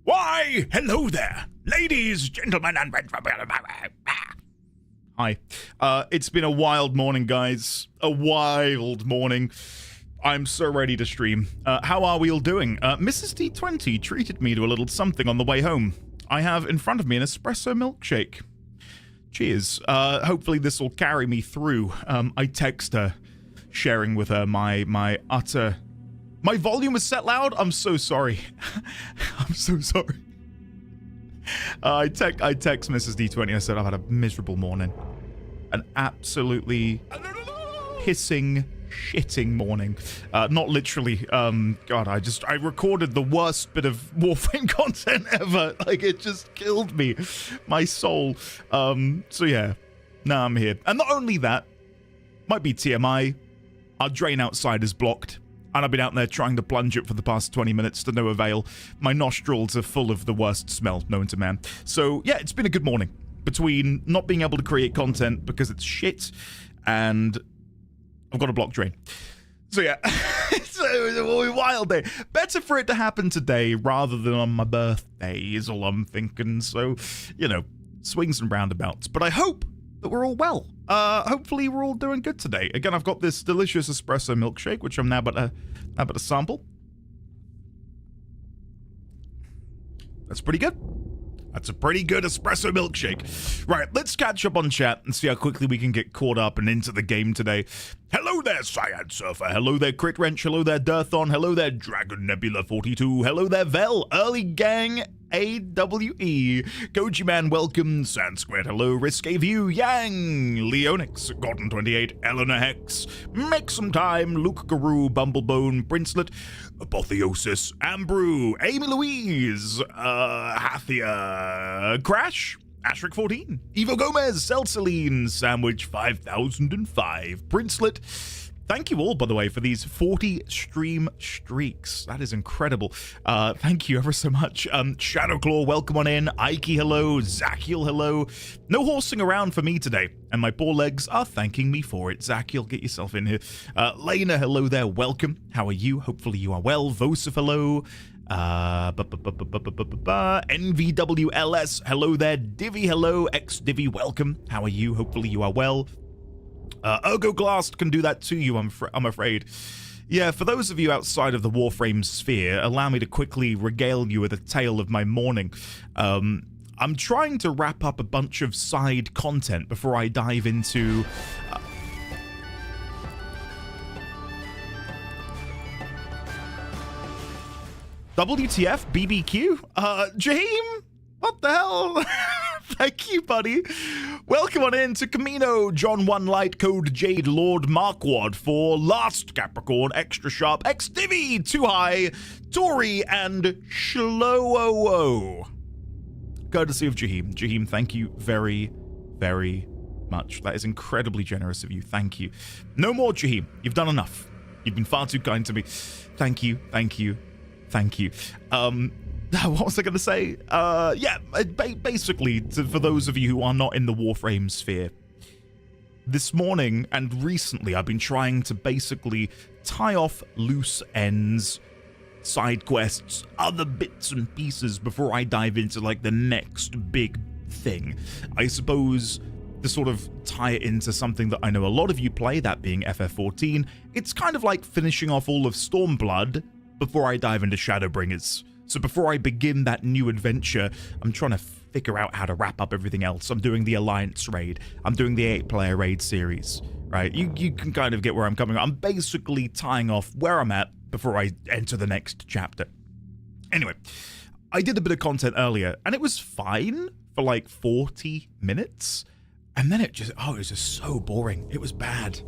Why, hello there, ladies, gentlemen, and... Hi. It's been a wild morning, guys. A wild morning. I'm so ready to stream. How are we all doing? Mrs. D20 treated me to a little something on the way home. I have in front of me an espresso milkshake. Cheers. Hopefully this will carry me through. I text her, sharing with her my utter... My volume is set loud? I'm so sorry. I'm so sorry. I text Mrs. D20. I said I've had a miserable morning. An absolutely pissing, shitting morning. Not literally. God, I recorded the worst bit of Warframe content ever. Like, it just killed me. My soul. So yeah. Now I'm here. And not only that, might be TMI, our drain outside is blocked. And I've been out there trying to plunge it for the past 20 minutes to no avail. My nostrils are full of the worst smell known to man. So, yeah, it's been a good morning. Between not being able to create content because it's shit, and I've got a block drain. So, yeah, it's a wild day. Better for it to happen today rather than on my birthday is all I'm thinking. So, you know, swings and roundabouts. But I hope that we're all well. Hopefully we're all doing good today. Again, I've got this delicious espresso milkshake, which I'm now about to sample. That's pretty good. That's a pretty good espresso milkshake. Right, let's catch up on chat and see how quickly we can get caught up and into the game today. Hello there, Cyan Surfer. Hello there, Crit Wrench. Hello there, Dirthon. Hello there, Dragon Nebula 42. Hello there, Vel. Early Gang AWE. Koji Man, welcome. Sanskrit, hello. Risque View, Yang. Leonix, Gordon 28. Eleanor Hex. Make some time. Luke Guru, Bumblebone, Princelet, Apotheosis, Ambrew, Amy Louise, Hathia, Crash, Ashrick 14, Evo Gomez, Celceline, Sandwich 5005, Princelet. Thank you all, by the way, for these 40 stream streaks. That is incredible. Thank you ever so much. Shadowclaw, welcome on in. Ike, hello. Zakiel, hello. No horsing around for me today, and my poor legs are thanking me for it. Zakiel, get yourself in here. Lena, hello there. Welcome. How are you? Hopefully you are well. Vosif, hello. NVWLS, hello there. Divi, hello. X-Divi, welcome. How are you? Hopefully you are well. Ergoglast can do that to you, I'm afraid. Yeah, for those of you outside of the Warframe sphere, allow me to quickly regale you with a tale of my morning. I'm trying to wrap up a bunch of side content before I dive into... WTF? BBQ? Jaheim? What the hell? Thank you, buddy. Welcome on in to Camino, John 1 Light, Code Jade, Lord Markwad for Last Capricorn, Extra Sharp, X-Divi, Too High, Tori, and Shlowo. courtesy of Jaheim. Jaheim, thank you very, very much. That is incredibly generous of you. Thank you. No more, Jaheim. You've done enough. You've been far too kind to me. Thank you. Thank you. Thank you. What was I going to say? Basically, for those of you who are not in the Warframe sphere, this morning and recently I've been trying to basically tie off loose ends, side quests, other bits and pieces before I dive into like the next big thing. I suppose to sort of tie it into something that I know a lot of you play, that being FF14, it's kind of like finishing off all of Stormblood before I dive into Shadowbringers. So before I begin that new adventure, I'm trying to figure out how to wrap up everything else. I'm doing the Alliance raid. I'm doing the 8-player raid series, right? You can kind of get where I'm coming from. I'm basically tying off where I'm at before I enter the next chapter. Anyway, I did a bit of content earlier, and it was fine for like 40 minutes. And then it was just so boring. It was bad.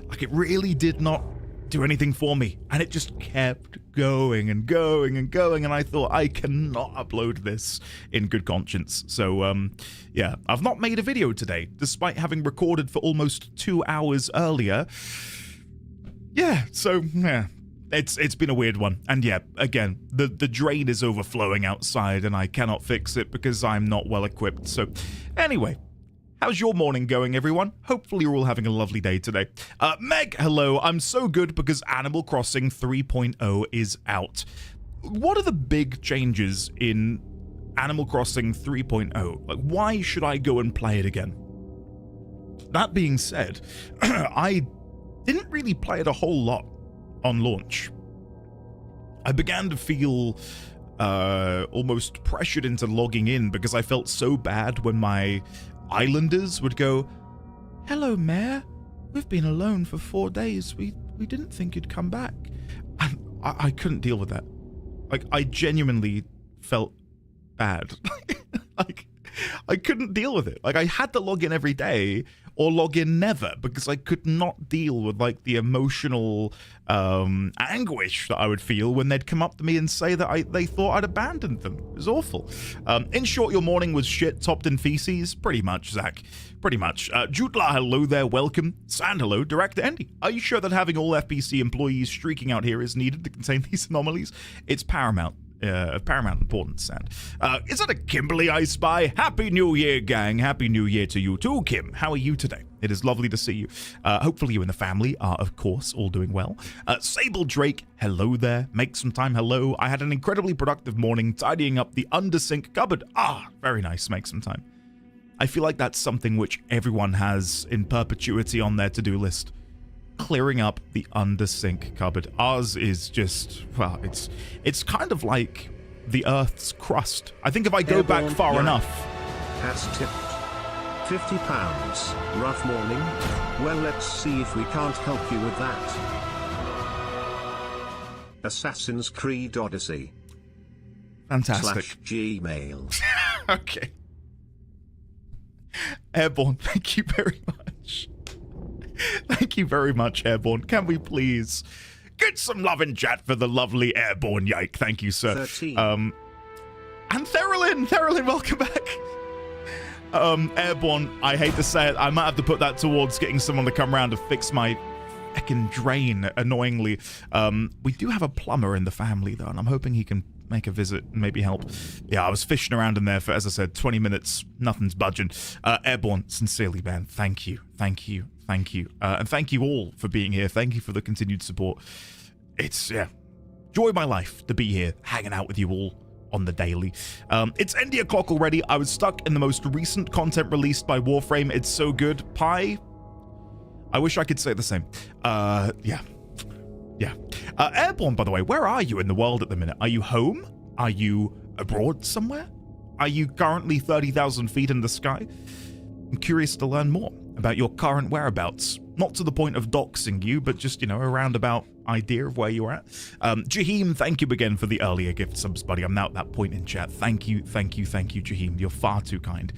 Like, it really did not do anything for me, and it just kept going and going and going, and I thought, I cannot upload this in good conscience. So yeah, I've not made a video today despite having recorded for almost 2 hours earlier. Yeah, so yeah, it's been a weird one. And yeah, again, the drain is overflowing outside and I cannot fix it because I'm not well equipped. So anyway, how's your morning going, everyone? Hopefully you're all having a lovely day today. Meg, hello. I'm so good because Animal Crossing 3.0 is out. What are the big changes in Animal Crossing 3.0? Like, why should I go and play it again? That being said, I didn't really play it a whole lot on launch. I began to feel almost pressured into logging in because I felt so bad when my islanders would go, "Hello, Mayor. We've been alone for 4 days. We didn't think you'd come back." And I couldn't deal with that. Like, I genuinely felt bad. Like, I couldn't deal with it. Like, I had to log in every day or log in never because I could not deal with like the emotional anguish that I would feel when they'd come up to me and say that they thought I'd abandoned them. It was awful. In short, your morning was shit topped in feces? Pretty much, Zach. Pretty much. Jutla, hello there, welcome. Sand, hello. Director Andy, are you sure that having all FPC employees streaking out here is needed to contain these anomalies? It's paramount. Of paramount importance, and is that a Kimberly I spy? Happy New Year, gang. Happy New Year to you too, Kim. How are you today? It is lovely to see you. Hopefully you and the family are, of course, all doing well. Sable Drake, hello there. Make some time, hello. I had an incredibly productive morning tidying up the undersink cupboard. Ah, very nice. Make some time. I feel like that's something which everyone has in perpetuity on their to-do list. Clearing up the undersink cupboard. Ours is just, well, it's kind of like the Earth's crust. I think if I go back far enough. Has tipped £50. Rough morning. Well, let's see if we can't help you with that. Assassin's Creed Odyssey. Fantastic. /Gmail. Okay. Airborne, thank you very much. Thank you very much, Airborne. Can we please get some love in chat for the lovely Airborne Yike? Thank you, sir. 13. And Theralyn, welcome back. Airborne, I hate to say it, I might have to put that towards getting someone to come around to fix my feckin' drain, annoyingly. We do have a plumber in the family, though, and I'm hoping he can make a visit and maybe help. Yeah, I was fishing around in there for, as I said, 20 minutes. Nothing's budging. Airborne, sincerely, man, thank you. Thank you. Thank you. And thank you all for being here. Thank you for the continued support. It's, yeah, joy of my life to be here, hanging out with you all on the daily. It's India o'clock already. I was stuck in the most recent content released by Warframe. It's so good. Pie. I wish I could say the same. Yeah. Airborne, by the way, where are you in the world at the minute? Are you home? Are you abroad somewhere? Are you currently 30,000 feet in the sky? I'm curious to learn more about your current whereabouts. Not to the point of doxing you, but just, you know, a roundabout idea of where you're at. Jaheim, thank you again for the earlier gift subs, buddy. I'm now at that point in chat. Thank you, Jaheim. You're far too kind.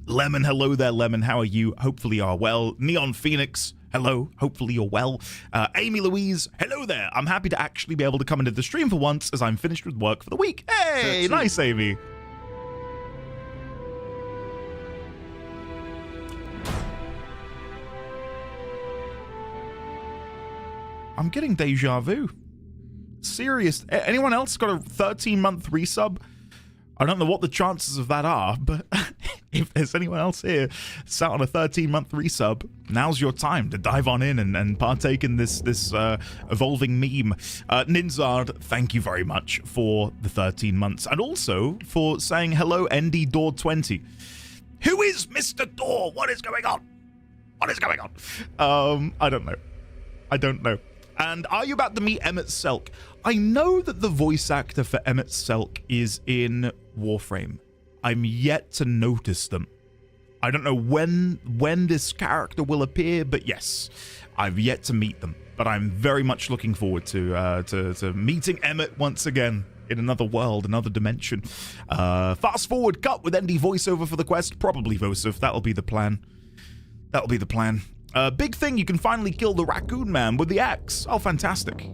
Lemon, hello there, Lemon. How are you? Hopefully you are well. Neon Phoenix, hello. Hopefully you're well. Amy Louise, hello there. I'm happy to actually be able to come into the stream for once as I'm finished with work for the week. Hey, 13. Nice, Amy. I'm getting deja vu. Serious. Anyone else got a 13-month resub? I don't know what the chances of that are, but if there's anyone else here sat on a 13-month resub, now's your time to dive on in and partake in this evolving meme. Ninzard, thank you very much for the 13 months, and also for saying hello, ND Door 20. Who is Mr. Door? What is going on? What is going on? I don't know. And are you about to meet Emmett Selk? I know that the voice actor for Emmett Selk is in Warframe. I'm yet to notice them. I don't know when this character will appear, but yes, I've yet to meet them. But I'm very much looking forward to meeting Emmett once again in another world, another dimension. Fast forward cut with ND voiceover for the quest, probably Vosif. That'll be the plan. Big thing, you can finally kill the raccoon man with the axe. Oh, fantastic.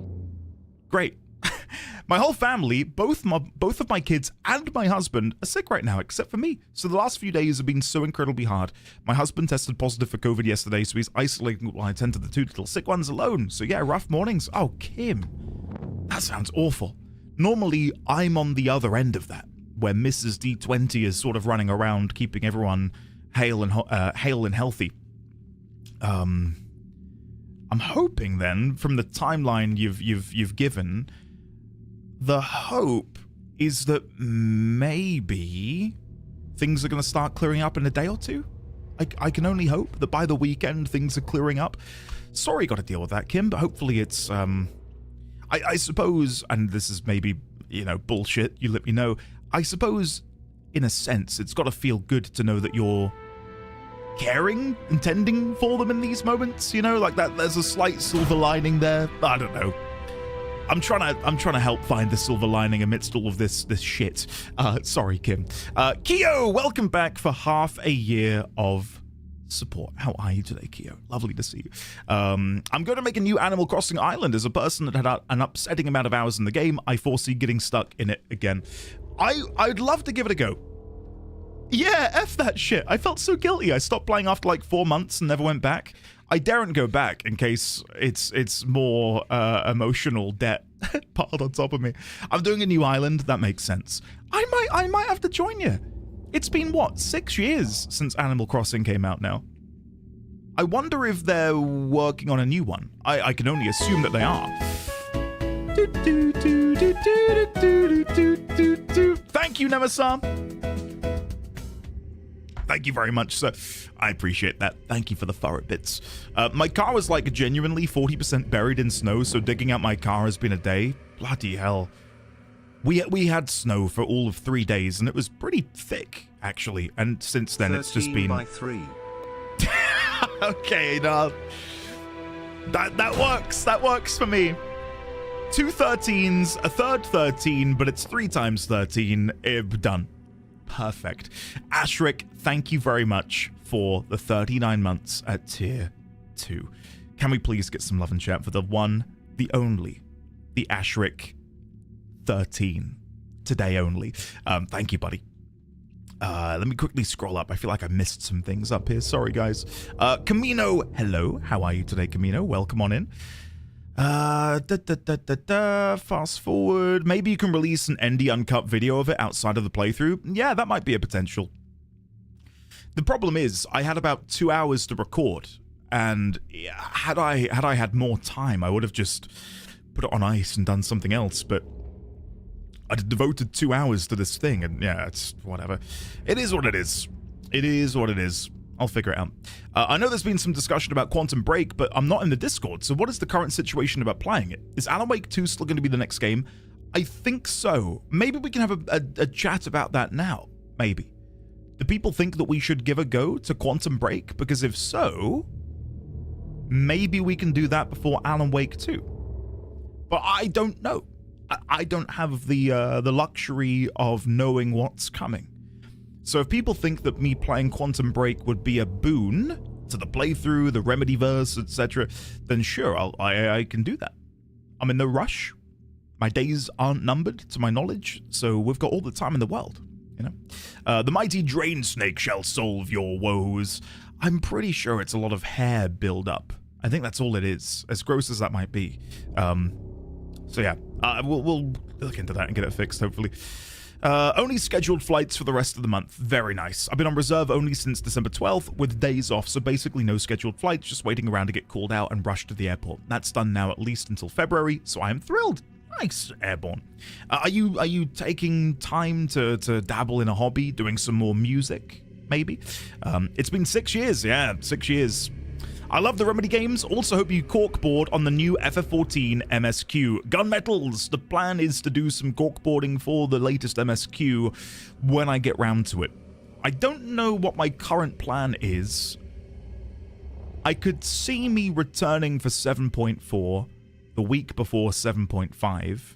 Great. My whole family, both of my kids and my husband are sick right now, except for me. So the last few days have been so incredibly hard. My husband tested positive for COVID yesterday, so he's isolating while I tend to the two little sick ones alone. So yeah, rough mornings. Oh, Kim, that sounds awful. Normally, I'm on the other end of that, where Mrs. D20 is sort of running around, keeping everyone hale and healthy. I'm hoping then, from the timeline you've given, the hope is that maybe things are going to start clearing up in a day or two. I can only hope that by the weekend things are clearing up. Sorry you got to deal with that, Kim, but hopefully it's I suppose, and this is maybe, bullshit, you let me know, I suppose in a sense it's got to feel good to know that you're caring and tending for them in these moments, like that. There's a slight silver lining there. I don't know. I'm trying to help find the silver lining amidst all of this shit. Sorry, Kim. Keo, welcome back for half a year of support. How are you today, Keo? Lovely to see you. I'm going to make a new Animal Crossing island. As a person that had an upsetting amount of hours in the game, I foresee getting stuck in it again. I'd love to give it a go. Yeah, F that shit. I felt so guilty. I stopped playing after like 4 months and never went back. I daren't go back in case it's more emotional debt piled on top of me. I'm doing a new island. That makes sense. I might have to join you. It's been, what, 6 years since Animal Crossing came out now. I wonder if they're working on a new one. I can only assume that they are. Thank you, Nemesis. Thank you very much, sir. I appreciate that. Thank you for the forward bits. My car was like genuinely 40% buried in snow, so digging out my car has been a day. Bloody hell. We had snow for all of 3 days, and it was pretty thick, actually. And since then, it's just been... 13 by 3. Okay, no. That works. That works for me. 2 13s, a third 13, but it's 3 times 13. Done. Perfect. Ashrik, thank you very much for the 39 months at tier 2. Can we please get some love and chat for the one, the only, the Ashrik 13. Today only. Thank you, buddy. Let me quickly scroll up. I feel like I missed some things up here. Sorry, guys. Camino, hello. How are you today, Camino? Welcome on in. Fast forward. Maybe you can release an ND uncut video of it outside of the playthrough. Yeah, that might be a potential. The problem is, I had about 2 hours to record, and had I had more time, I would have just put it on ice and done something else, but I devoted 2 hours to this thing, and yeah, it's whatever. It is what it is. It is what it is. I'll figure it out. I know there's been some discussion about Quantum Break, but I'm not in the Discord, so what is the current situation about playing it? Is Alan Wake 2 still going to be the next game? I think so. Maybe we can have a chat about that now. Maybe. Do people think that we should give a go to Quantum Break? Because if so, maybe we can do that before Alan Wake 2. But I don't know. I don't have the luxury of knowing what's coming. So if people think that me playing Quantum Break would be a boon to the playthrough, the Remedyverse, etc., then sure, I can do that. I'm in no rush. My days aren't numbered, to my knowledge, so we've got all the time in the world, The mighty drain snake shall solve your woes. I'm pretty sure it's a lot of hair build-up. I think that's all it is, as gross as that might be. So yeah, we'll look into that and get it fixed, hopefully. Only scheduled flights for the rest of the month. Very nice. I've been on reserve only since December 12th with days off, so basically no scheduled flights, just waiting around to get called out and rushed to the airport. That's done now at least until February, so I am thrilled. Nice, Airborne. Are you taking time to dabble in a hobby, doing some more music, maybe? It's been 6 years, yeah, 6 years. I love the Remedy games. Also hope you corkboard on the new FF14 MSQ. Gunmetals, the plan is to do some corkboarding for the latest MSQ when I get round to it. I don't know what my current plan is. I could see me returning for 7.4 the week before 7.5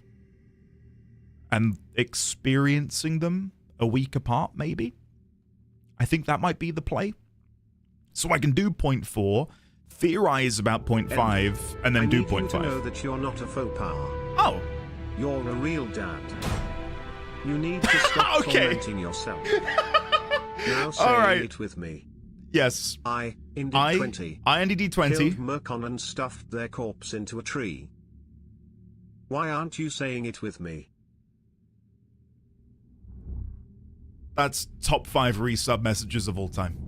and experiencing them a week apart, maybe. I think that might be the play. So I can do 0.4, theorize about 0.5, and then do 0.5. I need you to know that you're not a faux pas. Oh. You're a real dad. You need to stop tormenting yourself. Now say it with me. Yes. I, Indy20, INDD20, killed Murkon and stuffed their corpse into a tree. Why aren't you saying it with me? That's top 5 resub messages of all time.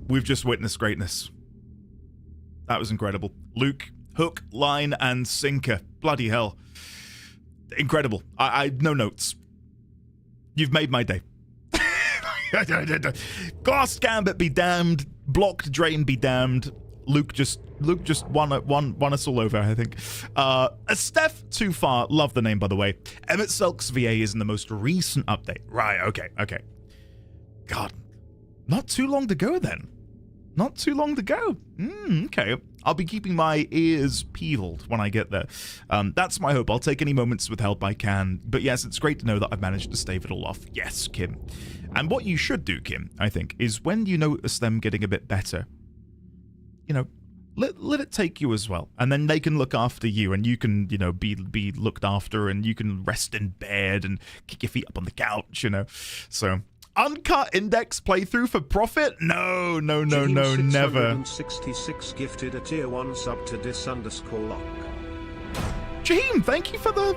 We've just witnessed greatness. That was incredible. Luke, hook, line, and sinker. Bloody hell. Incredible. I no notes. You've made my day. Glass Gambit be damned. Blocked Drain be damned. Luke just won us all over, I think. Steph Too Far, love the name by the way. Emmett Selk's VA is in the most recent update. Right, okay. God, not too long to go then. Not too long to go. Okay. I'll be keeping my ears peeled when I get there. That's my hope. I'll take any moments with help I can. But yes, it's great to know that I've managed to stave it all off. Yes, Kim. And what you should do, Kim, I think, is when you notice them getting a bit better, you know, let it take you as well. And then they can look after you and you can, you know, be looked after and you can rest in bed and kick your feet up on the couch, you know. So... Uncut Index playthrough for profit? No, never. 66 gifted a tier 1 sub to dis_lock. Jaheim, thank you for the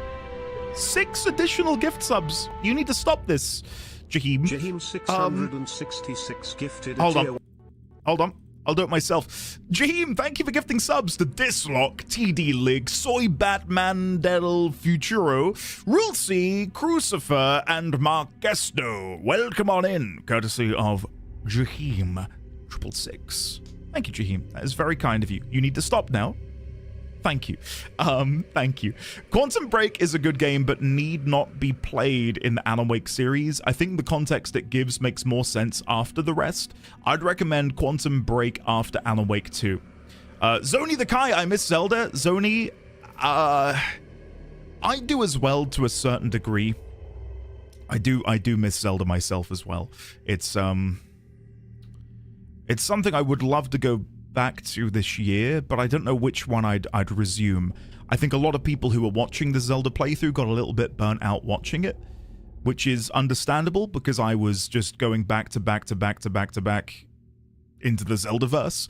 6 additional gift subs. You need to stop this, Jaheim. Jaheim 666 gifted a hold tier on. Hold on. I'll do it myself. Jaheim, thank you for gifting subs to Dislock, TD Lig, Soy Batman, Del Futuro, Rulsey, Crucifer, and Marquesto. Welcome on in, courtesy of Jaheim 666. Thank you, Jaheim. That is very kind of you. You need to stop now. Thank you. Thank you. Quantum Break is a good game, but need not be played in the Alan Wake series. I think the context it gives makes more sense after the rest. I'd recommend Quantum Break after Alan Wake 2. Zoni the Kai, I miss Zelda. Zoni, I do as well to a certain degree. I do miss Zelda myself as well. It's something I would love to go back to this year, but I don't know which one I'd resume. I think a lot of people who were watching the Zelda playthrough got a little bit burnt out watching it, which is understandable because I was just going back to back into the Zeldaverse.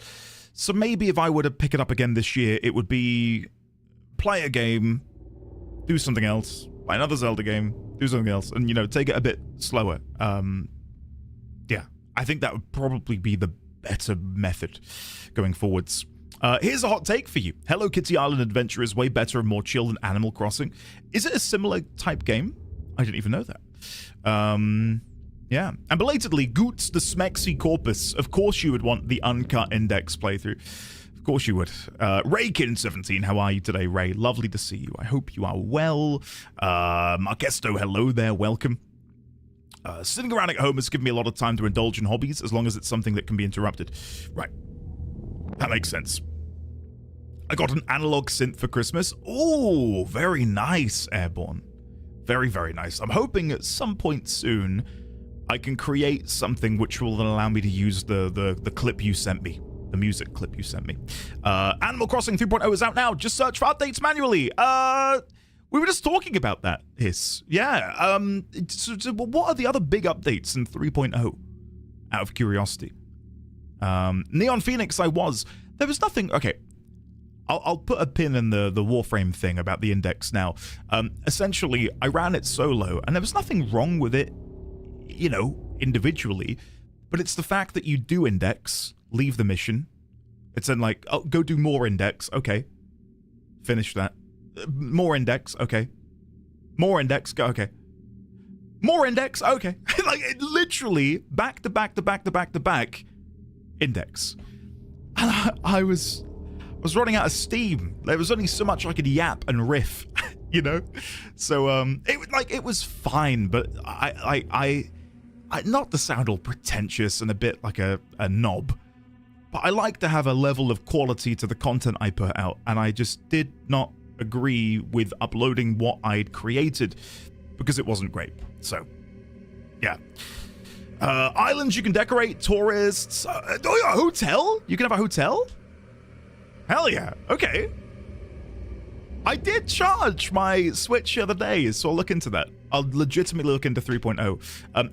So maybe if I were to pick it up again this year, it would be play a game, do something else, play another Zelda game, do something else, and, you know, take it a bit slower. Yeah, I think that would probably be the better method going forwards. Here's a hot take for you. Hello Kitty Island Adventure is way better and more chill than Animal Crossing. Is it a similar type game? I didn't even know that. Yeah. And belatedly, Goots the Smexy Corpus. Of course you would want the Uncut Index playthrough. Of course you would. Raykin17, how are you today, Ray? Lovely to see you. I hope you are well. Marquesto, hello there. Welcome. Sitting around at home has given me a lot of time to indulge in hobbies, as long as it's something that can be interrupted. Right. That makes sense. I got an analog synth for Christmas. Oh, very nice, Airborne. Very, very nice. I'm hoping at some point soon I can create something which will then allow me to use the clip you sent me. The music clip you sent me. Animal Crossing 3.0 is out now. Just search for updates manually. We were just talking about that, Hiss. Yeah. So what are the other big updates in 3.0? Out of curiosity. Neon Phoenix, there was nothing. Okay. I'll put a pin in the Warframe thing about the index now. Essentially, I ran it solo, and there was nothing wrong with it, you know, individually, but it's the fact that you do index, leave the mission. It's then like, oh, go do more index. Okay. Finish that. More index. Okay. More index. Go. Okay. More index. Okay. Like, it literally back to back to back to back to back index. And I was running out of steam. There was only so much I could yap and riff, you know? So, it was fine, but I not to sound all pretentious and a bit like a knob, but I like to have a level of quality to the content I put out, and I just did not agree with uploading what I'd created because it wasn't great. So, yeah. Islands you can decorate, tourists, a hotel? You can have a hotel? Hell yeah, okay. I did charge my Switch the other day, so I'll look into that. I'll legitimately look into 3.0.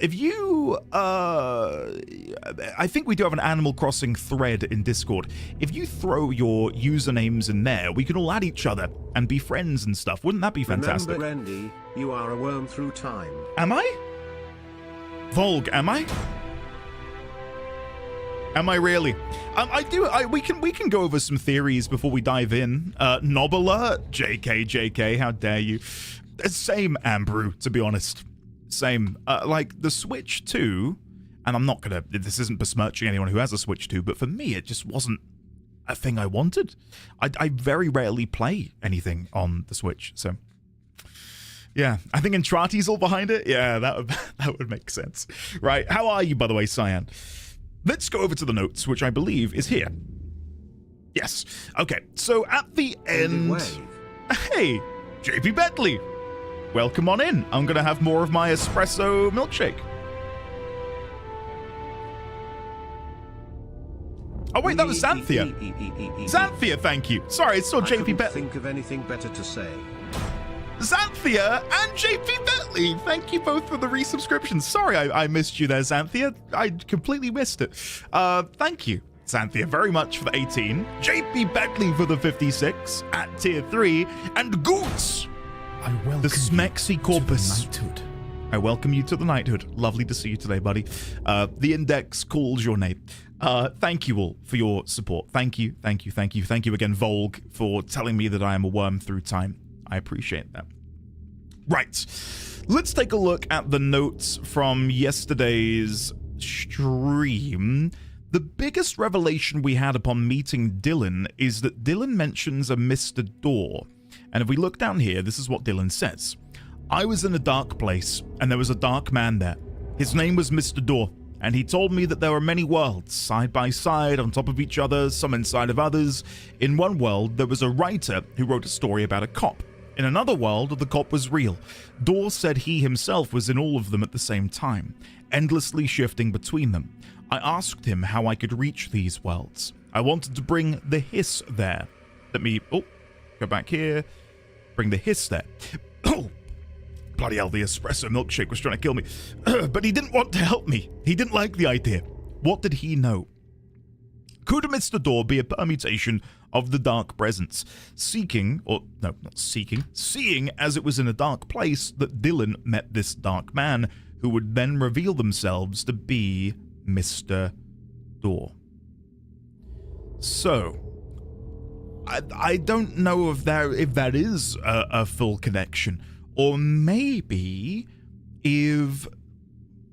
If you, I think we do have an Animal Crossing thread in Discord. If you throw your usernames in there, we can all add each other and be friends and stuff. Wouldn't that be fantastic? Remember, Andy, you are a worm through time. Am I? Volg, am I? Am I really? We can go over some theories before we dive in. Knob alert, JK, how dare you? Same, Ambrew, to be honest. Same. Like the Switch 2, and I'm not gonna. This isn't besmirching anyone who has a Switch 2, but for me, it just wasn't a thing I wanted. I very rarely play anything on the Switch, so. Yeah, I think Entrati's all behind it. Yeah, that would make sense. Right, how are you, by the way, Cyan? Let's go over to the notes, which I believe is here. Yes. Okay, so at the end... Hey, JP Bentley. Welcome on in. I'm going to have more of my espresso milkshake. Oh, wait, that was Xanthia. Xanthia, thank you. Sorry, it's still JP Bentley. I couldn't think of anything better to say. Xanthia and JP Bentley, thank you both for the resubscriptions. Sorry I missed you there, Xanthia. I completely missed it. Thank you, Xanthia, very much for the 18. JP Bentley for the 56 at tier 3. And Goots, I welcome the Smexy Corpus. knighthood. I welcome you to the knighthood. Lovely to see you today, buddy. The index calls your name. Thank you all for your support. Thank you, thank you, thank you. Thank you again, Volg, for telling me that I am a worm through time. I appreciate that. Right, let's take a look at the notes from yesterday's stream. The biggest revelation we had upon meeting Dylan is that Dylan mentions a Mr. Door. And if we look down here, this is what Dylan says. I was in a dark place, and there was a dark man there. His name was Mr. Door, and he told me that there were many worlds, side by side, on top of each other, some inside of others. In one world, there was a writer who wrote a story about a cop. In another world, the cop was real. Door said he himself was in all of them at the same time, endlessly shifting between them. I asked him how I could reach these worlds. I wanted to bring the hiss there. Let me, go back here, bring the hiss there. Oh, bloody hell, the espresso milkshake was trying to kill me. But he didn't want to help me. He didn't like the idea. What did he know? Could Mr. Door be a permutation of the dark presence, seeing as it was in a dark place that Dylan met this dark man, who would then reveal themselves to be Mr. Door. So, I don't know if that is a full connection, or maybe if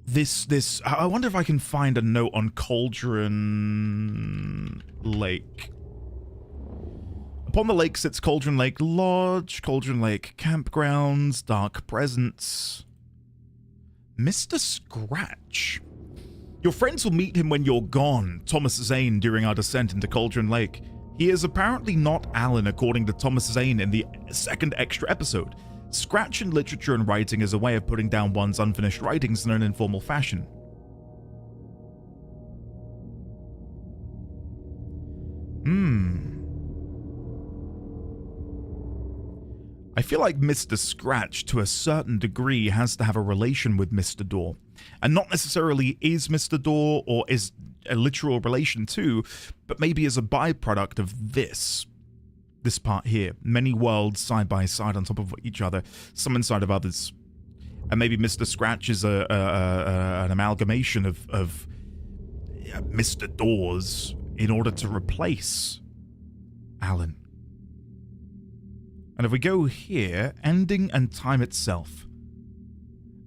this I wonder if I can find a note on Cauldron Lake. Upon the lake sits Cauldron Lake Lodge, Cauldron Lake Campgrounds, Dark Presence. Mr. Scratch. Your friends will meet him when you're gone, Thomas Zane, during our descent into Cauldron Lake. He is apparently not Alan, according to Thomas Zane in the second extra episode. Scratch in literature and writing is a way of putting down one's unfinished writings in an informal fashion. I feel like Mr. Scratch, to a certain degree, has to have a relation with Mr. Door. And not necessarily is Mr. Door or is a literal relation to, but maybe as a byproduct of this. this part here. Many worlds side by side on top of each other, some inside of others. And maybe Mr. Scratch is an amalgamation of Mr. Doors in order to replace Alan. And if we go here, ending and time itself.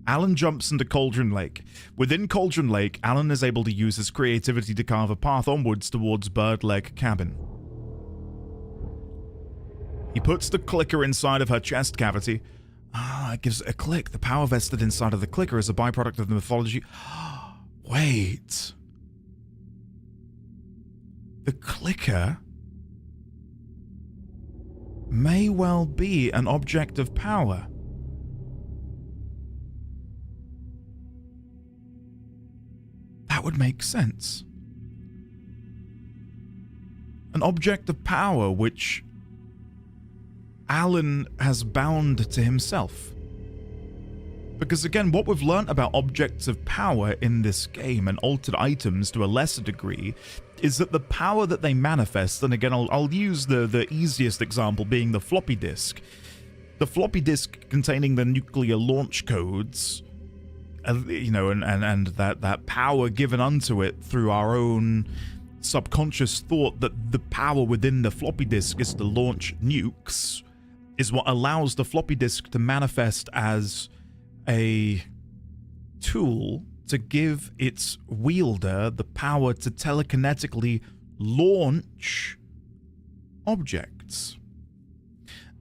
Alan jumps into Cauldron Lake. Within Cauldron Lake, Alan is able to use his creativity to carve a path onwards towards Birdleg Cabin. He puts the clicker inside of her chest cavity. It gives it a click. The power vested inside of the clicker is a byproduct of the mythology. Wait. The clicker may well be an object of power. That would make sense. An object of power which Alan has bound to himself. Because again, what we've learnt about objects of power in this game and altered items to a lesser degree is that the power that they manifest, and again I'll use the easiest example being the floppy disk. The floppy disk containing the nuclear launch codes, you know, and that power given unto it through our own subconscious thought that the power within the floppy disk is to launch nukes, is what allows the floppy disk to manifest as a tool to give its wielder the power to telekinetically launch objects.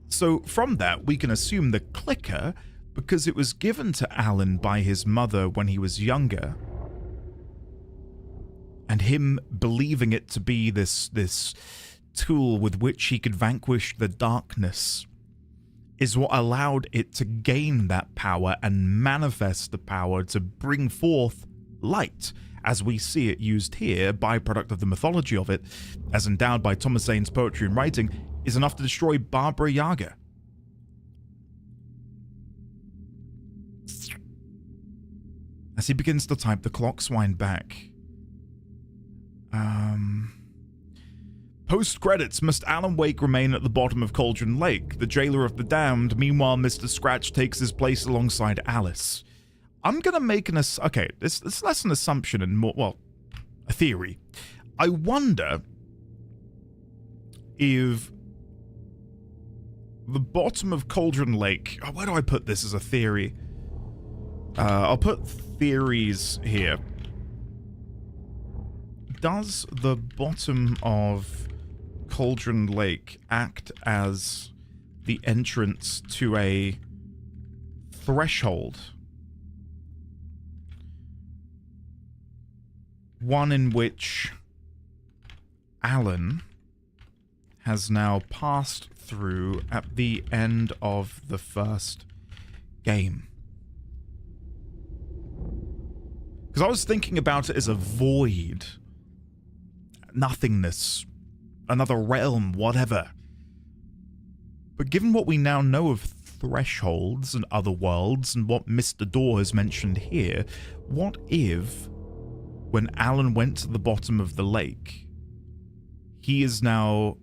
So from that, we can assume the clicker, because it was given to Alan by his mother when he was younger, and him believing it to be this tool with which he could vanquish the darkness, is what allowed it to gain that power and manifest the power to bring forth light, as we see it used here, byproduct of the mythology of it, as endowed by Thomas Zane's poetry and writing, is enough to destroy Barbara Yaga. As he begins to type, the clocks wind back. Post-credits, must Alan Wake remain at the bottom of Cauldron Lake, the jailer of the damned? Meanwhile, Mr. Scratch takes his place alongside Alice. I'm gonna make an okay, it's less an assumption and more, well, a theory. I wonder if the bottom of Cauldron Lake, where do I put this as a theory? I'll put theories here. Does the bottom of Cauldron Lake act as the entrance to a threshold? One in which Alan has now passed through at the end of the first game. Because I was thinking about it as a void, nothingness, another realm, whatever. But given what we now know of thresholds and other worlds and what Mr. Door has mentioned here, what if, when Alan went to the bottom of the lake, he is now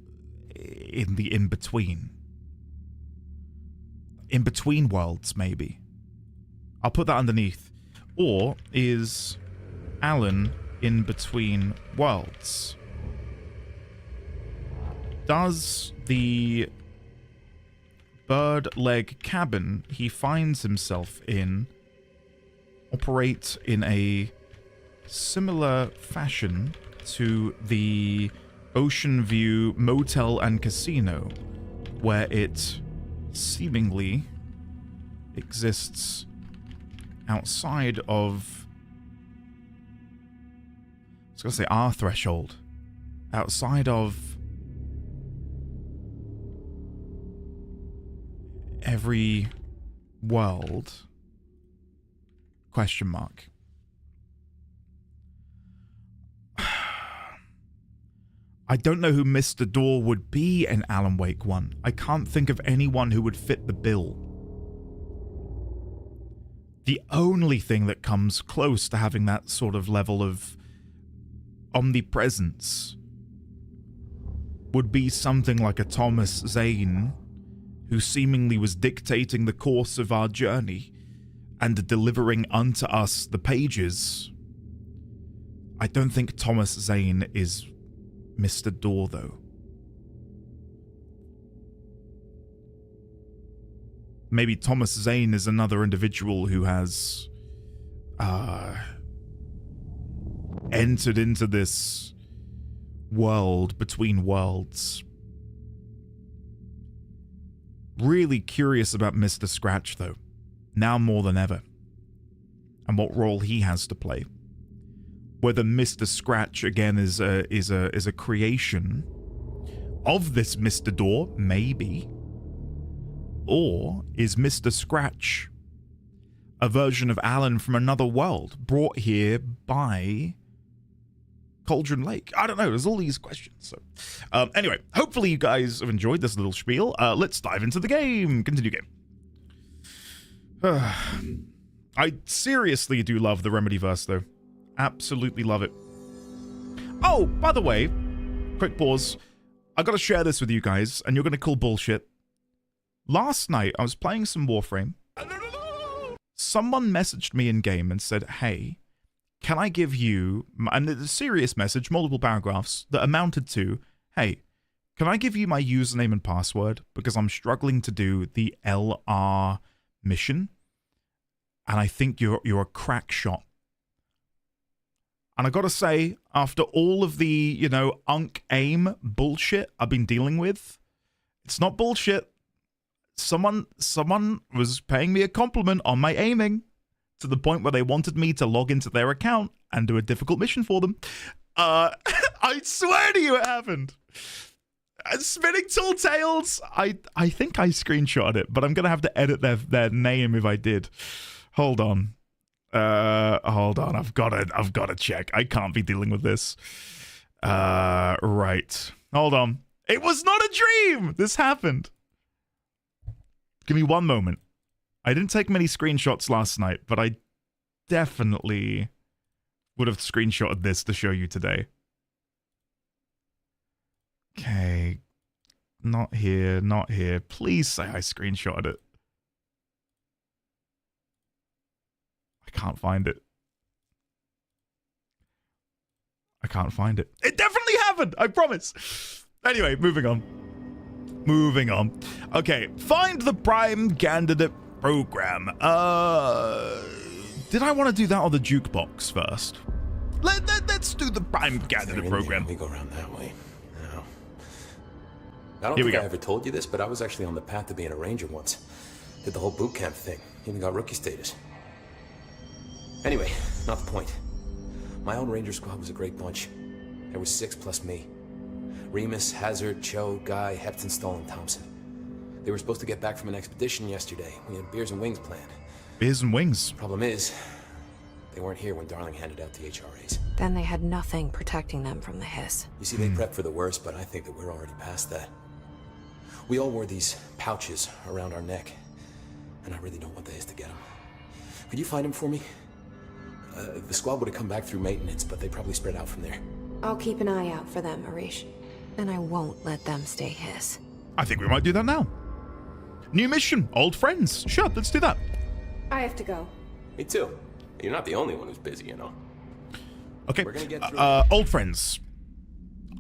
in the in-between? In-between worlds, maybe. I'll put that underneath. Or is Alan in between worlds? Does the Birdleg cabin he finds himself in operate in a similar fashion to the Ocean View Motel and Casino, where it seemingly exists outside of, I was going to say our threshold, outside of every world, question mark. I don't know who Mr. Door would be in Alan Wake 1. I can't think of anyone who would fit the bill. The only thing that comes close to having that sort of level of omnipresence would be something like a Thomas Zane, who seemingly was dictating the course of our journey and delivering unto us the pages. I don't think Thomas Zane is Mr. Door, though. Maybe Thomas Zane is another individual who has entered into this world between worlds. Really curious about Mr. Scratch, though, now more than ever, and what role he has to play. Whether Mr. Scratch again is a creation of this Mr. Door, maybe, or is Mr. Scratch a version of Alan from another world brought here by Cauldron Lake? I don't know. There's all these questions. So, anyway, hopefully you guys have enjoyed this little spiel. Let's dive into the game. Continue game. I seriously do love the Remedyverse, though. Absolutely love it. Oh, by the way, quick pause. I gotta share this with you guys, and you're gonna call bullshit. Last night, I was playing some Warframe. Someone messaged me in game and said, "Hey, can I give you," and it's a serious message, multiple paragraphs, that amounted to, "Hey, can I give you my username and password? Because I'm struggling to do the LR mission, and I think you're a crack shot." And I gotta say, after all of the, Unk AIM bullshit I've been dealing with, it's not bullshit. Someone was paying me a compliment on my aiming, to the point where they wanted me to log into their account and do a difficult mission for them. I swear to you it happened. Spinning Tall Tales, I think I screenshotted it, but I'm going to have to edit their name if I did. Hold on. I've got to check. I can't be dealing with this. Right. Hold on. It was not a dream. This happened. Give me one moment. I didn't take many screenshots last night, but I definitely would have screenshotted this to show you today. Okay. Not here, not here. Please say I screenshotted it. I can't find it. I can't find it. It definitely happened! I promise! Anyway, moving on. Moving on. Okay, find the prime candidate program. Did I want to do that on the jukebox first? Let's do the prime candidate program. We go around that way. No. I don't think I ever told you this, but I was actually on the path to being a ranger once. Did the whole boot camp thing. Even got rookie status. Anyway, not the point. My own ranger squad was a great bunch. There was 6 plus me. Remus, Hazard, Cho, Guy, Hepton, Stoll, and Thompson. They were supposed to get back from an expedition yesterday. We had beers and wings planned. Beers and wings? Problem is, they weren't here when Darling handed out the HRAs. Then they had nothing protecting them from the hiss. You see, they prepped for the worst, but I think that we're already past that. We all wore these pouches around our neck, and I really don't want the hiss to get them. Could you find them for me? The squad would have come back through maintenance, but they probably spread out from there. I'll keep an eye out for them, Arish. And I won't let them stay hiss. I think we might do that now. New mission, old friends. Sure, let's do that. I have to go. Me too. You're not the only one who's busy, you know. Okay, We're gonna get through old friends.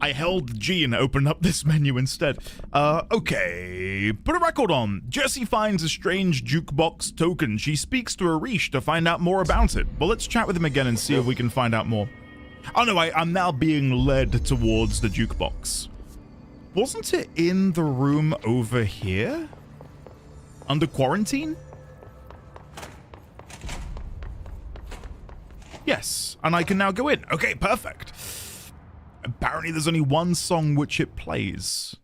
I held G and opened up this menu instead. Okay. Put a record on. Jessie finds a strange jukebox token. She speaks to Arish to find out more about it. Well, let's chat with him again and see if we can find out more. Oh no, I'm now being led towards the jukebox. Wasn't it in the room over here? Under quarantine? Yes, and I can now go in. Okay, perfect. Apparently there's only one song which it plays.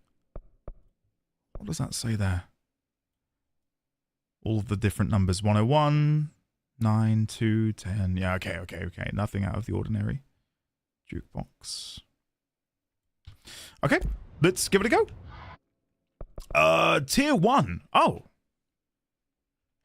What does that say there? All of the different numbers. 101, 9, 2, 10. Yeah, okay. Nothing out of the ordinary. Jukebox. Okay, let's give it a go. Tier 1. Oh.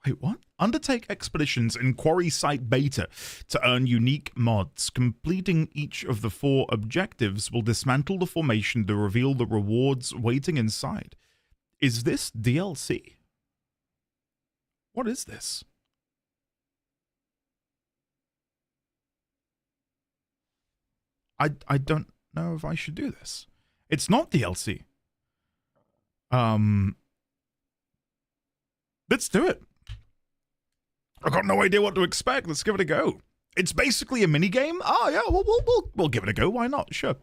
Wait, what? Undertake expeditions in Quarry Site Beta to earn unique mods. Completing each of the 4 objectives will dismantle the formation to reveal the rewards waiting inside. Is this DLC? What is this? I don't know if I should do this. It's not DLC. Let's do it. I got no idea what to expect. Let's give it a go. It's basically a mini game. Oh yeah, we'll give it a go. Why not? Sure.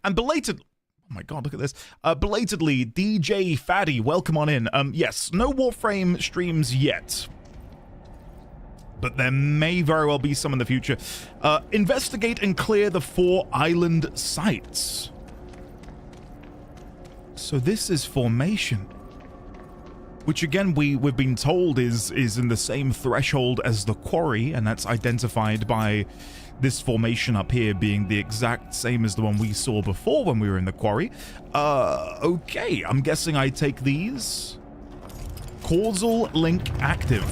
And belated. Oh my god, look at this. Belatedly, DJ Fatty, welcome on in. Yes, no Warframe streams yet, but there may very well be some in the future. Investigate and clear the 4 island sites. So this is formation, which again we've been told is in the same threshold as the quarry, and that's identified by this formation up here being the exact same as the one we saw before when we were in the quarry. Okay, I'm guessing I take these. Causal link active.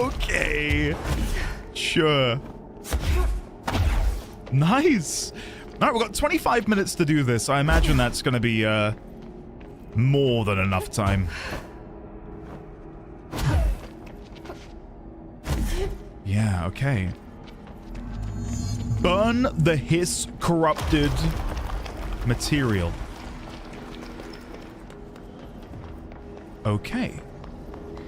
Okay, sure. Nice. All right, we've got 25 minutes to do this. I imagine that's going to be more than enough time. Yeah, okay. Burn the hiss corrupted material. Okay.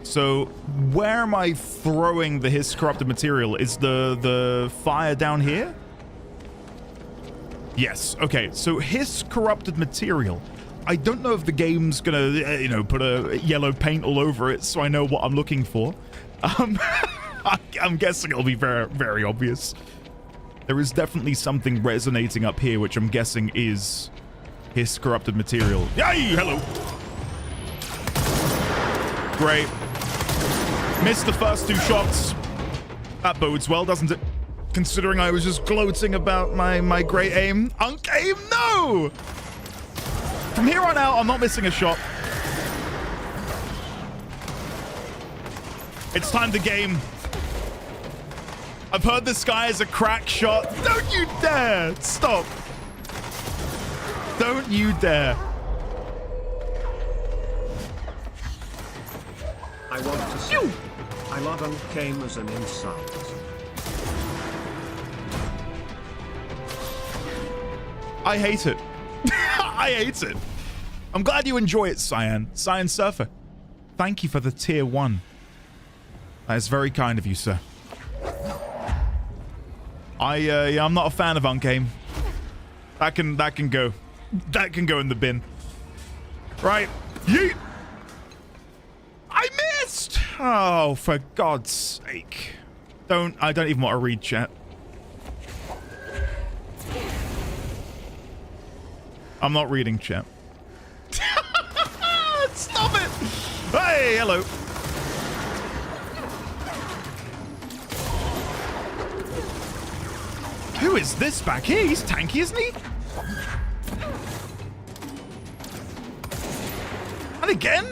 So where am I throwing the hiss corrupted material? Is the fire down here? Yes. Okay. So hiss corrupted material. I don't know if the game's gonna, put a yellow paint all over it so I know what I'm looking for. I'm guessing it'll be very, very obvious. There is definitely something resonating up here, which I'm guessing is hiss corrupted material. Yay! Hello. Great. Missed the first 2 shots. That bodes well, doesn't it? Considering I was just gloating about my great aim. Unk aim, no! From here on out, I'm not missing a shot. It's time to game. I've heard this guy is a crack shot. Don't you dare! Stop. Don't you dare. I want to say, I love Unk came as an insult. I hate it. I hate it. I'm glad you enjoy it, Cyan. Cyan Surfer. Thank you for the tier 1. That is very kind of you, sir. I'm not a fan of Uncame. That can go. That can go in the bin. Right. Yeet. I missed. Oh, for God's sake. I don't even want to read chat. I'm not reading chat. Stop it! Hey, hello. Who is this back here? He's tanky, isn't he? And again?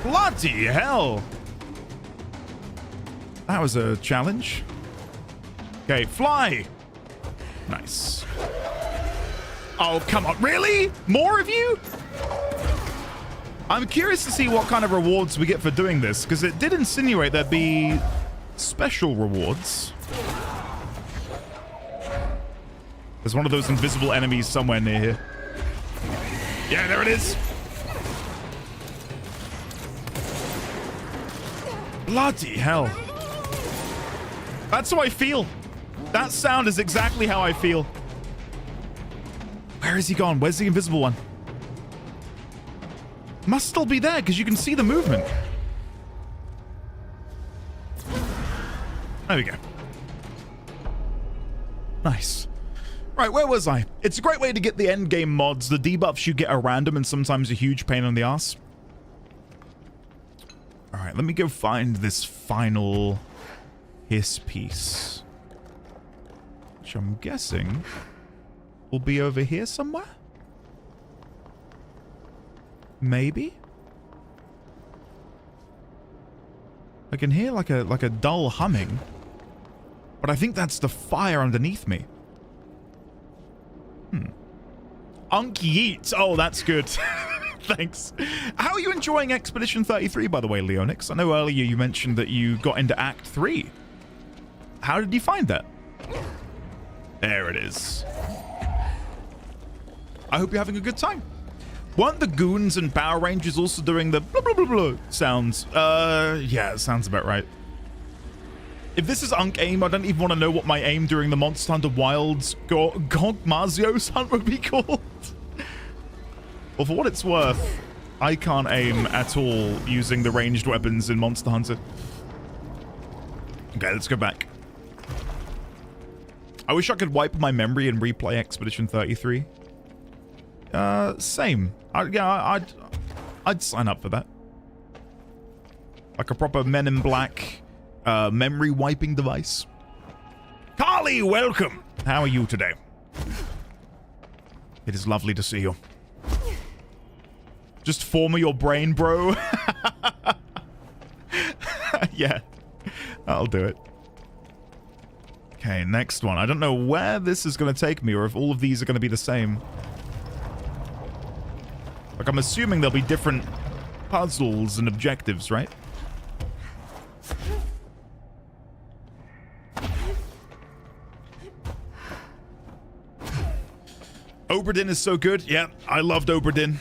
Bloody hell. That was a challenge. Okay, fly. Nice. Oh, come on. Really? More of you? I'm curious to see what kind of rewards we get for doing this, because it did insinuate there'd be special rewards. There's one of those invisible enemies somewhere near here. Yeah, there it is. Bloody hell. That's how I feel. That sound is exactly how I feel. Where is he gone? Where's the invisible one? Must still be there because you can see the movement. There we go. Nice. Right, where was I? It's a great way to get the end game mods. The debuffs you get are random and sometimes a huge pain in the ass. All right, let me go find this final hiss piece, which I'm guessing will be over here somewhere. Maybe? I can hear like a dull humming. But I think that's the fire underneath me. Unk yeet. Oh, that's good. Thanks. How are you enjoying Expedition 33, by the way, Leonix? I know earlier you mentioned that you got into Act 3. How did you find that? There it is. I hope you're having a good time. Weren't the goons and Power Rangers also doing the blah, blah, blah, blah sounds? Yeah, it sounds about right. If this is Unk aim, I don't even want to know what my aim during the Monster Hunter Wilds God Mazio's hunt would be called. Well, for what it's worth, I can't aim at all using the ranged weapons in Monster Hunter. Okay, let's go back. I wish I could wipe my memory and replay Expedition 33. Same. I'd sign up for that. Like a proper Men in Black memory wiping device. Carly, welcome. How are you today? It is lovely to see you. Just former your brain, bro. Yeah, that'll do it. Okay, next one. I don't know where this is going to take me or if all of these are going to be the same. Like, I'm assuming there'll be different puzzles and objectives, right? Oberdin is so good. Yeah, I loved Oberdin.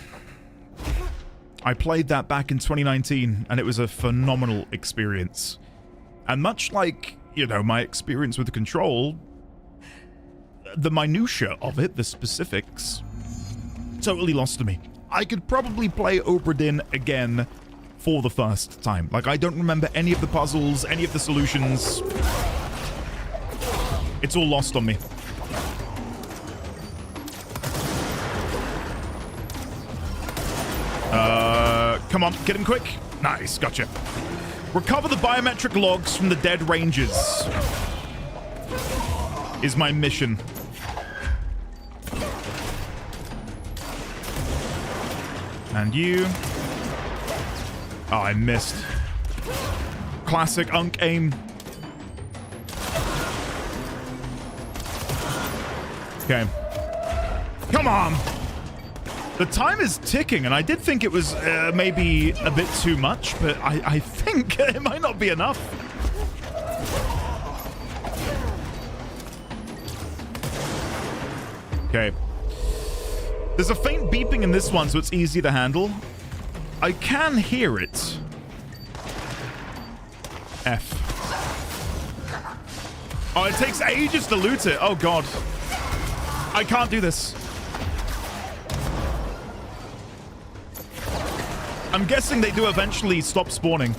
I played that back in 2019, and it was a phenomenal experience. And much like, you know, my experience with the Control, the minutia of it, the specifics, totally lost to me. I could probably play Oberdin again for the first time. Like, I don't remember any of the puzzles, any of the solutions. It's all lost on me. Come on, get him quick. Nice, gotcha. Recover the biometric logs from the dead rangers is my mission. And you. Oh, I missed. Classic Unk aim. Okay. Come on. The time is ticking, and I did think it was maybe a bit too much, but I think it might not be enough. Okay. There's a faint beeping in this one, so it's easy to handle. I can hear it. F. Oh, it takes ages to loot it. Oh, God. I can't do this. I'm guessing they do eventually stop spawning.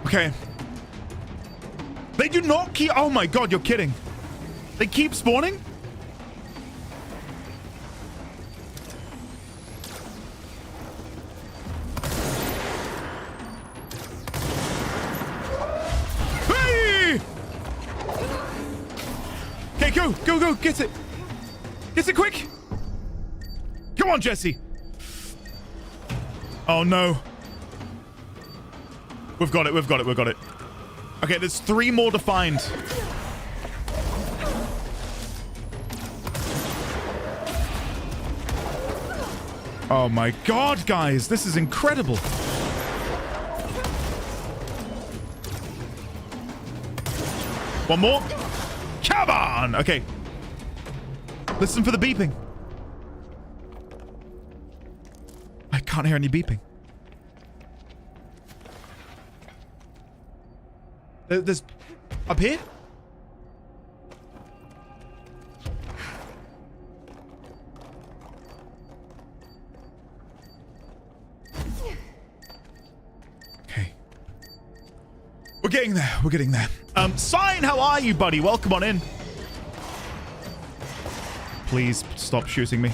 Okay. They do not keep... Oh my God, you're kidding. They keep spawning? Go, get it. Get it quick. Come on, Jesse. Oh, no. We've got it. Okay, there's 3 more to find. Oh, my God, guys. This is incredible. One more. Come on. Okay. Listen for the beeping. I can't hear any beeping. There's... Up here? Okay. We're getting there. Sign, how are you, buddy? Welcome on in. Please stop shooting me.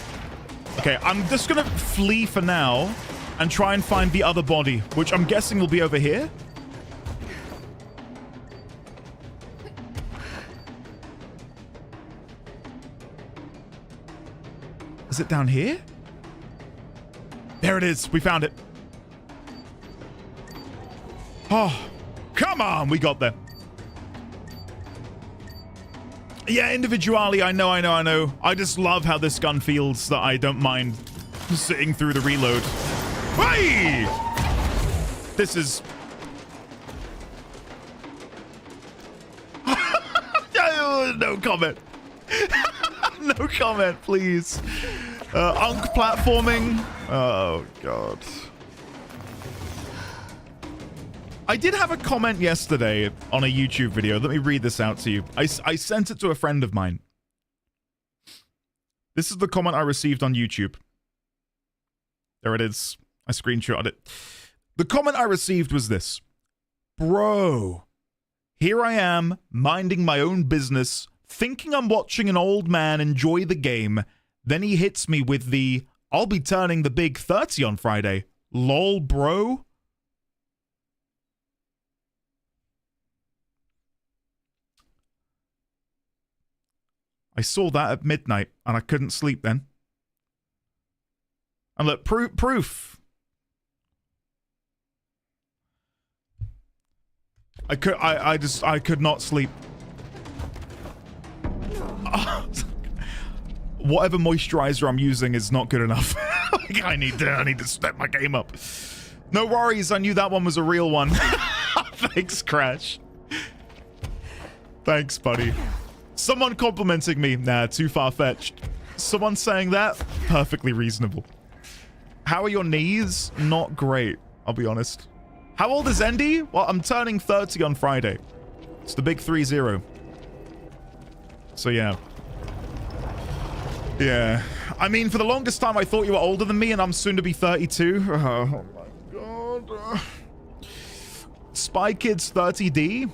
Okay, I'm just gonna flee for now and try and find the other body, which I'm guessing will be over here. Is it down here? There it is. We found it. Oh, come on. We got there. Yeah, individually, I know. I just love how this gun feels that I don't mind sitting through the reload. Hey! This is... No comment. No comment, please. Unk platforming. Oh, God. I did have a comment yesterday on a YouTube video. Let me read this out to you. I sent it to a friend of mine. This is the comment I received on YouTube. There it is. I screenshotted it. The comment I received was this. Bro, here I am, minding my own business, thinking I'm watching an old man enjoy the game. Then he hits me with the, I'll be turning the big 30 on Friday. Lol, bro. I saw that at midnight, and I couldn't sleep then. And look, proof. I could not sleep. Whatever moisturizer I'm using is not good enough. Like, I need to step my game up. No worries, I knew that one was a real one. Thanks, Crash. Thanks, buddy. Someone complimenting me. Nah, too far-fetched. Someone saying that? Perfectly reasonable. How are your knees? Not great, I'll be honest. How old is Endy? Well, I'm turning 30 on Friday. It's the big 30. So, yeah. Yeah. I mean, for the longest time, I thought you were older than me, and I'm soon to be 32. Oh, my God. Spy Kids 30D?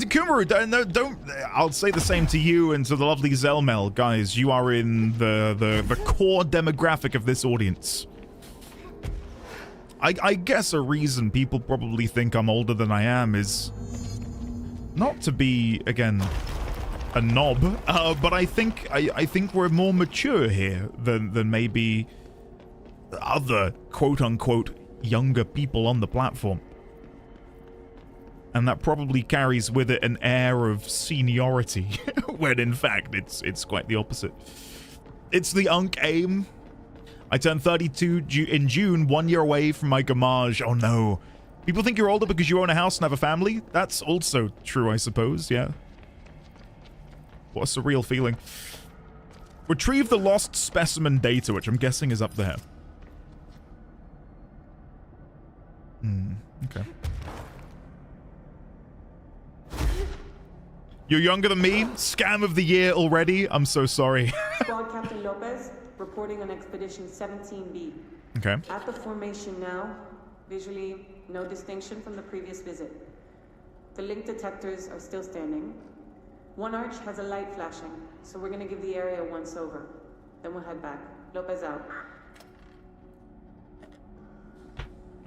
Kumaru, don't. I'll say the same to you and to the lovely Zelmel, guys. You are in the core demographic of this audience. I guess a reason people probably think I'm older than I am is not to be, again, a knob, but I think we're more mature here than maybe other quote unquote younger people on the platform. And that probably carries with it an air of seniority, when in fact it's quite the opposite. It's the Unk aim. I turned 32 in June, 1 year away from my gamage. Oh no. People think you're older because you own a house and have a family? That's also true, I suppose, yeah. What a surreal feeling. Retrieve the lost specimen data, which I'm guessing is up there. Okay. You're younger than me? Scam of the year already? I'm so sorry. Squad Captain Lopez, reporting on Expedition 17B. Okay. At the formation now, visually, no distinction from the previous visit. The link detectors are still standing. One arch has a light flashing, so we're gonna give the area a once-over. Then we'll head back. Lopez out.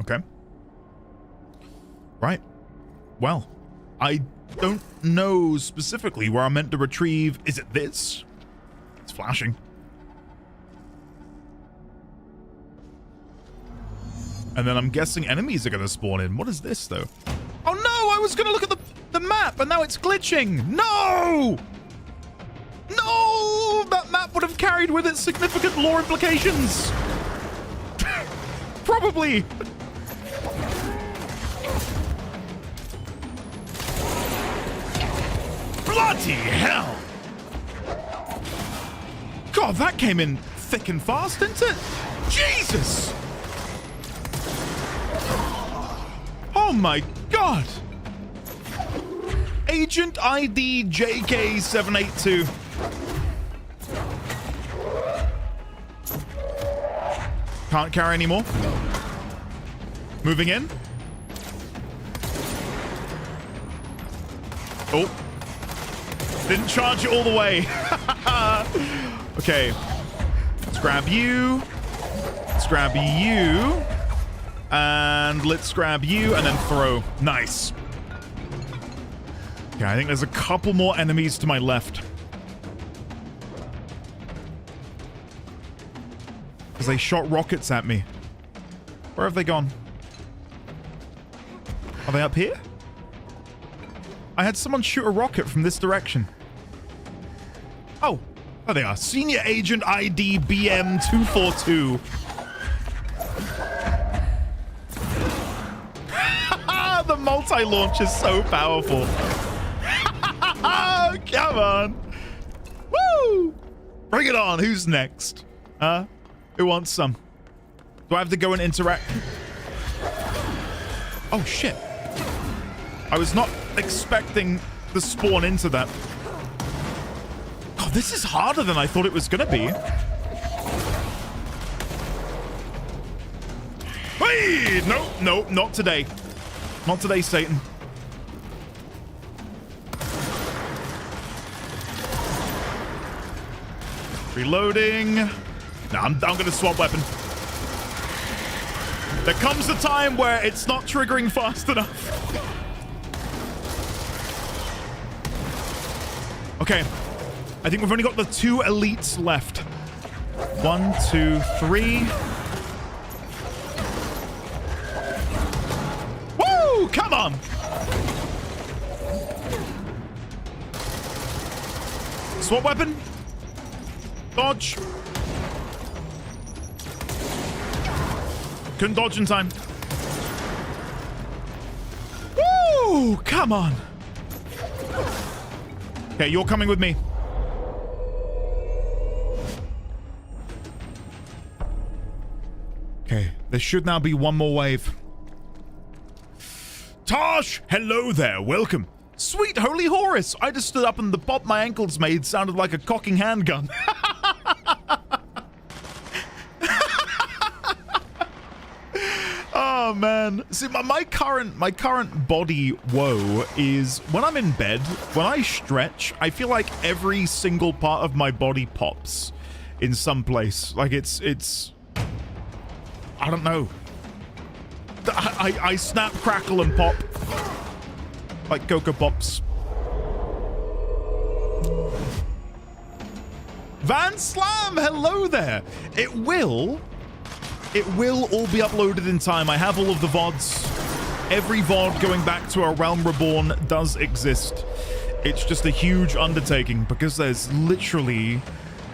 Okay. Right. Well, I don't know specifically where I'm meant to retrieve. Is it this? It's flashing. And then I'm guessing enemies are going to spawn in. What is this, though? Oh, no! I was going to look at the map, and now it's glitching. No! No! That map would have carried with it significant lore implications. Probably. Bloody hell! God, that came in thick and fast, didn't it? Jesus! Oh my God! Agent ID JK782. Can't carry anymore. Moving in. Oh. Didn't charge it all the way. Okay. Let's grab you. Let's grab you. And let's grab you and then throw. Nice. Okay, I think there's a couple more enemies to my left. Because they shot rockets at me. Where have they gone? Are they up here? I had someone shoot a rocket from this direction. Oh, there they are. Senior Agent ID BM 242. The multi-launch is so powerful. Come on. Woo! Bring it on. Who's next? Who wants some? Do I have to go and interact? Oh, shit. I was not expecting the spawn into that. Oh, this is harder than I thought it was going to be. Hey! No, not today. Not today, Satan. Reloading. No, I'm going to swap weapon. There comes a time where it's not triggering fast enough. Okay. I think we've only got the 2 elites left. 1, 2, 3. Woo! Come on! Swap weapon. Dodge. Couldn't dodge in time. Woo! Come on. Okay, you're coming with me. Okay, there should now be one more wave. Tosh! Hello there, welcome. Sweet holy Horus! I just stood up and the pop my ankles made sounded like a cocking handgun. Oh man. See, my current body woe is when I'm in bed, when I stretch, I feel like every single part of my body pops in some place. Like it's I don't know. I snap, crackle, and pop like Cocoa Pops. Van Slam, hello there. It will all be uploaded in time. I have all of the VODs. Every VOD going back to A Realm Reborn does exist. It's just a huge undertaking because there's literally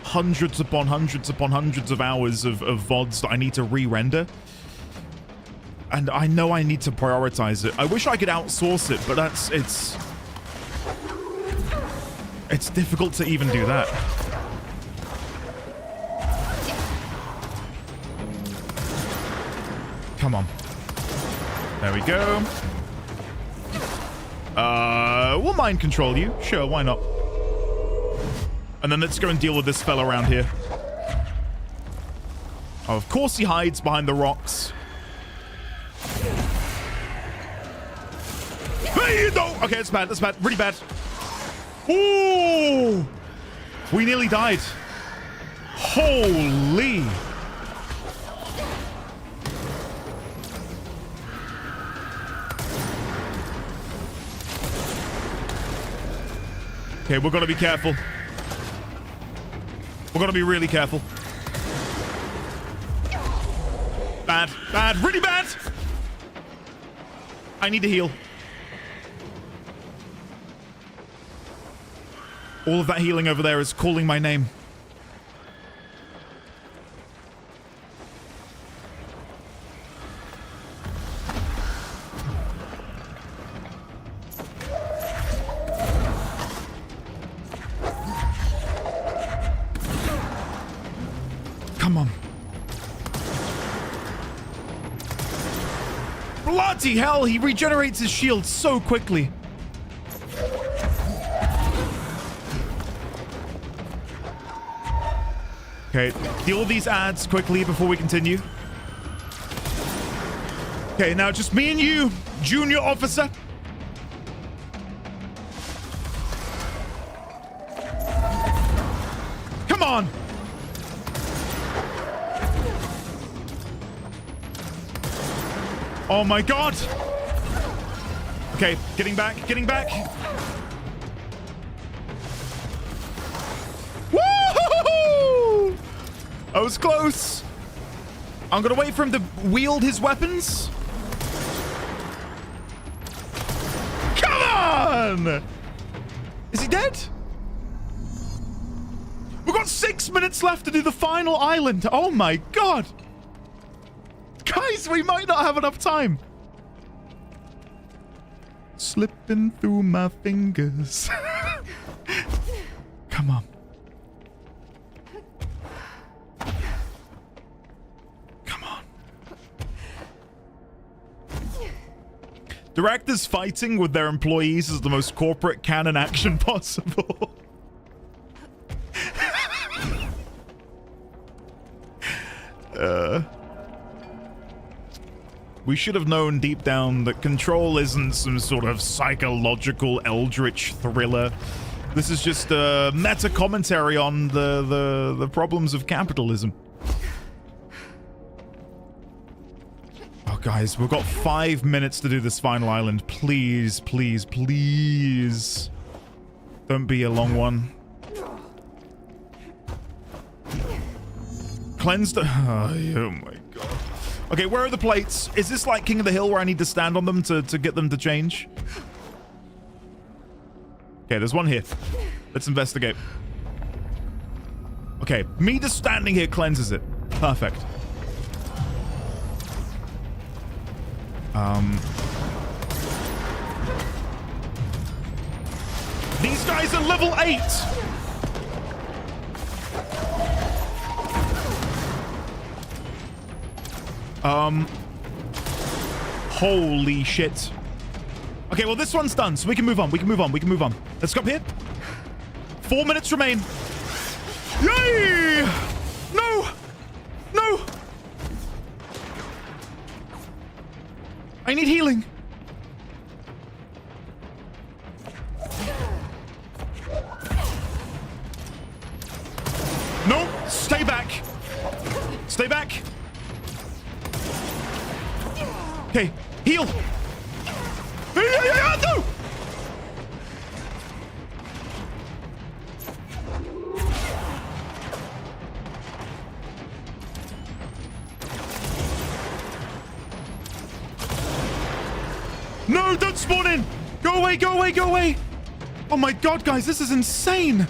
hundreds upon hundreds upon hundreds of hours of VODs that I need to re-render. And I know I need to prioritize it. I wish I could outsource it, but it's difficult to even do that. Come on. There we go. We'll mind control you. Sure, why not? And then let's go and deal with this fella around here. Oh, of course he hides behind the rocks. Hey, no! Okay, it's bad. That's bad. Really bad. Ooh! We nearly died. Holy! Okay, we're gonna be careful. We're gonna be really careful. Bad. Bad. Really bad! I need to heal. All of that healing over there is calling my name. Come on. Bloody hell, he regenerates his shield so quickly. Okay, deal with these ads quickly before we continue. Okay, now just me and you, junior officer. Come on. Oh my god. Okay, getting back, getting back. was close. I'm gonna wait for him to wield his weapons. Come on! Is he dead? We've got 6 minutes left to do the final island. Oh my god. Guys, we might not have enough time. Slipping through my fingers. Come on. Come on. Directors fighting with their employees is the most corporate canon action possible. We should have known deep down that Control isn't some sort of psychological eldritch thriller. This is just a meta commentary on the problems of capitalism. Oh, guys, we've got 5 minutes to do this final island. Please, please, please. Don't be a long one. Cleansed. Oh my god. Okay, where are the plates? Is this like King of the Hill where I need to stand on them to get them to change? Okay, there's one here. Let's investigate. Okay, me just standing here cleanses it. Perfect. These guys are level 8! Holy shit. Okay, well, this one's done, so we can move on. We can move on. We can move on. Let's go up here. 4 minutes remain. Yay! No! No! I need healing. No! Stay back. Stay back. Okay, heal. No! No, don't spawn in. Go away, go away, go away. Oh my god, guys, this is insane.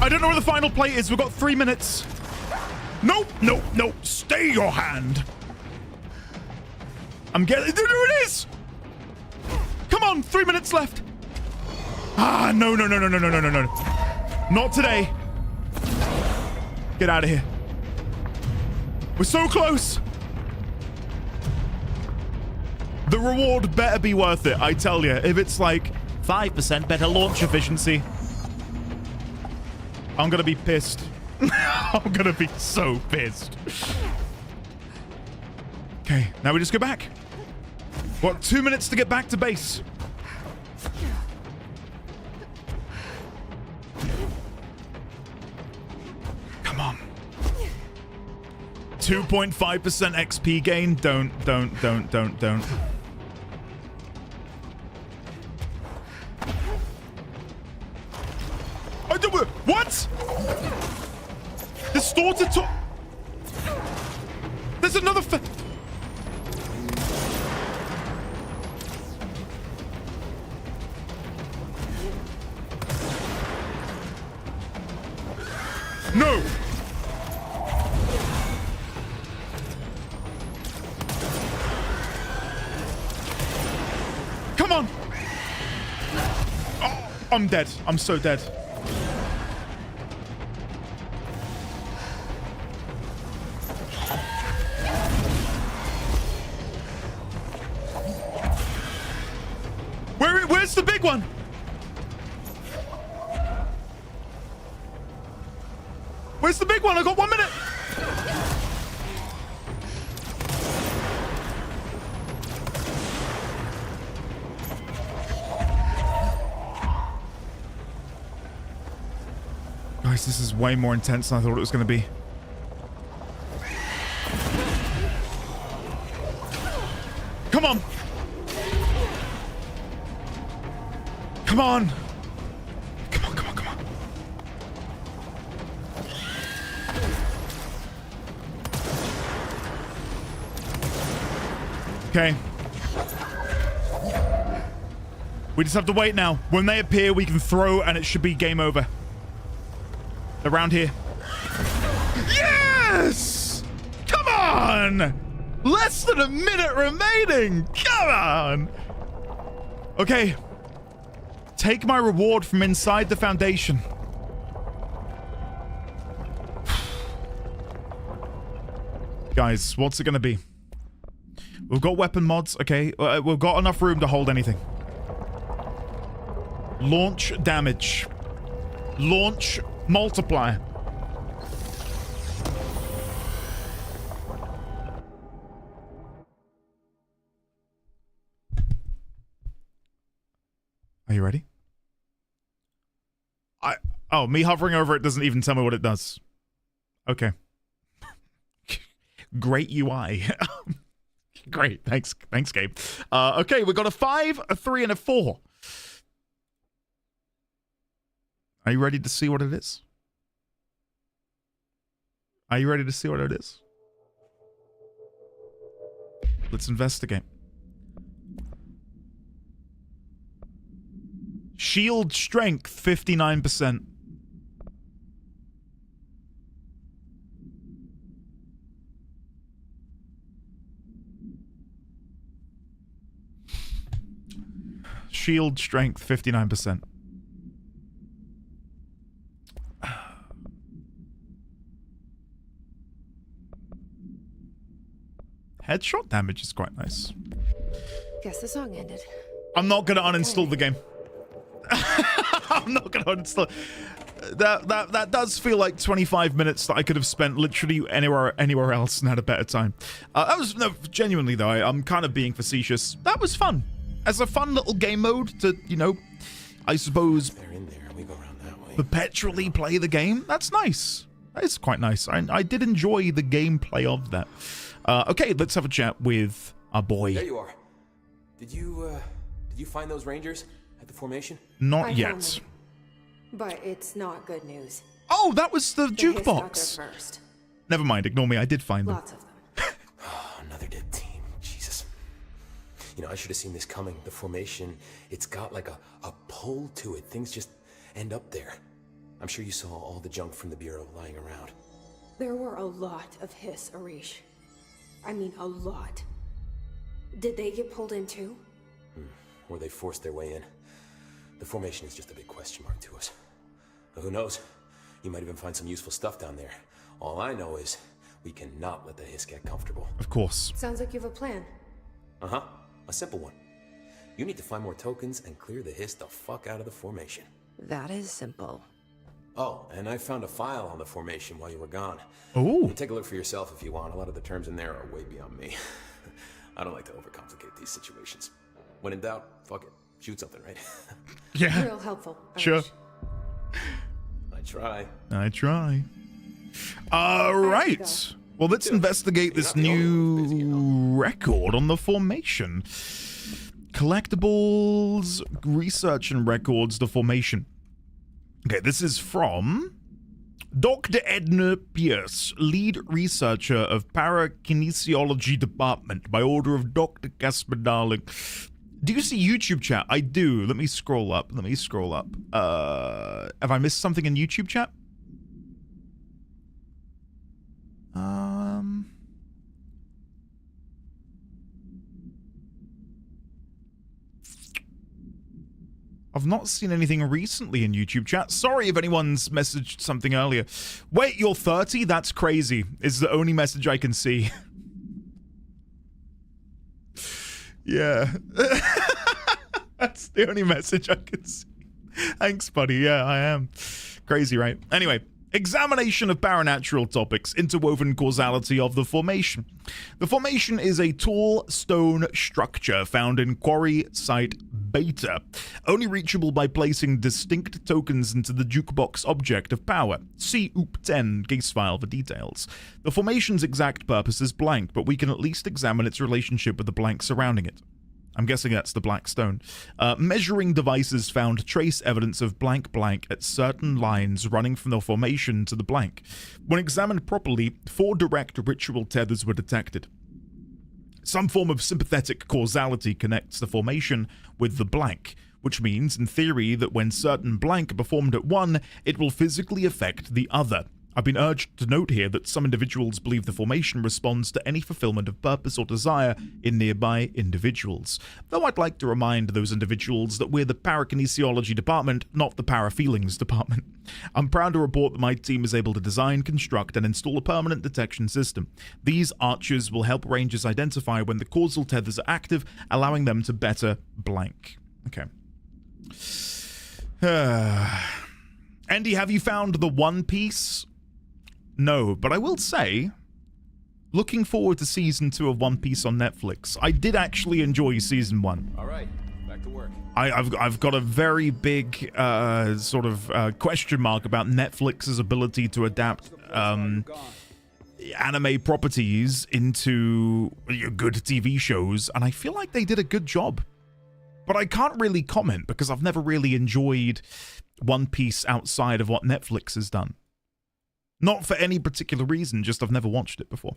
I don't know where the final plate is. We've got 3 minutes. Nope, nope, nope. Stay your hand. I'm getting... There it is! Come on, 3 minutes left. Ah, no, no, no, no, no, no, no, no, no. Not today. Get out of here. We're so close. The reward better be worth it, I tell you. If it's like 5% better launch efficiency, I'm gonna be pissed. I'm gonna be so pissed. Okay, now we just go back. What, 2 minutes to get back to base? Come on. 2.5% XP gain. Don't. What? Distorted to... There's another No! Come on! Oh, I'm dead. I'm so dead. Where's the big one? Where's the big one? I got 1 minute. Guys, this is way more intense than I thought it was going to be. Come on. Come on. Come on, come on, come on. Okay. We just have to wait now. When they appear, we can throw and it should be game over. Around here. Yes! Come on! Less than a minute remaining! Come on! Okay. Take my reward from inside the Foundation. Guys, what's it gonna be? We've got weapon mods, okay. We've got enough room to hold anything. Launch damage. Launch multiplier. Are you ready? Oh, me hovering over it doesn't even tell me what it does. Okay. Great UI. Great. Thanks, Gabe. Okay, we got a 5, a 3, and a 4. Are you ready to see what it is? Are you ready to see what it is? Let's investigate. Shield strength, 59%. Shield strength, 59%. Headshot damage is quite nice. Guess the song ended. I'm not gonna uninstall the game. I'm not gonna uninstall. That does feel like 25 minutes that I could have spent literally anywhere else and had a better time. That was no, genuinely though. I'm kind of being facetious. That was fun. As a fun little game mode to, you know, I suppose They're in there. We go around that way. perpetually play the game. That's nice. That is quite nice. I did enjoy the gameplay of that. Okay, let's have a chat with our boy. There you are. Did you find those Rangers at the formation? Not I yet. found them, but it's not good news. Oh, that was the The Hiss got jukebox. there first. Never mind, ignore me. I did find them. Lots of them. Oh, another dead team. Jesus. You know, I should have seen this coming. The formation, it's got like a pull to it. Things just end up there. I'm sure you saw all the junk from the Bureau lying around. There were a lot of Hiss, Arish. I mean, a lot. Did they get pulled in too? Or they forced their way in. The formation is just a big question mark to us. But who knows? You might even find some useful stuff down there. All I know is we cannot let the Hiss get comfortable. Of course. Sounds like you have a plan. Uh-huh. A simple one. You need to find more tokens and clear the Hiss the fuck out of the formation. That is simple. Oh, and I found a file on the formation while you were gone. Oh. Take a look for yourself if you want. A lot of the terms in there are way beyond me. I don't like to overcomplicate these situations. When in doubt, fuck it. Shoot something, right? Yeah. Real helpful. Sure. Arish. I try. I try. All right. Well, let's investigate this new record on the formation. Collectibles, research and records, the formation. Okay, this is from Dr. Edna Pierce, lead researcher of parakinesiology department by order of Dr. Casper Darling. Do you see YouTube chat? I do. Let me scroll up. Have I missed something in YouTube chat? I've not seen anything recently in YouTube chat. Sorry if anyone's messaged something earlier. Wait, you're 30? That's crazy. Is the only message I can see. Yeah. That's the only message I can see. Thanks, buddy. Yeah, I am. Crazy, right? Anyway, Examination of paranatural topics, interwoven causality of the formation. The formation is a tall stone structure found in Quarry Site Beta, only reachable by placing distinct tokens into the Jukebox object of power. See OOP10 case file for details. The formation's exact purpose is blank, but we can at least examine its relationship with the blank surrounding it. I'm guessing that's the black stone. Measuring devices found trace evidence of blank blank at certain lines running from the formation to the blank. When examined properly, 4 direct ritual tethers were detected. Some form of sympathetic causality connects the formation with the blank, which means, in theory, that when certain blank are performed at one, it will physically affect the other. I've been urged to note here that some individuals believe the formation responds to any fulfillment of purpose or desire in nearby individuals. Though I'd like to remind those individuals that we're the parakinesiology department, not the parafeelings department. I'm proud to report that my team is able to design, construct, and install a permanent detection system. These archers will help rangers identify when the causal tethers are active, allowing them to better blank. Okay. Andy, have you found the One Piece? No, but I will say, looking forward to season 2 of One Piece on Netflix. I did actually enjoy season 1. All right, back to work. I've got a very big question mark about Netflix's ability to adapt anime properties into good TV shows, and I feel like they did a good job. But I can't really comment because I've never really enjoyed One Piece outside of what Netflix has done. Not for any particular reason, just I've never watched it before.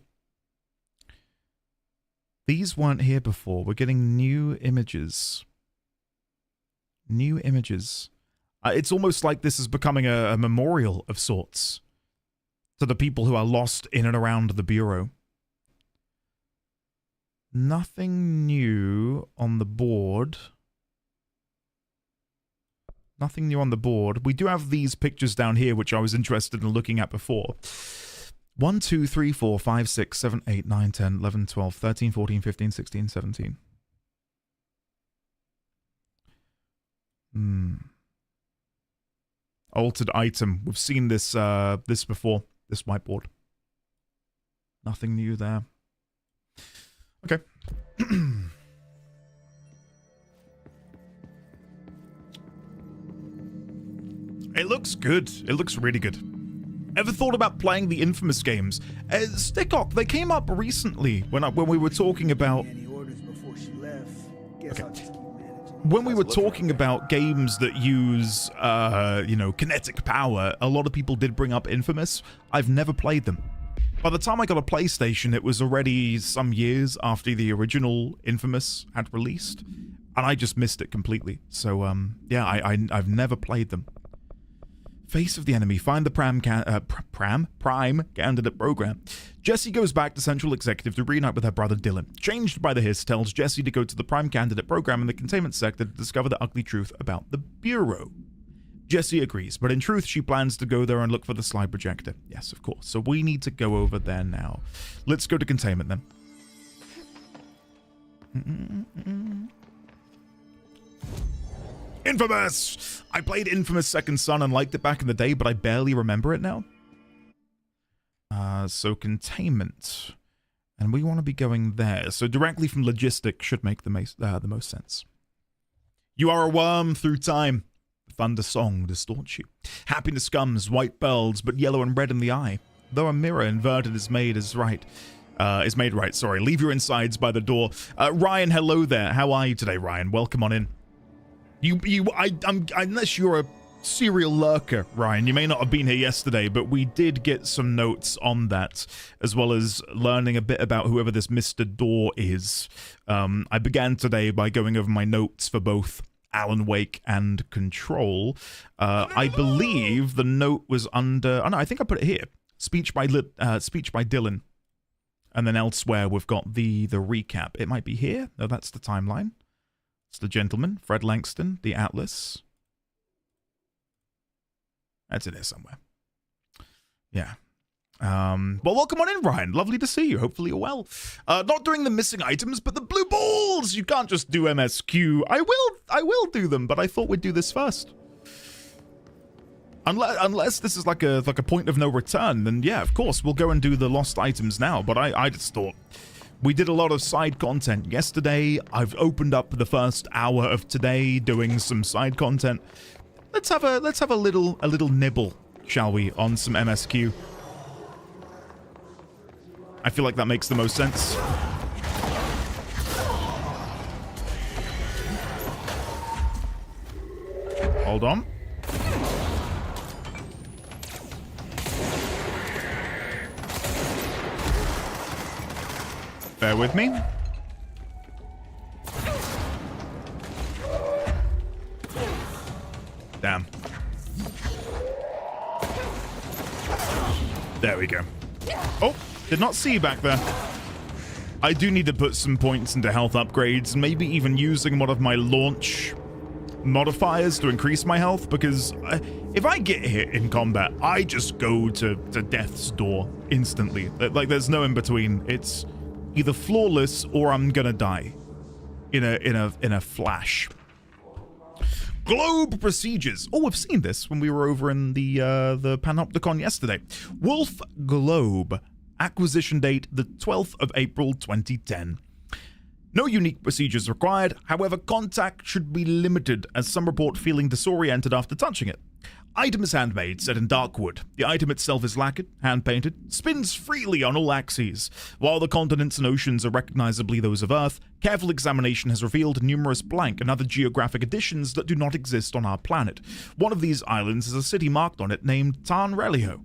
These weren't here before. We're getting new images. New images. It's almost like this is becoming a memorial of sorts to the people who are lost in and around the Bureau. Nothing new on the board. Nothing new on the board. We do have these pictures down here, which I was interested in looking at before. 1, 2, 3, 4, 5, 6, 7, 8, 9, 10, 11, 12, 13, 14, 15, 16, 17. Altered item. We've seen this this before. This whiteboard. Nothing new there. Okay. It looks good. It looks really good. Ever thought about playing the Infamous games? Stickock, they came up recently when we were talking about... Okay. When we were talking about games that use, kinetic power, a lot of people did bring up Infamous. I've never played them. By the time I got a PlayStation, it was already some years after the original Infamous had released, and I just missed it completely. So, yeah, I've never played them. Face of the enemy. Find the Prime candidate program. Jessie goes back to Central Executive to reunite with her brother Dylan. Changed by the Hiss tells Jessie to go to the Prime candidate program in the containment sector to discover the ugly truth about the Bureau. Jessie agrees, but in truth, she plans to go there and look for the slide projector. Yes, of course. So we need to go over there now. Let's go to containment then. Infamous! I played Infamous Second Son and liked it back in the day, but I barely remember it now. So containment. And we want to be going there. So directly from logistics should make the most sense. You are a worm through time. The thunder song distorts you. Happiness comes, white bells, but yellow and red in the eye. Though a mirror inverted is made right. Sorry, leave your insides by the door. Ryan, hello there. How are you today, Ryan? Welcome on in. Unless you're a serial lurker, Ryan, you may not have been here yesterday, but we did get some notes on that, as well as learning a bit about whoever this Mr. Door is. I began today by going over my notes for both Alan Wake and Control. I believe the note was under... Oh, no, I think I put it here. Speech by Dylan. And then elsewhere, we've got the recap. It might be here. No, that's the timeline. It's the gentleman, Fred Langston, the Atlas. That's in there somewhere. Yeah. Well, welcome on in, Ryan. Lovely to see you. Hopefully you're well. Not doing the missing items, but the blue balls. You can't just do MSQ. I will do them, but I thought we'd do this first. Unless this is like a point of no return, then yeah, of course, we'll go and do the lost items now. But I just thought we did a lot of side content yesterday. I've opened up the first hour of today doing some side content. Let's have a little nibble, shall we, on some MSQ. I feel like that makes the most sense. Hold on. Bear with me. Damn. There we go. Oh, did not see you back there. I do need to put some points into health upgrades, maybe even using one of my launch modifiers to increase my health, because if I get hit in combat, I just go to death's door instantly. Like, there's no in between. It's either flawless or I'm gonna die in a flash. Globe procedures. Oh, we've seen this when we were over in the Panopticon yesterday. Wolf Globe. Acquisition date the 12th of April 2010. No unique procedures required, however, contact should be limited as some report feeling disoriented after touching it. Item is handmade, set in dark wood. The item itself is lacquered, hand-painted, spins freely on all axes. While the continents and oceans are recognizably those of Earth, careful examination has revealed numerous blank and other geographic additions that do not exist on our planet. One of these islands has a city marked on it named Tanrelio.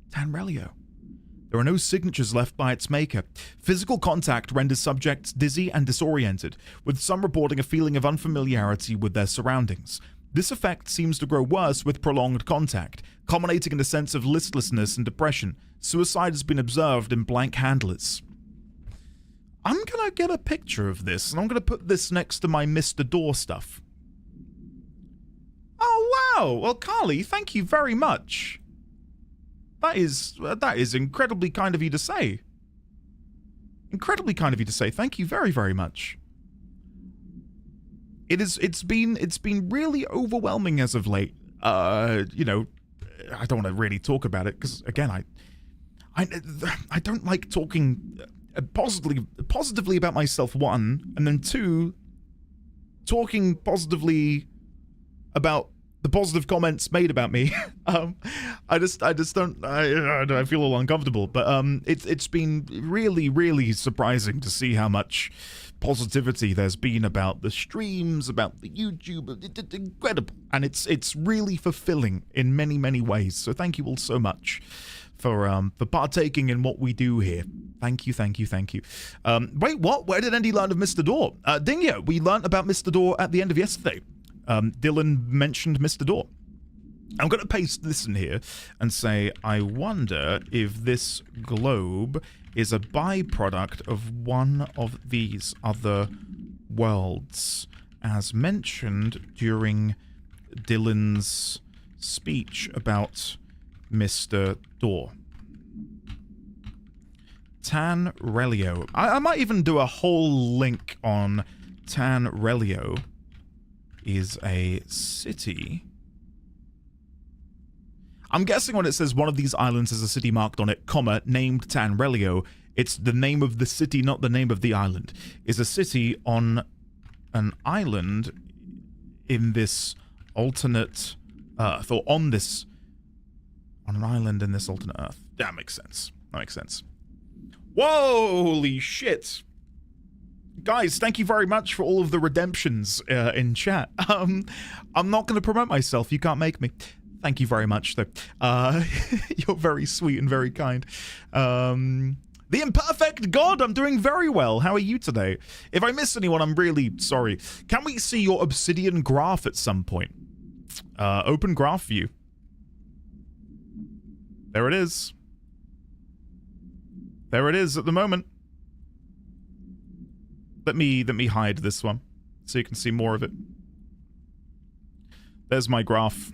Tanrelio. There are no signatures left by its maker. Physical contact renders subjects dizzy and disoriented, with some reporting a feeling of unfamiliarity with their surroundings. This effect seems to grow worse with prolonged contact, culminating in a sense of listlessness and depression. Suicide has been observed in blank handlers. I'm gonna get a picture of this, and I'm gonna put this next to my Mr. Door stuff. Oh, wow! Well, Carly, thank you very much. That is incredibly kind of you to say. Incredibly kind of you to say. Thank you very, very much. It's been really overwhelming as of late. You know, I don't want to really talk about it because again, I don't like talking positively about myself, one, and then two, talking positively about the positive comments made about me. I feel all uncomfortable, but it's been really surprising to see how much positivity there's been about the streams, about the YouTube. It's incredible, and it's really fulfilling in many ways. So thank you all so much for partaking in what we do here. Thank you. Wait, what? Where did Andy learn of Mr. Door? Dingo, we learned about Mr. Door at the end of yesterday. Dylan mentioned Mr. Door. I'm going to paste this in here and say, I wonder if this globe is a byproduct of one of these other worlds, as mentioned during Dylan's speech about Mr. Door. Tanrelio. I might even do a whole link on Tanrelio. Is a city. I'm guessing when it says one of these islands has a city marked on it, comma, named Tanrelio, it's the name of the city, not the name of the island. Is a city on an island in this alternate Earth, or on an island in this alternate Earth. That makes sense. Whoa, holy shit. Guys, thank you very much for all of the redemptions in chat. I'm not going to promote myself. You can't make me. Thank you very much, though. You're very sweet and very kind. The Imperfect God, I'm doing very well. How are you today? If I miss anyone, I'm really sorry. Can we see your Obsidian graph at some point? Open graph view. There it is. There it is at the moment. Let me hide this one so you can see more of it. There's my graph.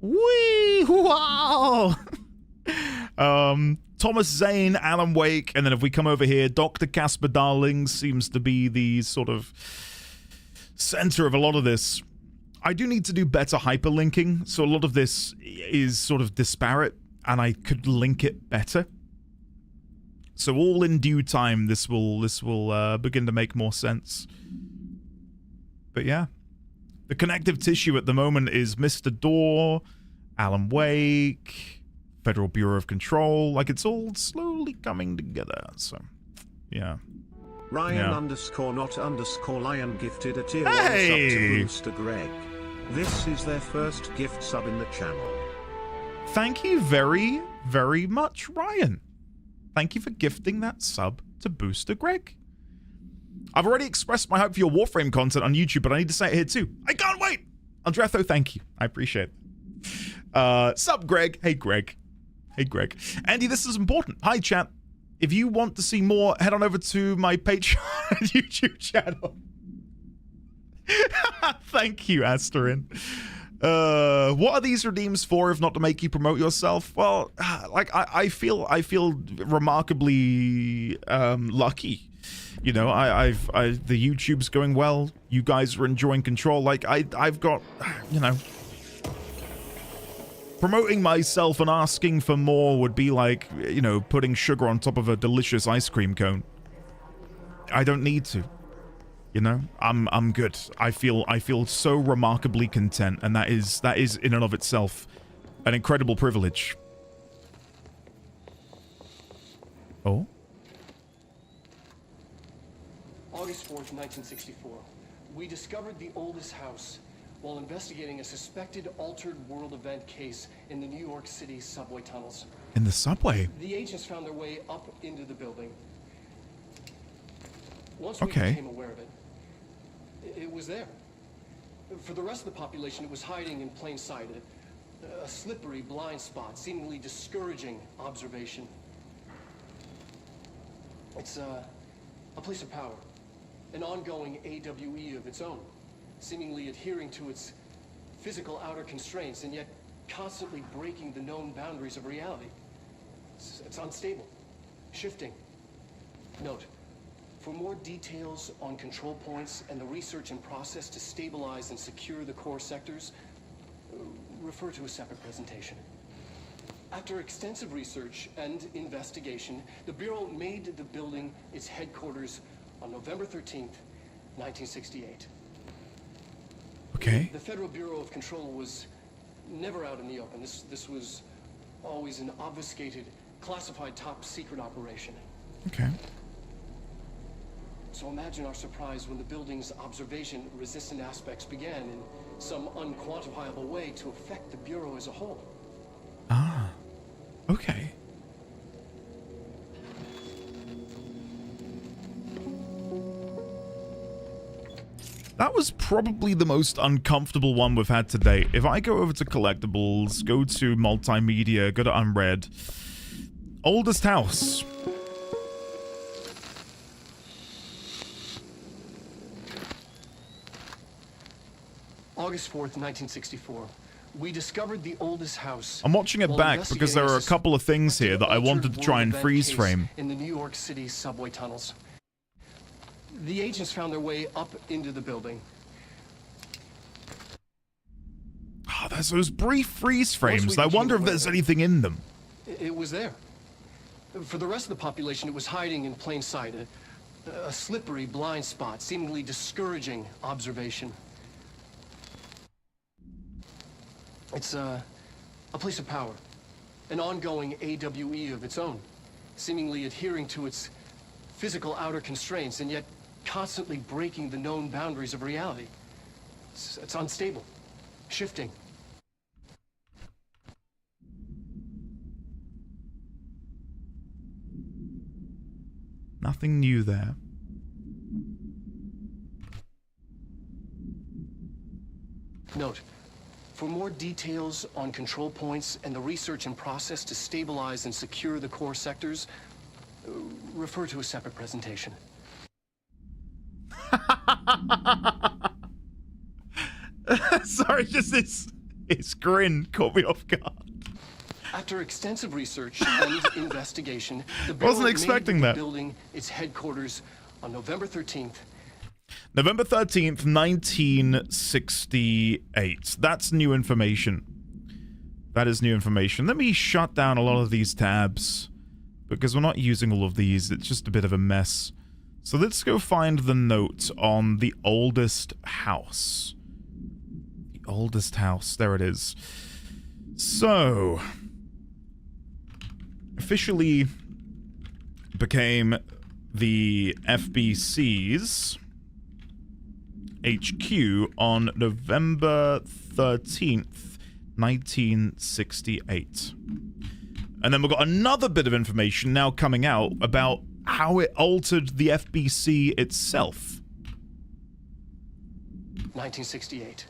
Whee! Wow! Thomas Zane, Alan Wake, and then if we come over here, Dr. Casper Darling seems to be the sort of center of a lot of this. I do need to do better hyperlinking, so a lot of this is sort of disparate, and I could link it better. So all in due time, this will begin to make more sense. But yeah, the connective tissue at the moment is Mr. Door, Alan Wake, Federal Bureau of Control. Like, it's all slowly coming together. So yeah. Ryan _ Lion gifted a tier 1 sub to Booster Greg. This is their first gift sub in the channel. Thank you very, very much, Ryan. Thank you for gifting that sub to Booster Greg. I've already expressed my hope for your Warframe content on YouTube, but I need to say it here too. I can't wait! Andretho, thank you. I appreciate it. Sub, Greg. Hey, Greg. Hey, Greg. Andy, this is important. Hi, chat. If you want to see more, head on over to my Patreon and YouTube channel. Thank you, Asterin. What are these redeems for if not to make you promote yourself? Well, like I feel remarkably lucky. You know, the YouTube's going well. You guys are enjoying Control. Like I've got, you know, promoting myself and asking for more would be like, you know, putting sugar on top of a delicious ice cream cone. I don't need to. You know, I'm good. I feel so remarkably content, and that is in and of itself an incredible privilege. Oh? August 4th, 1964. We discovered the oldest house while investigating a suspected altered world event case in the New York City subway tunnels. In the subway? The agents found their way up into the building. Once we became aware of it, it was there. For the rest of the population, it was hiding in plain sight, a slippery blind spot, seemingly discouraging observation. It's a place of power, an ongoing AWE of its own, seemingly adhering to its physical outer constraints and yet constantly breaking the known boundaries of reality. It's unstable, shifting. Note, for more details on control points and the research and process to stabilize and secure the core sectors, refer to a separate presentation. After extensive research and investigation, the Bureau made the building its headquarters on November 13th, 1968. Okay. The Federal Bureau of Control was never out in the open. This was always an obfuscated, classified top secret operation. Okay. So imagine our surprise when the building's observation-resistant aspects began in some unquantifiable way to affect the Bureau as a whole. Ah, okay. That was probably the most uncomfortable one we've had to date. If I go over to collectibles, go to multimedia, go to unread. Oldest house. August 4th, 1964. We discovered the oldest house. I'm watching it back because there are a couple of things here that I wanted to try and freeze frame. In the New York City subway tunnels. The agents found their way up into the building. Oh, there's those brief freeze frames. I wonder if there's anything in them. It was there. For the rest of the population, it was hiding in plain sight. A slippery blind spot, seemingly discouraging observation. It's a place of power, an ongoing AWE of its own, seemingly adhering to its physical outer constraints and yet constantly breaking the known boundaries of reality. It's unstable, shifting. Nothing new there. Note, for more details on control points and the research and process to stabilize and secure the core sectors, refer to a separate presentation. Sorry, just his grin caught me off guard. After extensive research and investigation, the Bureau wasn't expecting made the that. building its headquarters on November 13th. November 13th, 1968. That's new information. That is new information. Let me shut down a lot of these tabs because we're not using all of these. It's just a bit of a mess. So let's go find the note on the oldest house. The oldest house. There it is. So, officially became the FBC's HQ on November 13th, 1968. And then we've got another bit of information now coming out about how it altered the FBC itself. 1968.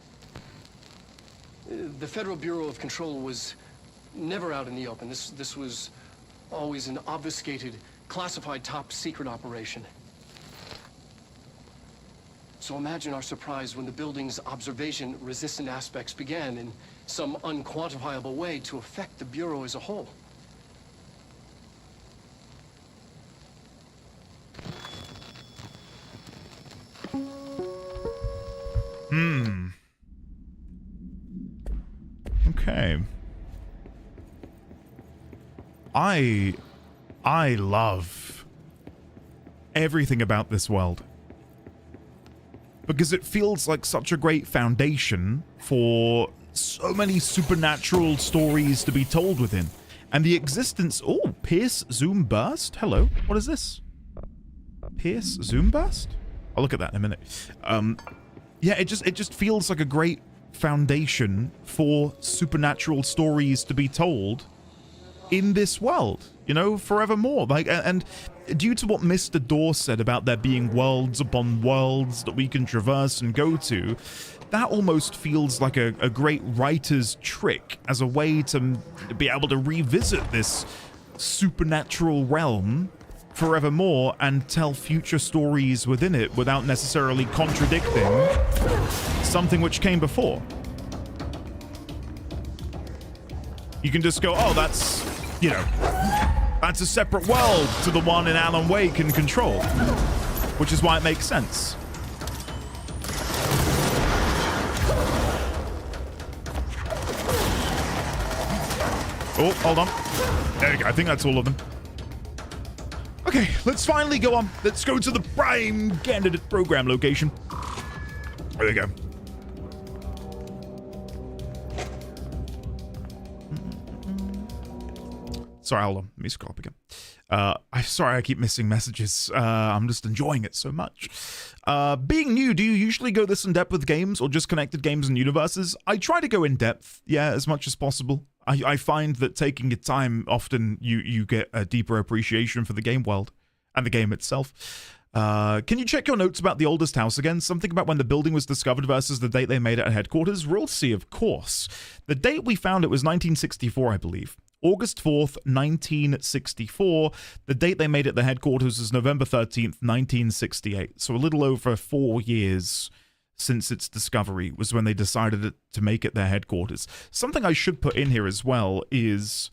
The Federal Bureau of Control was never out in the open. This was always an obfuscated, classified top-secret operation. So imagine our surprise when the building's observation-resistant aspects began in some unquantifiable way to affect the Bureau as a whole. Okay. I love everything about this world. Because it feels like such a great foundation for so many supernatural stories to be told within. And the existence... Oh, Pierce Zoom Burst? Hello. What is this? Pierce Zoom Burst? I'll look at that in a minute. Yeah, it just feels like a great foundation for supernatural stories to be told in this world, you know, forevermore. Like, and due to what Mr. Dorr said about there being worlds upon worlds that we can traverse and go to, that almost feels like a great writer's trick as a way to be able to revisit this supernatural realm forevermore and tell future stories within it without necessarily contradicting something which came before. You can just go, oh, that's, you know, that's a separate world to the one in Alan Wake and Control, which is why it makes sense. Oh, hold on. There you go. I think that's all of them. Okay, let's finally go on. Let's go to the prime candidate program location. There we go. Sorry, hold on. Let me scroll up again. I'm sorry I keep missing messages. I'm just enjoying it so much. Being new, do you usually go this in depth with games or just connected games and universes? I try to go in depth, yeah, as much as possible. I find that taking your time, often you get a deeper appreciation for the game world and the game itself. Can you check your notes about the oldest house again? Something about when the building was discovered versus the date they made it at headquarters? We'll see, of course. The date we found it was 1964, I believe. August 4th, 1964. The date they made it the headquarters is November 13th, 1968. So a little over 4 years since its discovery was when they decided to make it their headquarters. Something I should put in here as well is,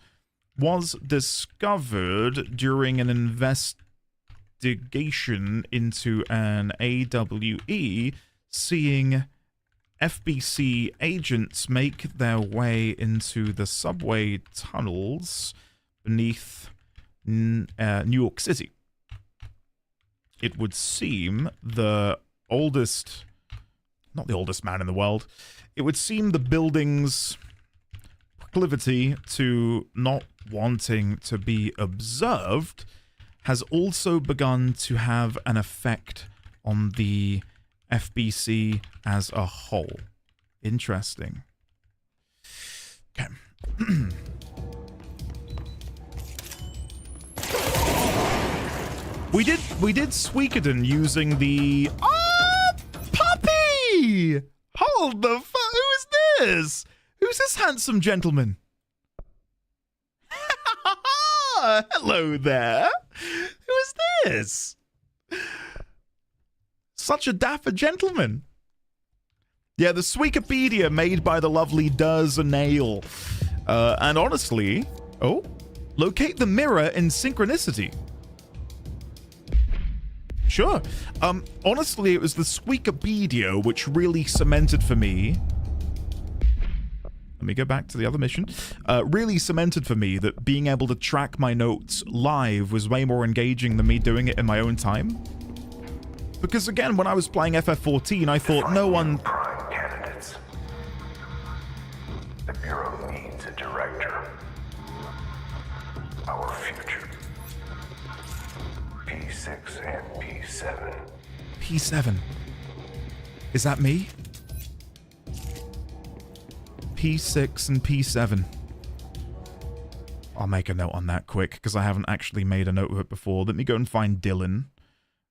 was discovered during an investigation into an AWE, seeing FBC agents make their way into the subway tunnels beneath New York City. It would seem the oldest... not the oldest man in the world. It would seem the building's proclivity to not wanting to be observed has also begun to have an effect on the FBC as a whole. Interesting. Okay. We did Suikoden using the... Hold the fuck! Who is this? Who's this handsome gentleman? Hello there. Who is this? Such a dapper gentleman. Yeah, the Suikopedia made by the lovely Does a Nail. And honestly... Oh. Locate the mirror in synchronicity. Sure. Honestly, it was the Squeakopedia which really cemented for me. Let me go back to the other mission. Really cemented for me that being able to track my notes live was way more engaging than me doing it in my own time. Because again, when I was playing FF14, I thought no one... Prime candidates. The Bureau needs a director. Our future. P6 and P7. P7. Is that me? P6 and P7. I'll make a note on that quick, because I haven't actually made a note of it before. Let me go and find Dylan.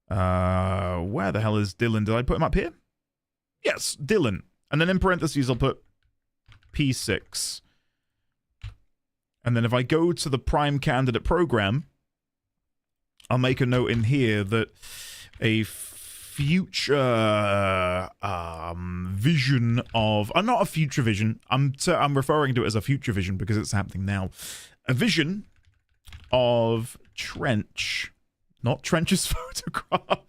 Where the hell is Dylan? Did I put him up here? Yes, Dylan. And then in parentheses, I'll put P6. And then if I go to the prime candidate program, I'll make a note in here that a future vision of... not a future vision. I'm referring to it as a future vision because it's happening now. A vision of Trench... Not Trench's photograph.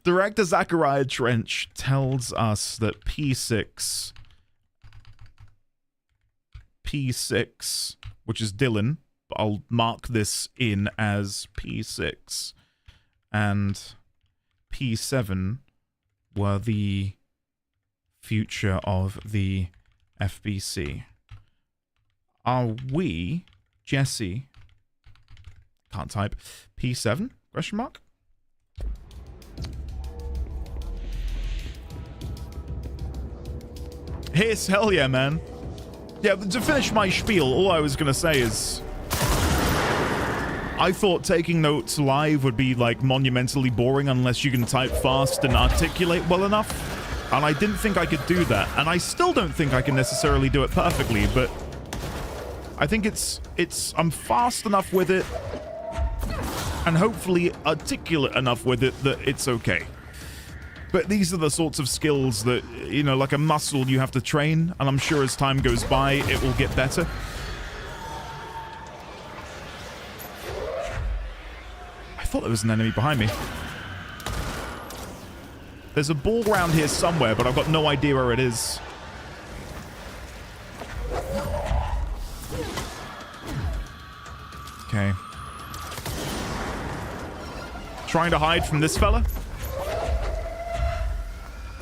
Director Zachariah Trench tells us that P6, which is Dylan, but I'll mark this in as P6, and P7 were the future of the FBC. Are we, Jesse... Can't type. P7? Question mark? Hiss, hell yeah, man. Yeah, to finish my spiel, all I was gonna say is... I thought taking notes live would be, like, monumentally boring unless you can type fast and articulate well enough. And I didn't think I could do that. And I still don't think I can necessarily do it perfectly, but... I think I'm fast enough with it, and hopefully articulate enough with it that it's okay. But these are the sorts of skills that, you know, like a muscle you have to train, and I'm sure as time goes by, it will get better. I thought there was an enemy behind me. There's a ball around here somewhere, but I've got no idea where it is. Okay. Trying to hide from this fella.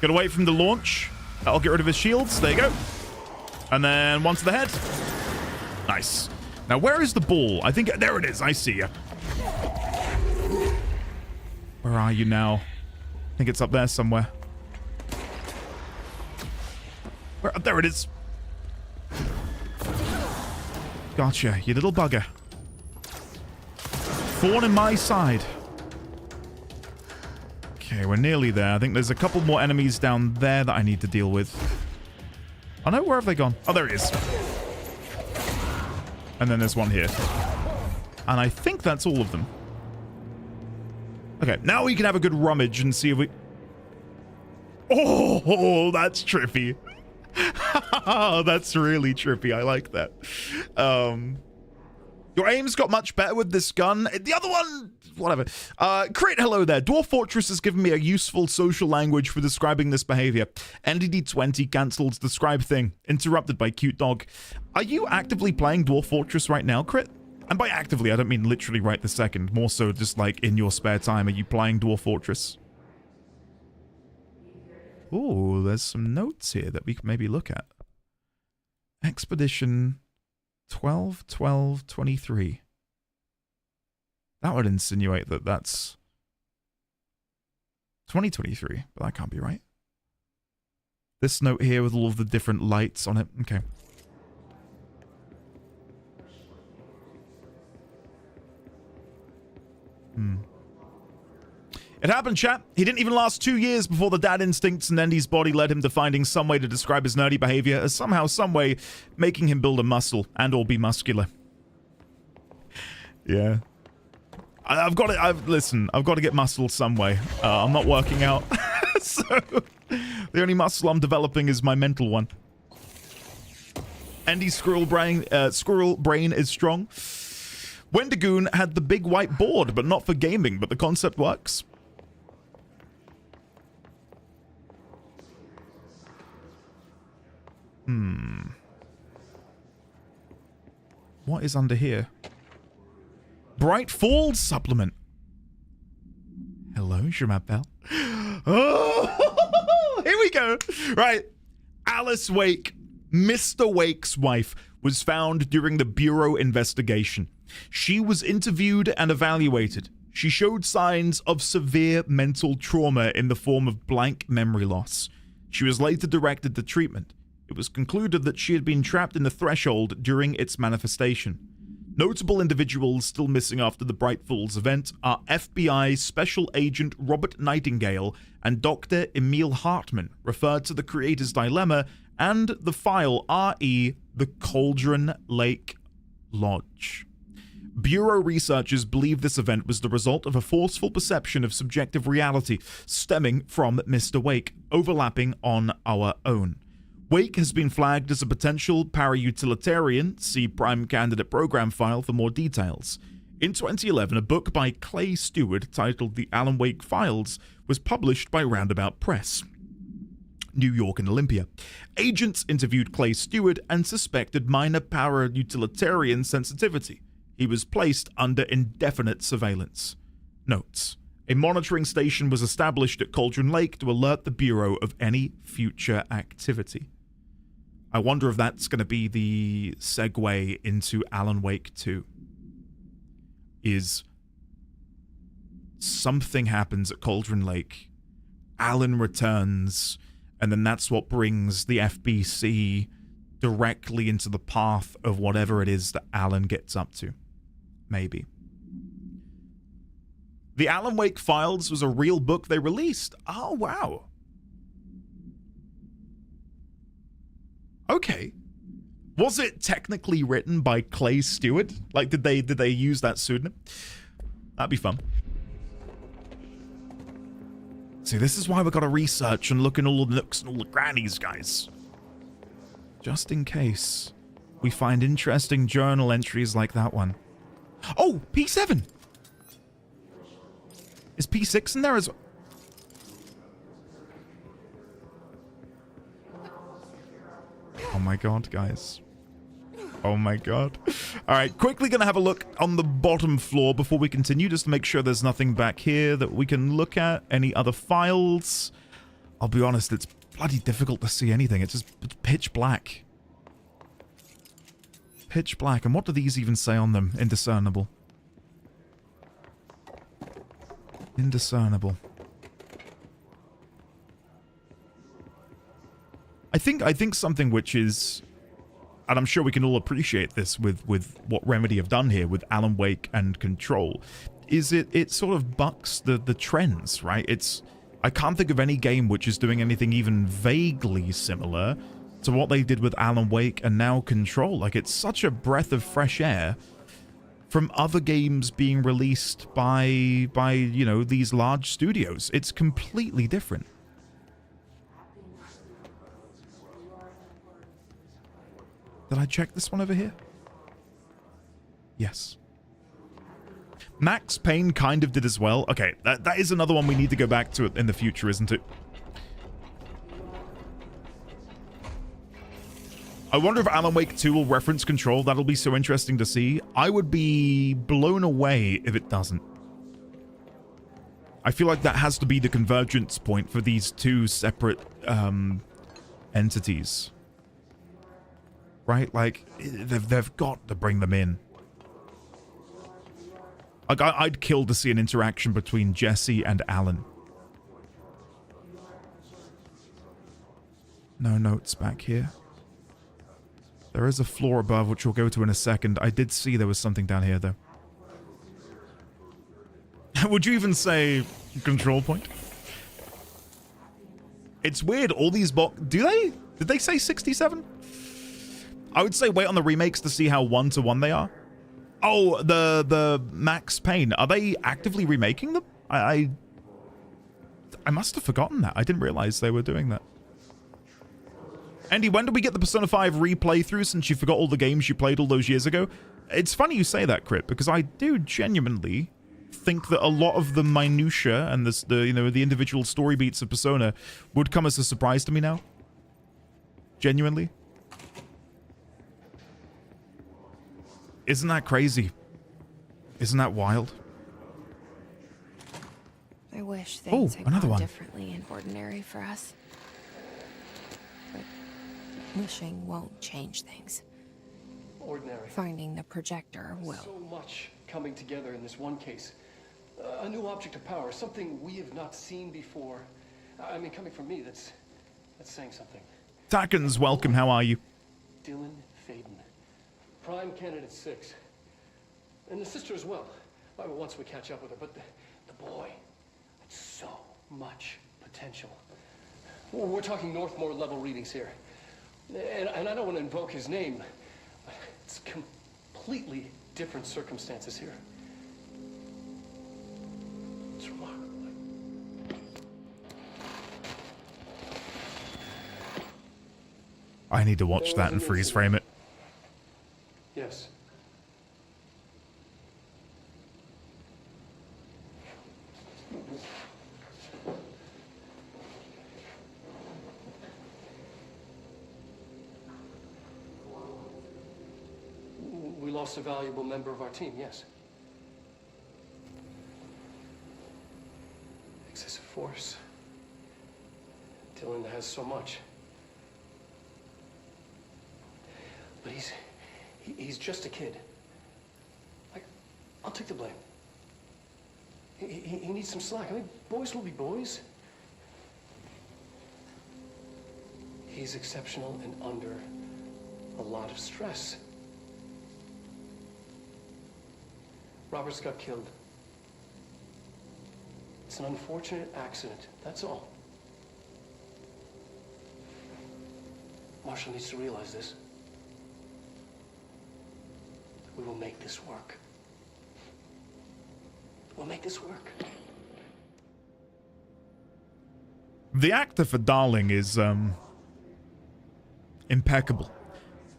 Gotta wait for him to launch. That'll get rid of his shields. There you go. And then one to the head. Nice. Now, where is the ball? I think... There it is. I see you. Where are you now? I think it's up there somewhere. Where? There it is. Gotcha, you little bugger. Thorn in my side. Okay, we're nearly there. I think there's a couple more enemies down there that I need to deal with. Oh no, where have they gone? Oh, there he is. And then there's one here. And I think that's all of them. Okay, now we can have a good rummage and see if we... Oh, that's trippy. That's really trippy. I like that. Your aim's got much better with this gun. The other one, whatever. Crit, hello there. Dwarf Fortress has given me a useful social language for describing this behavior. NDD20 cancelled describe thing. Interrupted by cute dog. Are you actively playing Dwarf Fortress right now, Crit? And by actively, I don't mean literally right this second. More so just like in your spare time. Are you playing Dwarf Fortress? Ooh, there's some notes here that we can maybe look at. Expedition 12-12-23. That would insinuate that that's 2023, but that can't be right. This note here with all of the different lights on it. Okay. It happened, chat. He didn't even last 2 years before the dad instincts and Endy's body led him to finding some way to describe his nerdy behavior as somehow, some way, making him build a muscle and or be muscular. Yeah. I've got to get muscle some way. I'm not working out. So, the only muscle I'm developing is my mental one. Endy's squirrel brain is strong. Wendigoon had the big white board, but not for gaming, but the concept works. What is under here? Bright Falls supplement. Hello, je m'appelle. Oh, here we go. Right. Alice Wake, Mr. Wake's wife, was found during the Bureau investigation. She was interviewed and evaluated. She showed signs of severe mental trauma in the form of blank memory loss. She was later directed to treatment. It was concluded that she had been trapped in the threshold during its manifestation. Notable individuals still missing after the Bright Falls event are FBI Special Agent Robert Nightingale and Dr. Emil Hartman, referred to the Creator's Dilemma, and the file RE, the Cauldron Lake Lodge. Bureau researchers believe this event was the result of a forceful perception of subjective reality stemming from Mr. Wake, overlapping on our own. Wake has been flagged as a potential para-utilitarian. See Prime Candidate Program file for more details. In 2011, a book by Clay Stewart titled The Alan Wake Files was published by Roundabout Press, New York and Olympia. Agents interviewed Clay Stewart and suspected minor para-utilitarian sensitivity. He was placed under indefinite surveillance. Notes: a monitoring station was established at Cauldron Lake to alert the Bureau of any future activity. I wonder if that's going to be the segue into Alan Wake 2. Is something happens at Cauldron Lake, Alan returns, and then that's what brings the FBC directly into the path of whatever it is that Alan gets up to. Maybe. The Alan Wake Files was a real book they released. Oh, wow. Okay. Was it technically written by Clay Stewart? Like, did they use that pseudonym? That'd be fun. See, this is why we gotta research and look in all the nooks and all the crannies, guys. Just in case we find interesting journal entries like that one. Oh, P7! Is P6 in there as well? Oh my god, guys. Oh my god. Alright, quickly gonna have a look on the bottom floor before we continue, just to make sure there's nothing back here that we can look at. Any other files? I'll be honest, it's bloody difficult to see anything. It's pitch black. Pitch black. And what do these even say on them? Indiscernible. Indiscernible. I think something which is, and I'm sure we can all appreciate this with what Remedy have done here with Alan Wake and Control, is it sort of bucks the trends, right? I can't think of any game which is doing anything even vaguely similar to what they did with Alan Wake and now Control. Like, it's such a breath of fresh air from other games being released by you know, these large studios. It's completely different. Did I check this one over here? Yes. Max Payne kind of did as well. Okay, that is another one we need to go back to in the future, isn't it? I wonder if Alan Wake 2 will reference Control. That'll be so interesting to see. I would be blown away if it doesn't. I feel like that has to be the convergence point for these two separate entities. Right? Like, they've got to bring them in. Like, I'd kill to see an interaction between Jesse and Alan. No notes back here. There is a floor above, which we'll go to in a second. I did see there was something down here, though. Would you even say control point? It's weird, all these did they say 67? I would say wait on the remakes to see how 1-to-1 they are. Oh, the Max Payne. Are they actively remaking them? I must have forgotten that. I didn't realize they were doing that. Andy, when do we get the Persona 5 replay through, since you forgot all the games you played all those years ago? It's funny you say that, Crit, because I do genuinely think that a lot of the minutia and the individual story beats of Persona would come as a surprise to me now. Genuinely. Isn't that crazy? Isn't that wild? I wish things had another gone one. differently and ordinary for us. But wishing won't change things. Ordinary. Finding the projector will. So much coming together in this one case. A new object of power, something we have not seen before. I mean, coming from me, that's saying something. Tackens, welcome. How are you? Dylan Faden. Prime candidate 6. And the sister as well. Once we catch up with her. But the boy, so much potential. We're talking Northmore level readings here. And I don't want to invoke his name. It's completely different circumstances here. It's remarkable. I need to watch that and freeze frame it. Yes. We lost a valuable member of our team, yes. Excessive force. Dylan has so much. But he's just a kid. I'll take the blame. He needs some slack. I mean, boys will be boys. He's exceptional and under a lot of stress. Roberts got killed. It's an unfortunate accident, that's all. Marshall needs to realize this. We will make this work. We'll make this work. The actor for Darling is impeccable,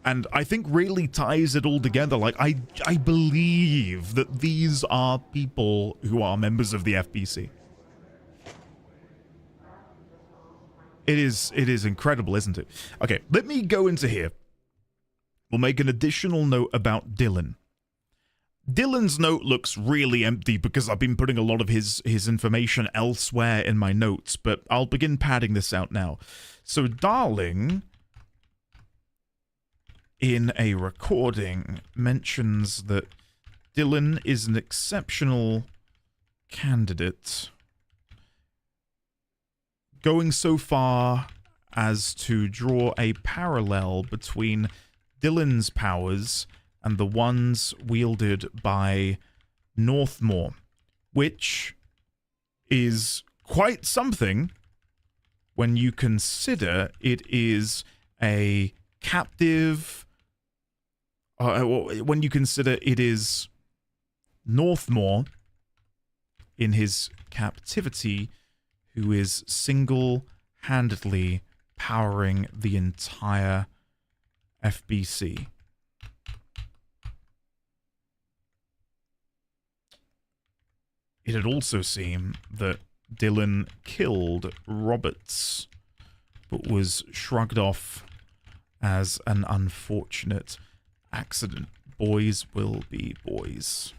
and I think really ties it all together. Like, I believe that these are people who are members of the FBC. It is incredible, isn't it? Okay, let me go into here. We'll make an additional note about Dylan. Dylan's note looks really empty because I've been putting a lot of his information elsewhere in my notes, but I'll begin padding this out now. So Darling, in a recording, mentions that Dylan is an exceptional candidate, going so far as to draw a parallel between Dylan's powers and the ones wielded by Northmore, which is quite something when you consider it is a captive, when you consider it is Northmore in his captivity who is single-handedly powering the entire FBC. It had also seemed that Dylan killed Roberts, but was shrugged off as an unfortunate accident. Boys will be boys.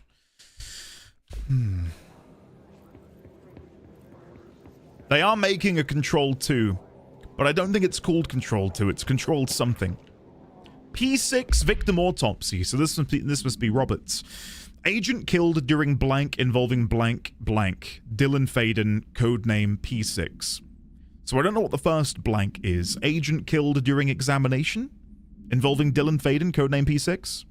They are making a Control 2, but I don't think it's called Control 2. It's Controlled something. P6 victim autopsy. So this must be Roberts. Agent killed during blank involving blank blank. Dylan Faden, codename P6. So I don't know what the first blank is. Agent killed during examination involving Dylan Faden, codename P6?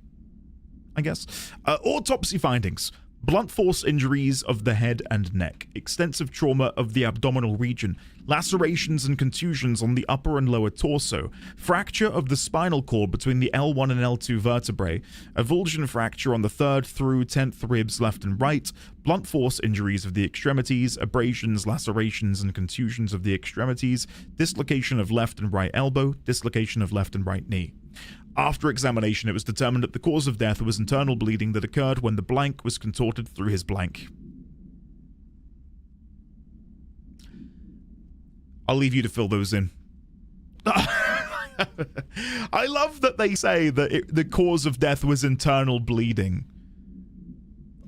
I guess. Autopsy findings. Blunt force injuries of the head and neck, extensive trauma of the abdominal region, lacerations and contusions on the upper and lower torso, fracture of the spinal cord between the L1 and L2 vertebrae, avulsion fracture on the 3rd through 10th ribs left and right, blunt force injuries of the extremities, abrasions, lacerations and contusions of the extremities, dislocation of left and right elbow, dislocation of left and right knee. After examination, it was determined that the cause of death was internal bleeding that occurred when the blank was contorted through his blank. I'll leave you to fill those in. I love that they say that the cause of death was internal bleeding,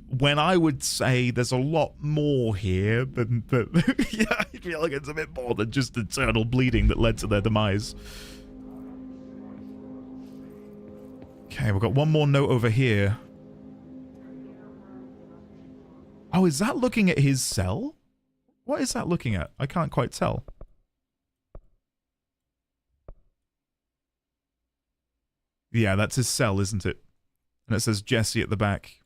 when I would say there's a lot more here than that. Yeah, I feel like it's a bit more than just internal bleeding that led to their demise. Okay, we've got one more note over here. Oh, is that looking at his cell? What is that looking at? I can't quite tell. Yeah, that's his cell, isn't it? And it says Jesse at the back.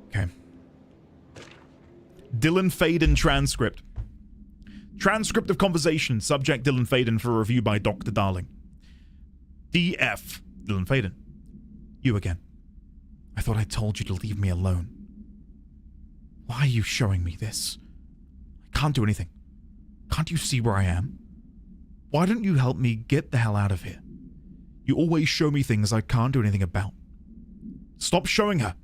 Okay. Dylan Faden transcript. Transcript of conversation. Subject Dylan Faden for review by Dr. Darling. DF. Dylan Faden. You again. I thought I told you to leave me alone. Why are you showing me this? I can't do anything. Can't you see where I am? Why don't you help me get the hell out of here? You always show me things I can't do anything about. Stop showing her.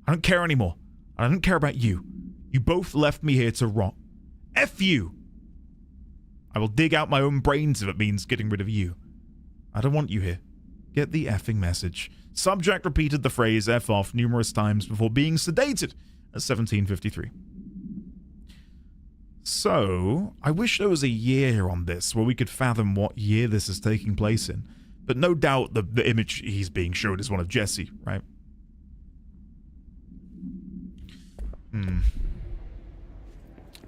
I don't care anymore. I don't care about you. You both left me here to rot. F you! I will dig out my own brains if it means getting rid of you. I don't want you here. Get the effing message. Subject repeated the phrase F off numerous times before being sedated at 17:53. So, I wish there was a year on this where we could fathom what year this is taking place in. But no doubt the image he's being showed is one of Jesse, right?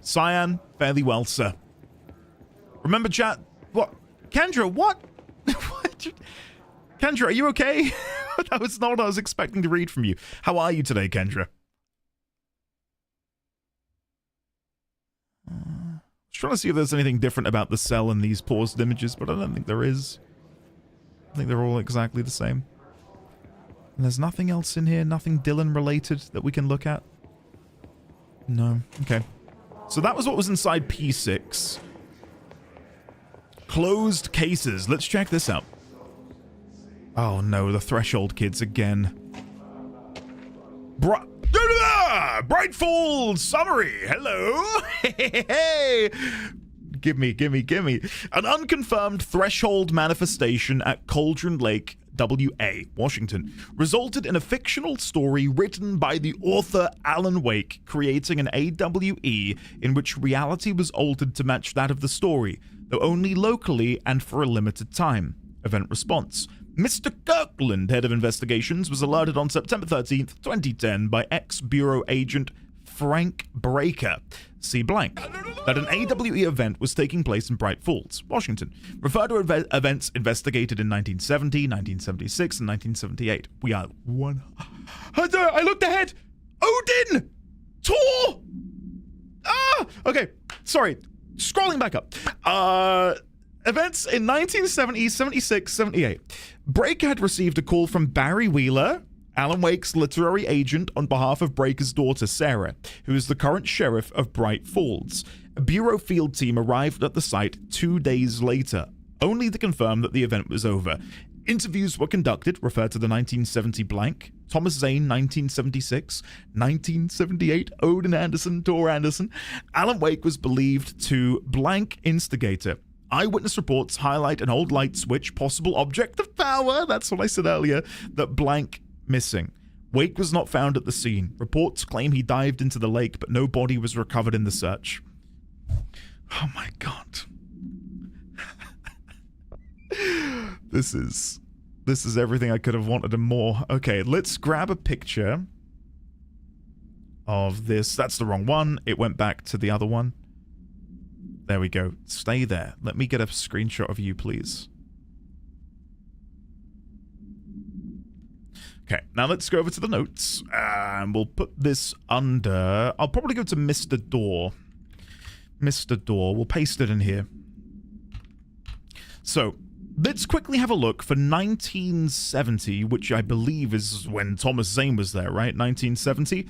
Cyan, fairly well, sir. Remember, chat? What? Kendra, what? What? Kendra, are you okay? That was not what I was expecting to read from you. How are you today, Kendra? I was trying to see if there's anything different about the cell in these paused images, but I don't think there is. I think they're all exactly the same. And there's nothing else in here, nothing Dylan related that we can look at? No. Okay. So that was what was inside P6. Closed cases. Let's check this out. Oh no, the Threshold kids again. Brightfall summary. Hello. Hey. Gimme. An unconfirmed Threshold manifestation at Cauldron Lake, WA, Washington, resulted in a fictional story written by the author Alan Wake, creating an AWE in which reality was altered to match that of the story, though only locally and for a limited time. Event response. Mr. Kirkland, head of investigations, was alerted on September 13th, 2010 by ex-Bureau agent Frank Breaker, C. blank, that an AWE event was taking place in Bright Falls, Washington. Refer to events investigated in 1970, 1976, and 1978. We are one. I looked ahead. Odin! Tor! Ah! Okay, sorry. Scrolling back up. Events in 1970, 76, 78. Breaker had received a call from Barry Wheeler, Alan Wake's literary agent, on behalf of Breaker's daughter, Sarah, who is the current sheriff of Bright Falls. A Bureau field team arrived at the site 2 days later, only to confirm that the event was over. Interviews were conducted, referred to the 1970 blank, Thomas Zane, 1976, 1978, Odin Anderson, Tor Anderson. Alan Wake was believed to blank instigator. Eyewitness reports highlight an old light switch, possible object of power, that's what I said earlier, that blank missing. Wake was not found at the scene. Reports claim he dived into the lake, but no body was recovered in the search. Oh my god. This is everything I could have wanted and more. Okay, let's grab a picture of this. That's the wrong one. It went back to the other one. There we go. Stay there. Let me get a screenshot of you, please. Okay, now let's go over to the notes. And we'll put this under... I'll probably go to Mr. Door. Mr. Door. We'll paste it in here. So, let's quickly have a look for 1970, which I believe is when Thomas Zane was there, right? 1970.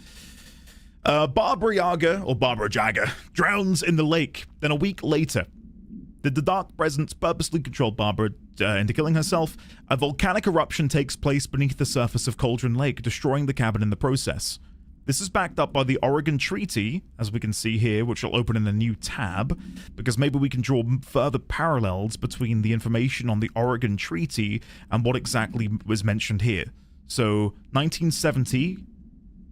Barbara Jagger drowns in the lake. Then a week later, did the Dark Presence purposely control Barbara into killing herself? A volcanic eruption takes place beneath the surface of Cauldron Lake, destroying the cabin in the process. This is backed up by the Oregon Treaty, as we can see here, which will open in a new tab, because maybe we can draw further parallels between the information on the Oregon Treaty and what exactly was mentioned here. So 1970,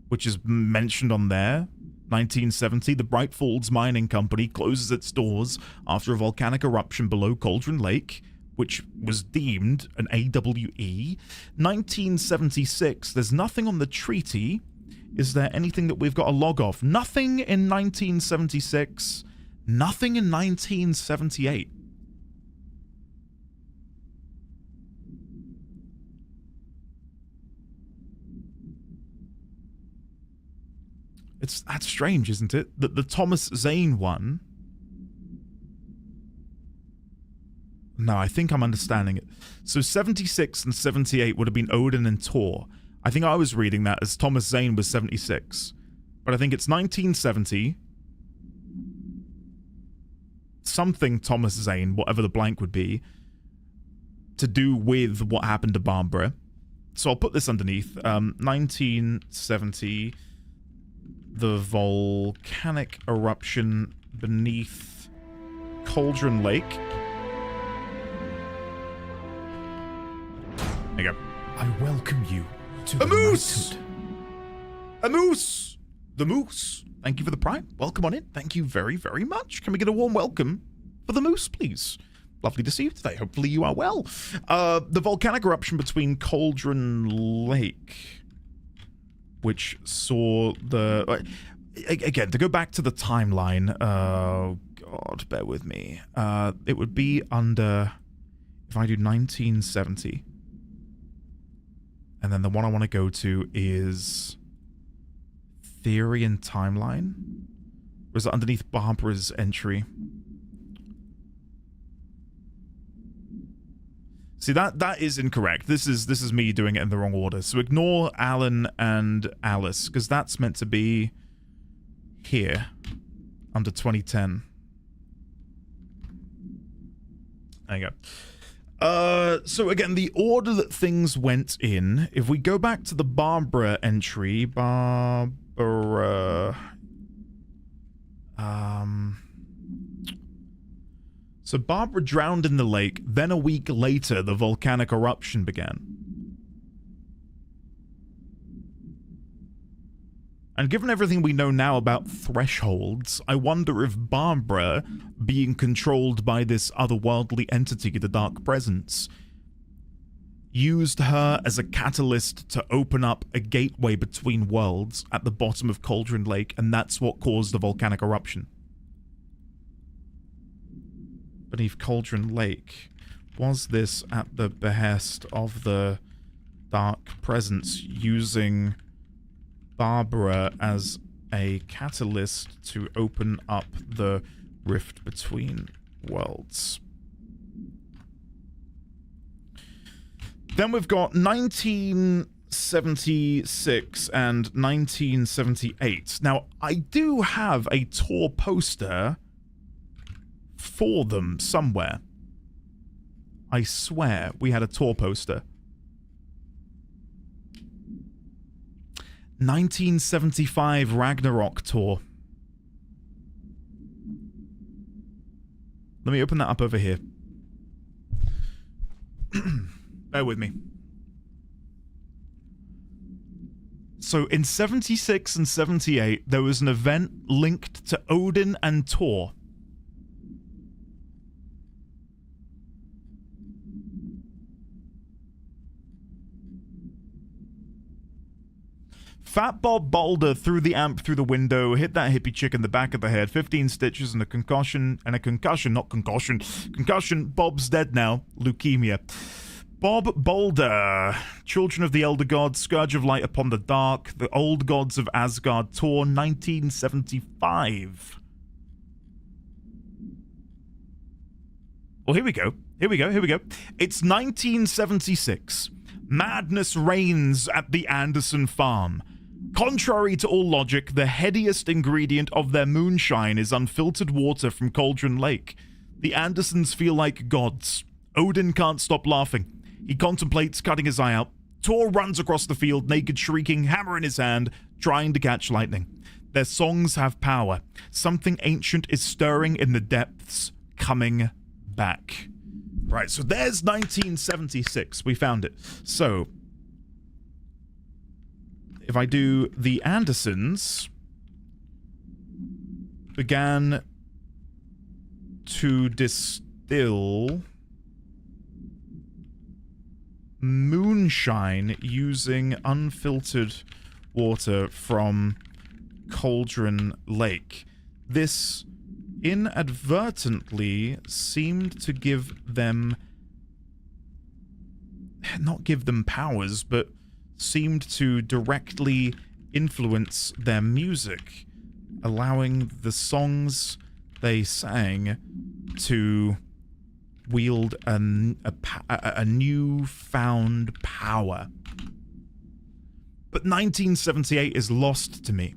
which is mentioned on there. 1970, the Bright Falls Mining Company closes its doors after a volcanic eruption below Cauldron Lake, which was deemed an AWE. 1976, there's nothing on the treaty. Is there anything that we've got a log of? Nothing in 1976, nothing in 1978. That's strange, isn't it? That the Thomas Zane one. No, I think I'm understanding it. So 76 and 78 would have been Odin and Tor. I think I was reading that as Thomas Zane was 76. But I think it's 1970. Something Thomas Zane, whatever the blank would be, to do with what happened to Barbara. So I'll put this underneath. 1970... the volcanic eruption beneath Cauldron Lake. There you go. I welcome you to a moose! A moose! The moose. Thank you for the prime. Welcome on in. Thank you very, very much. Can we get a warm welcome for the moose, please? Lovely to see you today. Hopefully you are well. The volcanic eruption between Cauldron Lake, which saw the... Again, to go back to the timeline, oh god, bear with me. It would be under... If I do 1970. And then the one I want to go to is... Theory and Timeline? Or is it underneath Barbara's entry? See, that is incorrect. This is me doing it in the wrong order. So ignore Alan and Alice, because that's meant to be here, under 2010. There you go. So again, the order that things went in, if we go back to the Barbara entry, so Barbara drowned in the lake, then a week later, the volcanic eruption began. And given everything we know now about thresholds, I wonder if Barbara, being controlled by this otherworldly entity, the Dark Presence, used her as a catalyst to open up a gateway between worlds at the bottom of Cauldron Lake, and that's what caused the volcanic eruption. Beneath Cauldron Lake, was this at the behest of the Dark Presence using Barbara as a catalyst to open up the rift between worlds? Then we've got 1976 and 1978. Now, I do have a Tor poster for them somewhere. I swear we had a Tor poster. 1975 Ragnarok Tor. Let me open that up over here. Bear with me. So in 76 and 78, there was an event linked to Odin and Tor. Fat Bob Boulder threw the amp through the window, hit that hippie chick in the back of the head, 15 stitches and a concussion, not concussion. Concussion, Bob's dead now, leukemia. Bob Boulder, Children of the Elder Gods, Scourge of Light upon the Dark, The Old Gods of Asgard Tor, 1975. Well, here we go. It's 1976. Madness reigns at the Anderson farm. Contrary to all logic, the headiest ingredient of their moonshine is unfiltered water from Cauldron Lake. The Andersons feel like gods. Odin can't stop laughing. He contemplates cutting his eye out. Tor runs across the field, naked, shrieking, hammer in his hand, trying to catch lightning. Their songs have power. Something ancient is stirring in the depths, coming back. Right, so there's 1976. We found it. So, if I do the Andersons began to distill moonshine using unfiltered water from Cauldron Lake. This inadvertently seemed to give them, not give them powers, but seemed to directly influence their music, allowing the songs they sang to wield a newfound power. But 1978 is lost to me.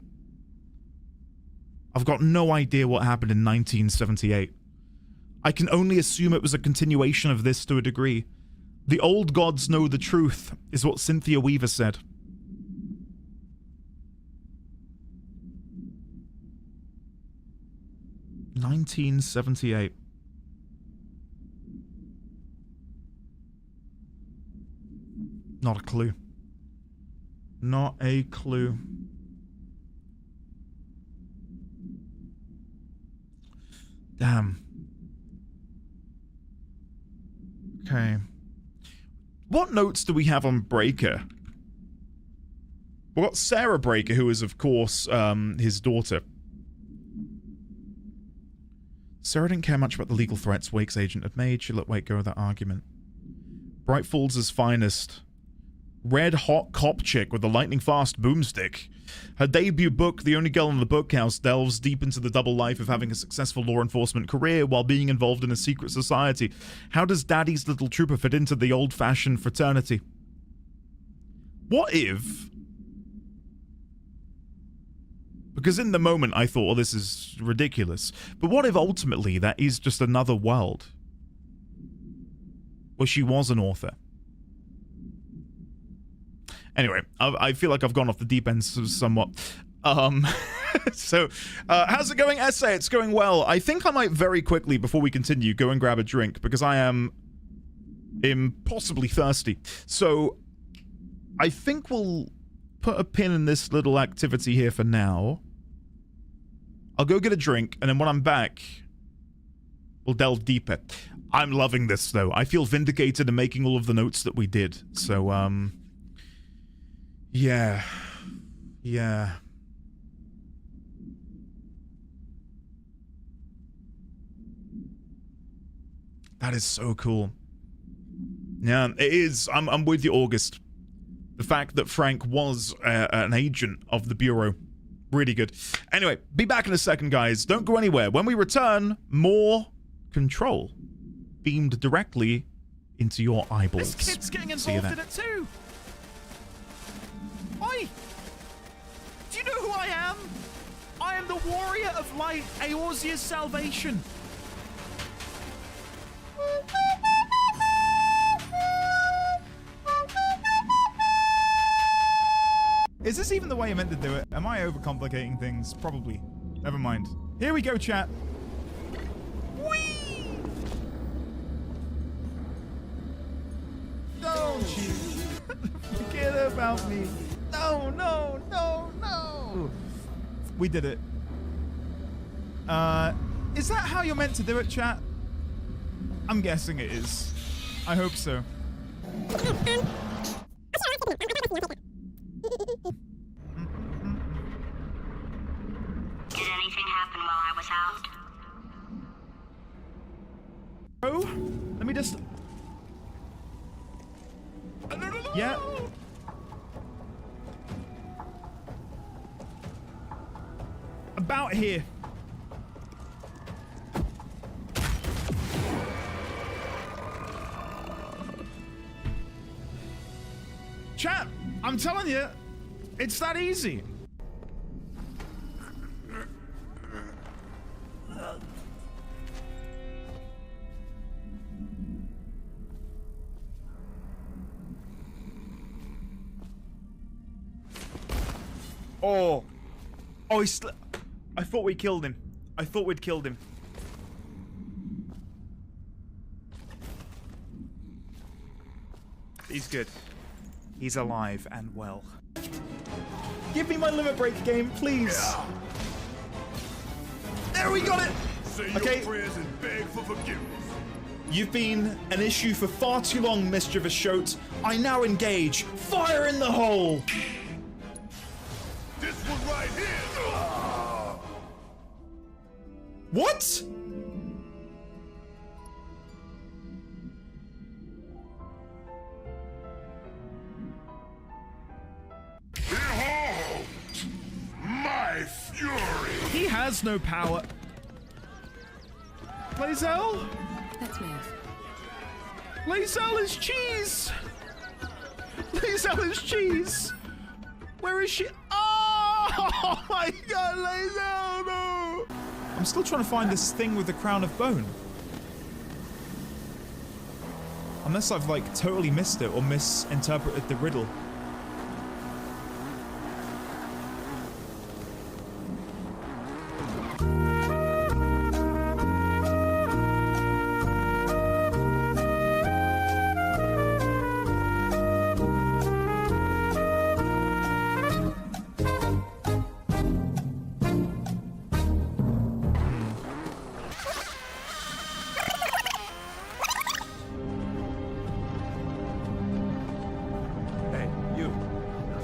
I've got no idea what happened in 1978. I can only assume it was a continuation of this to a degree. The old gods know the truth, is what Cynthia Weaver said. $1978. Not a clue. Not a clue. Damn. Okay. What notes do we have on Breaker? We've got Sarah Breaker, who is, of course, his daughter. Sarah didn't care much about the legal threats Wake's agent had made. She let Wake go with that argument. Bright Falls' finest. Red hot cop chick with a lightning-fast boomstick. Her debut book, The Only Girl in the Bookhouse, delves deep into the double life of having a successful law enforcement career while being involved in a secret society. How does Daddy's Little Trooper fit into the old-fashioned fraternity? What if... Because in the moment I thought, oh, this is ridiculous. But what if ultimately that is just another world? Where she was an author. Anyway, I feel like I've gone off the deep end somewhat. So, how's it going, Essay? It's going well. I think I might very quickly, before we continue, go and grab a drink, because I am impossibly thirsty. So, I think we'll put a pin in this little activity here for now. I'll go get a drink, and then when I'm back, we'll delve deeper. I'm loving this, though. I feel vindicated in making all of the notes that we did. So, yeah. Yeah. That is so cool. Yeah, it is. I'm with you, August. The fact that Frank was an agent of the Bureau. Really good. Anyway, be back in a second, guys. Don't go anywhere. When we return, more Control beamed directly into your eyeballs. This kid's getting involved in it too. Oi! Do you know who I am? I am the Warrior of Light, Eorzea's salvation. Is this even the way I meant to do it? Am I overcomplicating things? Probably. Never mind. Here we go, chat. Whee! Don't you forget about me. No, no, no, no. We did it. Is that how you're meant to do it, chat? I'm guessing it is. I hope so. Did anything happen while I was out? Oh, let me just... No. Yeah. About here. Chat, I'm telling you, it's that easy. Oh. Oh, I thought we killed him. I thought we'd killed him. He's good. He's alive and well. Give me my limit break game, please. Yeah. There, we got it. Say your prayers and beg for forgiveness. You've been an issue for far too long, mischievous shote. I now engage. Fire in the hole. This one right here. What? Behold my fury. He has no power. Lae'zel? Let's move. Lae'zel is cheese. Lae'zel is cheese. Where is she? Oh my god, Lae'zel, no! I'm still trying to find this thing with the crown of bone. Unless I've like totally missed it or misinterpreted the riddle.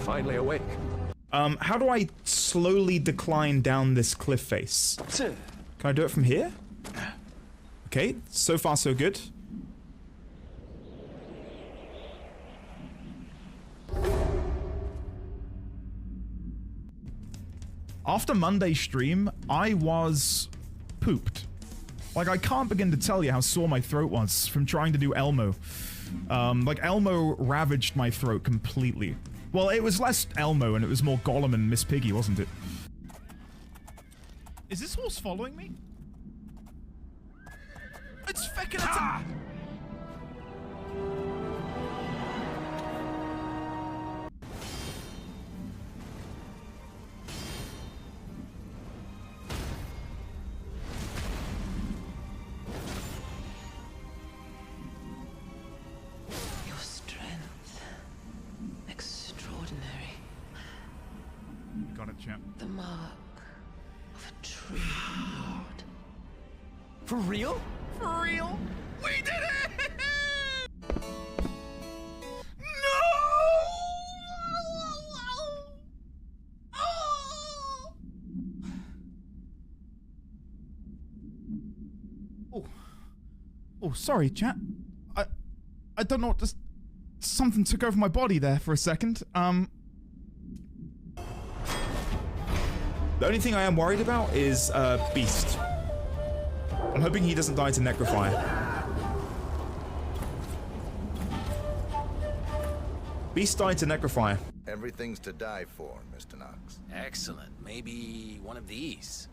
Finally awake. How do I slowly decline down this cliff face? Can I do it from here? Okay, so far so good. After Monday's stream, I was pooped. Like, I can't begin to tell you how sore my throat was from trying to do Elmo. Like, Elmo ravaged my throat completely. Well, it was less Elmo and it was more Gollum and Miss Piggy, wasn't it? Is this horse following me? It's feckin' attack! Your strength. Extraordinary. Got it, champ. The mark of a true lord. For real? For real? We did it! No! Oh. Oh, sorry, chat. I don't know what just something took over my body there for a second. The only thing I am worried about is Beast. I'm hoping he doesn't die to necrofire. Beast died to necrofire. Everything's to die for, Mr. Knox. Excellent. Maybe one of these.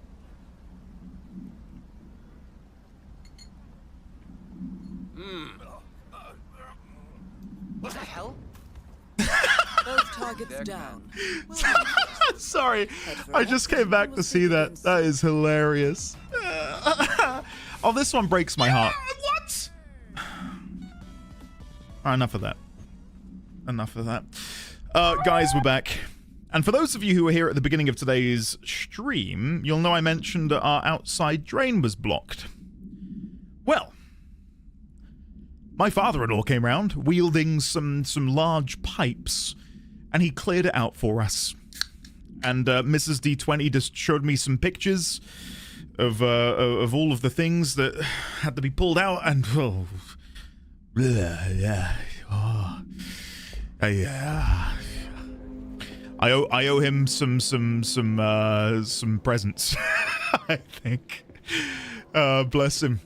What the hell? Both targets down. Sorry, I just came back to see that. That is hilarious. Oh, this one breaks my heart. What? Alright, enough of that. Enough of that. Guys, we're back. And for those of you who were here at the beginning of today's stream, you'll know I mentioned that our outside drain was blocked. Well, my father-in-law came round, wielding some large pipes, and he cleared it out for us. And Mrs. D20 just showed me some pictures of all of the things that had to be pulled out, and yeah, I owe him some presents. I think. Bless him.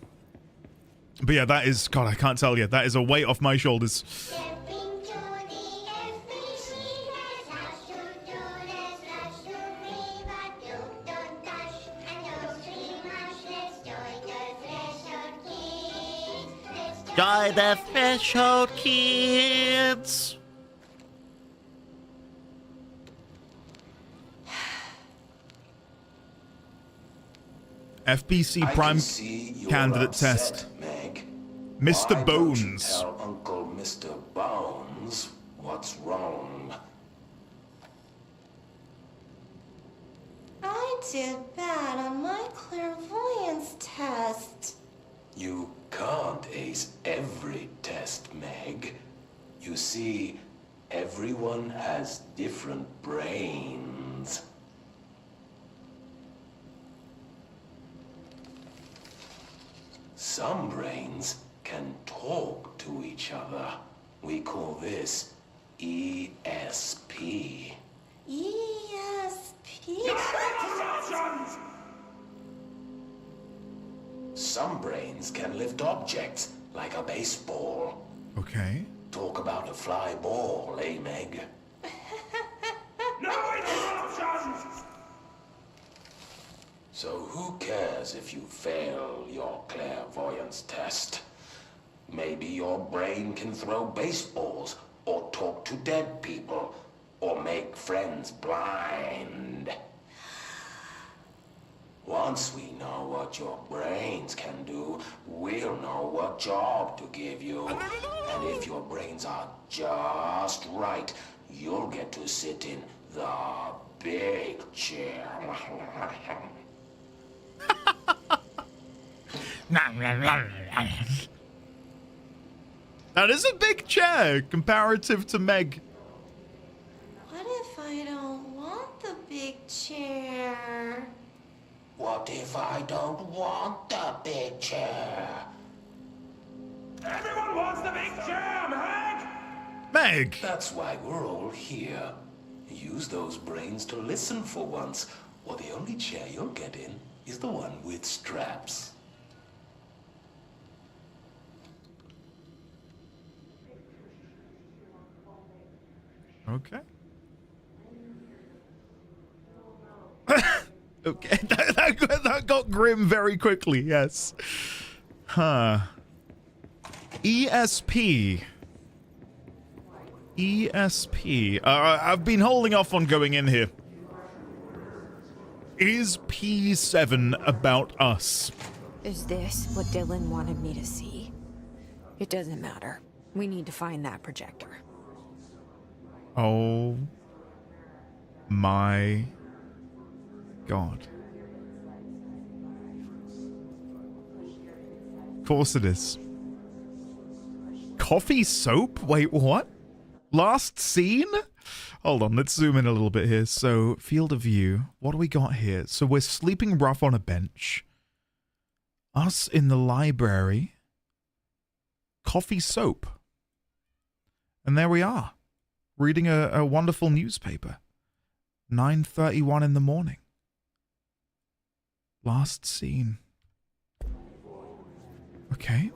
But yeah, that is, God, I can't tell you. That is a weight off my shoulders. Join the threshold, kids! FBC Prime candidate test. Meg. Mr. Why Bones. don't you tell Uncle Mr. Bones what's wrong? I did bad on my clairvoyance test. You can't ace every test, Meg. You see, everyone has different brains. Some brains can talk to each other. We call this ESP. ESP? Some brains can lift objects, like a baseball. Okay. Talk about a fly ball, eh, Meg? No interruptions! So who cares if you fail your clairvoyance test? Maybe your brain can throw baseballs, or talk to dead people, or make friends blind. Once we know what your brains can do, we'll know what job to give you. And if your brains are just right, you'll get to sit in the big chair. That is a big chair comparative to Meg. What if I don't want the big chair? What if I don't want the big chair? Everyone wants the big chair, Meg! Meg! That's why we're all here. Use those brains to listen for once, or the only chair you'll get in is the one with straps. Okay. Okay, that got grim very quickly, yes. Huh. ESP. ESP. I've been holding off on going in here. Is P7 about us? Is this what Dylan wanted me to see? It doesn't matter. We need to find that projector. Oh my God. Of course it is. Coffee soap? Wait, what? Last scene? Hold on, let's zoom in a little bit here. So, field of view. What do we got here? So we're sleeping rough on a bench. Us in the library. Coffee soap. And there we are. Reading a wonderful newspaper. 9:31 in the morning. Last scene. Okay.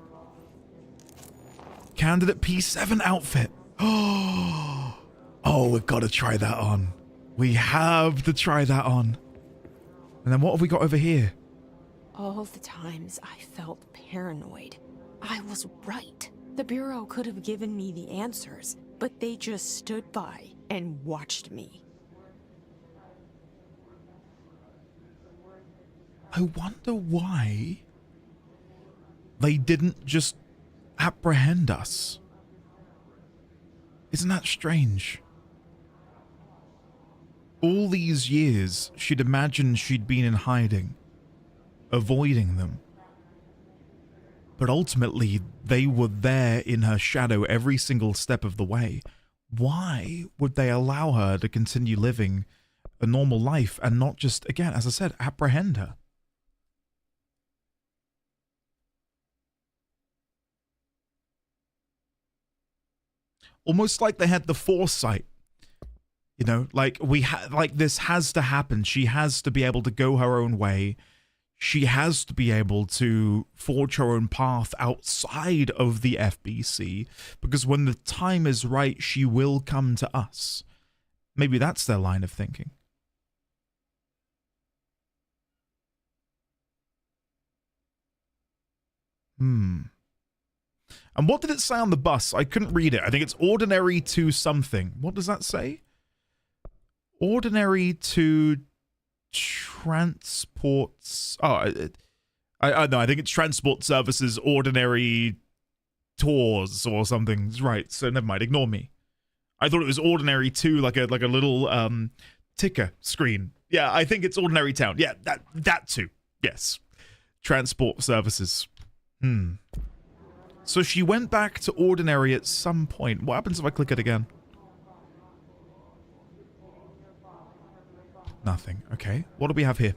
Candidate P7 outfit. Oh, we've got to try that on. We have to try that on. And then what have we got over here? All the times I felt paranoid. I was right. The Bureau could have given me the answers, but they just stood by and watched me. I wonder why they didn't just apprehend us. Isn't that strange? All these years, she'd imagined she'd been in hiding, avoiding them. But ultimately, they were there in her shadow every single step of the way. Why would they allow her to continue living a normal life and not just, again, as I said, apprehend her? Almost like they had the foresight, you know, like this has to happen. She has to be able to go her own way. She has to be able to forge her own path outside of the FBC, because when the time is right, she will come to us. Maybe that's their line of thinking. And what did it say on the bus? I couldn't read it. I think it's ordinary to something. What does that say? Ordinary to transports. Oh, I no, I think it's transport services ordinary tours or something. Right. So never mind. Ignore me. I thought it was ordinary 2, like a little ticker screen. Yeah, I think it's ordinary town. Yeah, that too. Yes. Transport services. So she went back to ordinary at some point. What happens if I click it again? Nothing. Okay. What do we have here?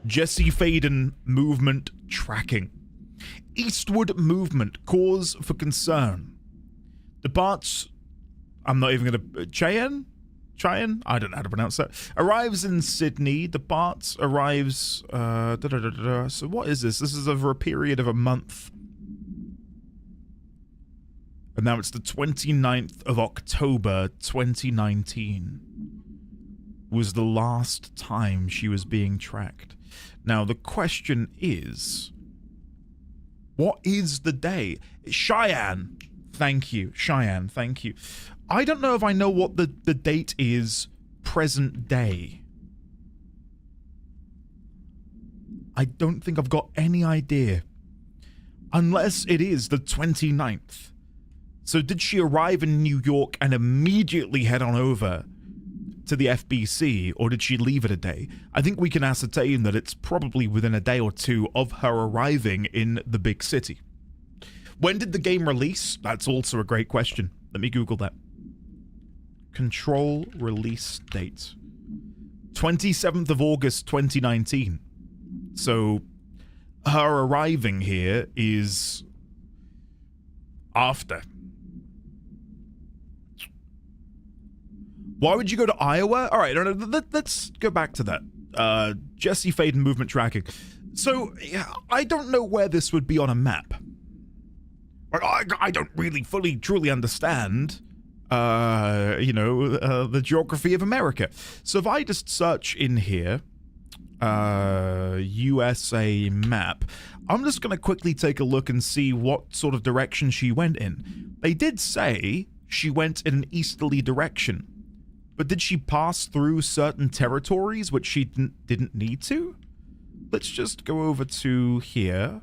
Jesse Faden movement tracking. Eastward movement. Cause for concern. Departs. I'm not even going to... Cheyenne? I don't know how to pronounce that. Arrives in Sydney. Departs. Arrives... So what is this? This is over a period of a month. And now it's the 29th of October, 2019. Was the last time she was being tracked. Now, the question is... What is the day? Cheyenne. Thank you. Cheyenne, thank you. I don't know if I know what the date is present day. I don't think I've got any idea. Unless it is the 29th. So did she arrive in New York and immediately head on over to the FBC, or did she leave it a day? I think we can ascertain that it's probably within a day or two of her arriving in the big city. When did the game release? That's also a great question. Let me Google that. Control release date. 27th of August 2019. So her arriving here is after. Why would you go to Iowa? All right, let's go back to that. Jesse Faden movement tracking. So yeah, I don't know where this would be on a map. I don't really fully, truly understand, the geography of America. So if I just search in here, USA map, I'm just going to quickly take a look and see what sort of direction she went in. They did say she went in an easterly direction, but did she pass through certain territories which she didn't need to? Let's just go over to here.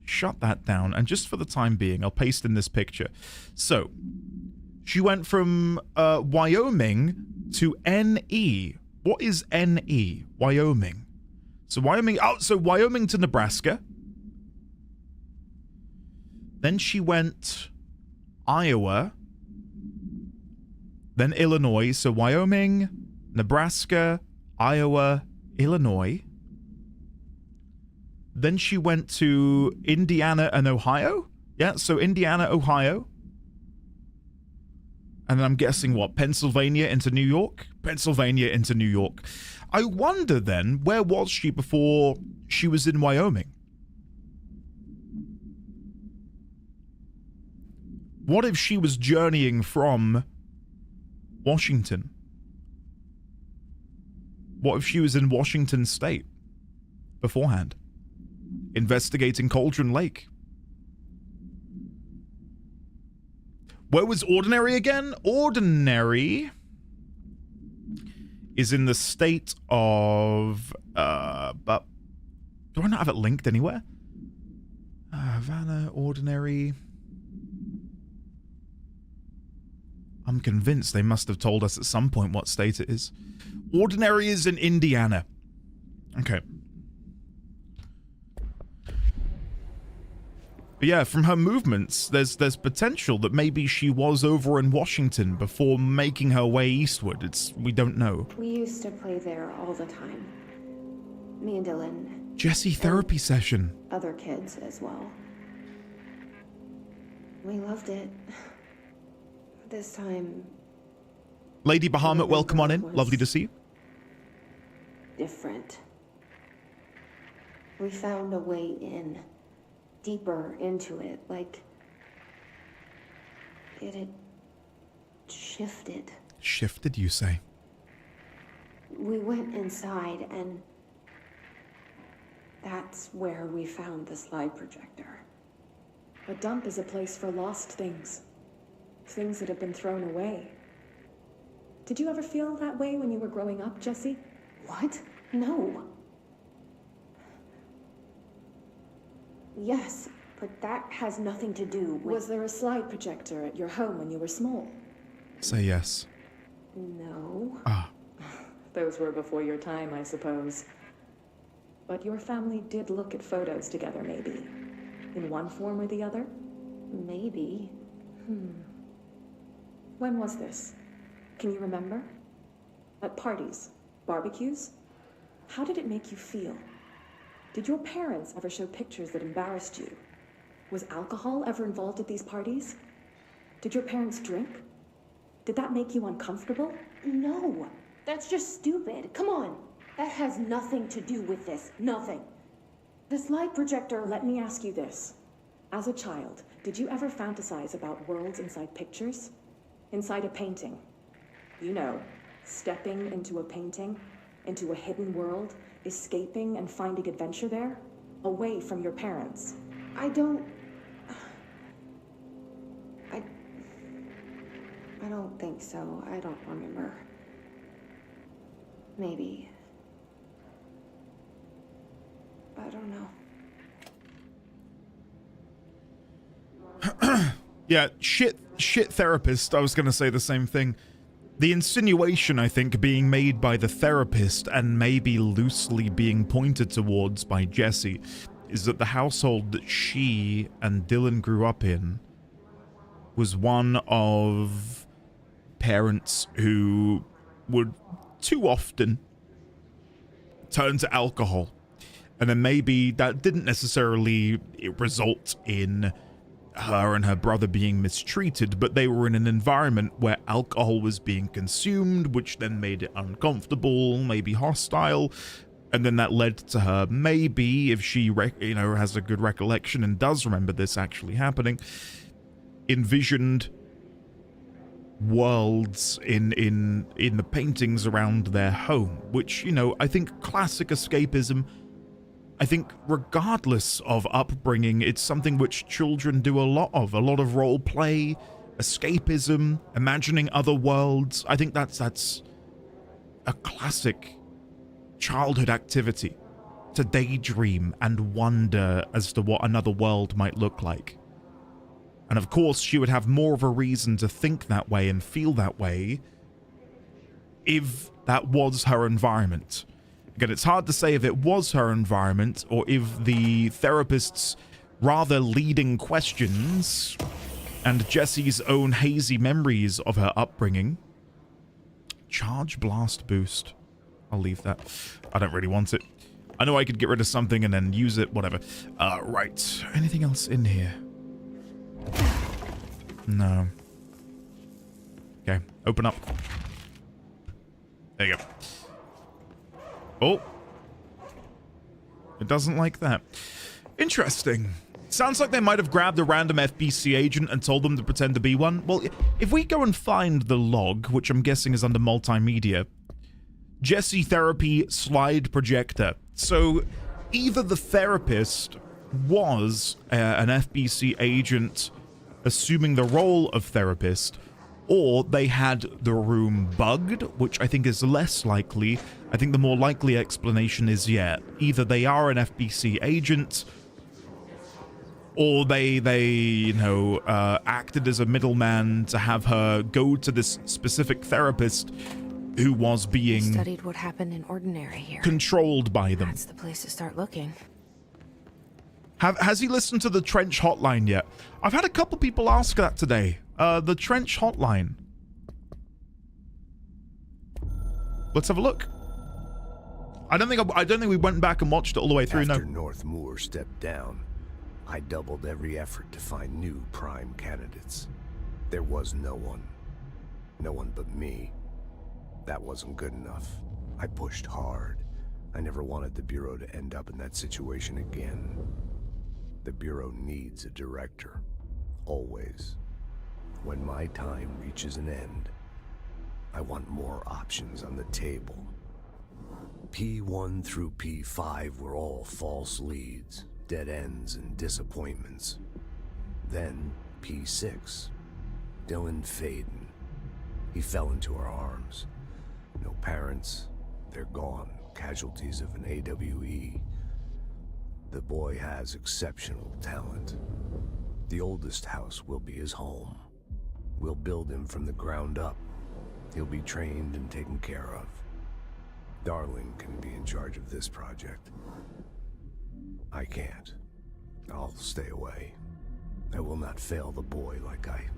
Shut that down, and just for the time being, I'll paste in this picture. So, she went from Wyoming to NE. What is NE? Wyoming. So Wyoming to Nebraska. Then she went Iowa. Then Illinois. So Wyoming, Nebraska, Iowa, Illinois. Then she went to Indiana and Ohio. Yeah, so Indiana, Ohio. And then I'm guessing, what, Pennsylvania into New York? Pennsylvania into New York. I wonder then, where was she before she was in Wyoming? What if she was journeying from Washington? What if she was in Washington State beforehand? Investigating Cauldron Lake. Where was Ordinary again? Ordinary is in the state of... but do I not have it linked anywhere? Havana, Ordinary... I'm convinced they must have told us at some point what state it is. Ordinary is in Indiana. Okay. But yeah, from her movements, there's potential that maybe she was over in Washington before making her way eastward. We don't know. We used to play there all the time. Me and Dylan. Jesse therapy session. Other kids as well. We loved it. This time... Lady Bahamut, welcome on in. Lovely to see you. Different. We found a way in. Deeper into it, like it had shifted. Shifted, you say? We went inside, and that's where we found the slide projector. A dump is a place for lost things. Things that have been thrown away. Did you ever feel that way when you were growing up, Jesse? What? No. Yes, but that has nothing to do with... Was there a slide projector at your home when you were small? Say yes. No. Ah. Those were before your time, I suppose. But your family did look at photos together, maybe. In one form or the other? Maybe. When was this? Can you remember? At parties? Barbecues? How did it make you feel? Did your parents ever show pictures that embarrassed you? Was alcohol ever involved at these parties? Did your parents drink? Did that make you uncomfortable? No. That's just stupid. Come on. That has nothing to do with this. Nothing. The slide projector, let me ask you this. As a child, did you ever fantasize about worlds inside pictures? Inside a painting? You know, stepping into a painting, into a hidden world, escaping and finding adventure there, away from your parents. I don't think so. I don't remember. Maybe. I don't know. Yeah, shit therapist. I was going to say the same thing. The insinuation, I think, being made by the therapist and maybe loosely being pointed towards by Jesse is that the household that she and Dylan grew up in was one of parents who would too often turn to alcohol. And then maybe that didn't necessarily result in her and her brother being mistreated, but they were in an environment where alcohol was being consumed, which then made it uncomfortable, maybe hostile, and then that led to her, maybe, if she has a good recollection and does remember this actually happening, envisioned worlds in the paintings around their home, which, I think classic escapism. I think regardless of upbringing, it's something which children do a lot of role play, escapism, imagining other worlds. I think that's a classic childhood activity, to daydream and wonder as to what another world might look like. And of course, she would have more of a reason to think that way and feel that way if that was her environment. Again, it's hard to say if it was her environment or if the therapist's rather leading questions and Jesse's own hazy memories of her upbringing. Charge blast boost. I'll leave that. I don't really want it. I know I could get rid of something and then use it, whatever. Right. Anything else in here? No. Okay, open up. There you go. Oh. It doesn't like that. Interesting. Sounds like they might have grabbed a random FBC agent and told them to pretend to be one. Well, if we go and find the log, which I'm guessing is under multimedia, Jesse therapy slide projector. So either the therapist was an FBC agent assuming the role of therapist, or they had the room bugged, which I think is less likely. I think the more likely explanation is, yeah, either they are an FBC agent, or they acted as a middleman to have her go to this specific therapist who was being studied what happened in Ordinary here. Controlled by them. That's the place to start looking. Has he listened to the Trench Hotline yet? I've had a couple people ask that today. The Trench Hotline. Let's have a look. I don't think we went back and watched it all the way through. After North Moore stepped down, I doubled every effort to find new prime candidates. There was no one but me. That wasn't good enough. I pushed hard. I never wanted the Bureau to end up in that situation again. The Bureau needs a director. Always. When my time reaches an end, I want more options on the table. P1 through P5 were all false leads, dead ends, and disappointments. Then P6. Dylan Faden. He fell into our arms. No parents. They're gone. casualties of an AWE. The boy has exceptional talent. The oldest house will be his home. We'll build him from the ground up. He'll be trained and taken care of. Darling can be in charge of this project. I can't. I'll stay away. I will not fail the boy like I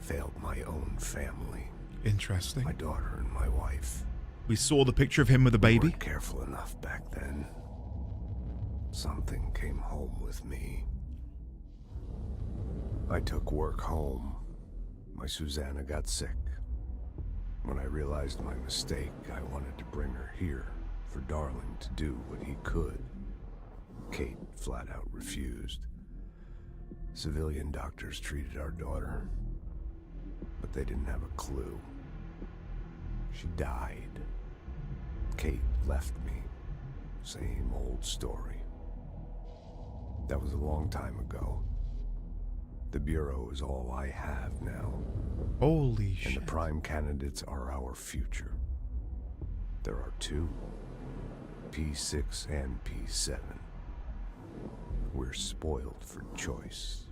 failed my own family. Interesting. My daughter and my wife. We saw the picture of him with a baby. We weren't careful enough back then. Something came home with me. I took work home. My Susanna got sick. When I realized my mistake, I wanted to bring her here for Darling to do what he could. Kate flat out refused. Civilian doctors treated our daughter, but they didn't have a clue. She died. Kate left me. Same old story. That was a long time ago. The Bureau is all I have now. Holy shit. And the prime candidates are our future. There are two, P6 and P7. We're spoiled for choice.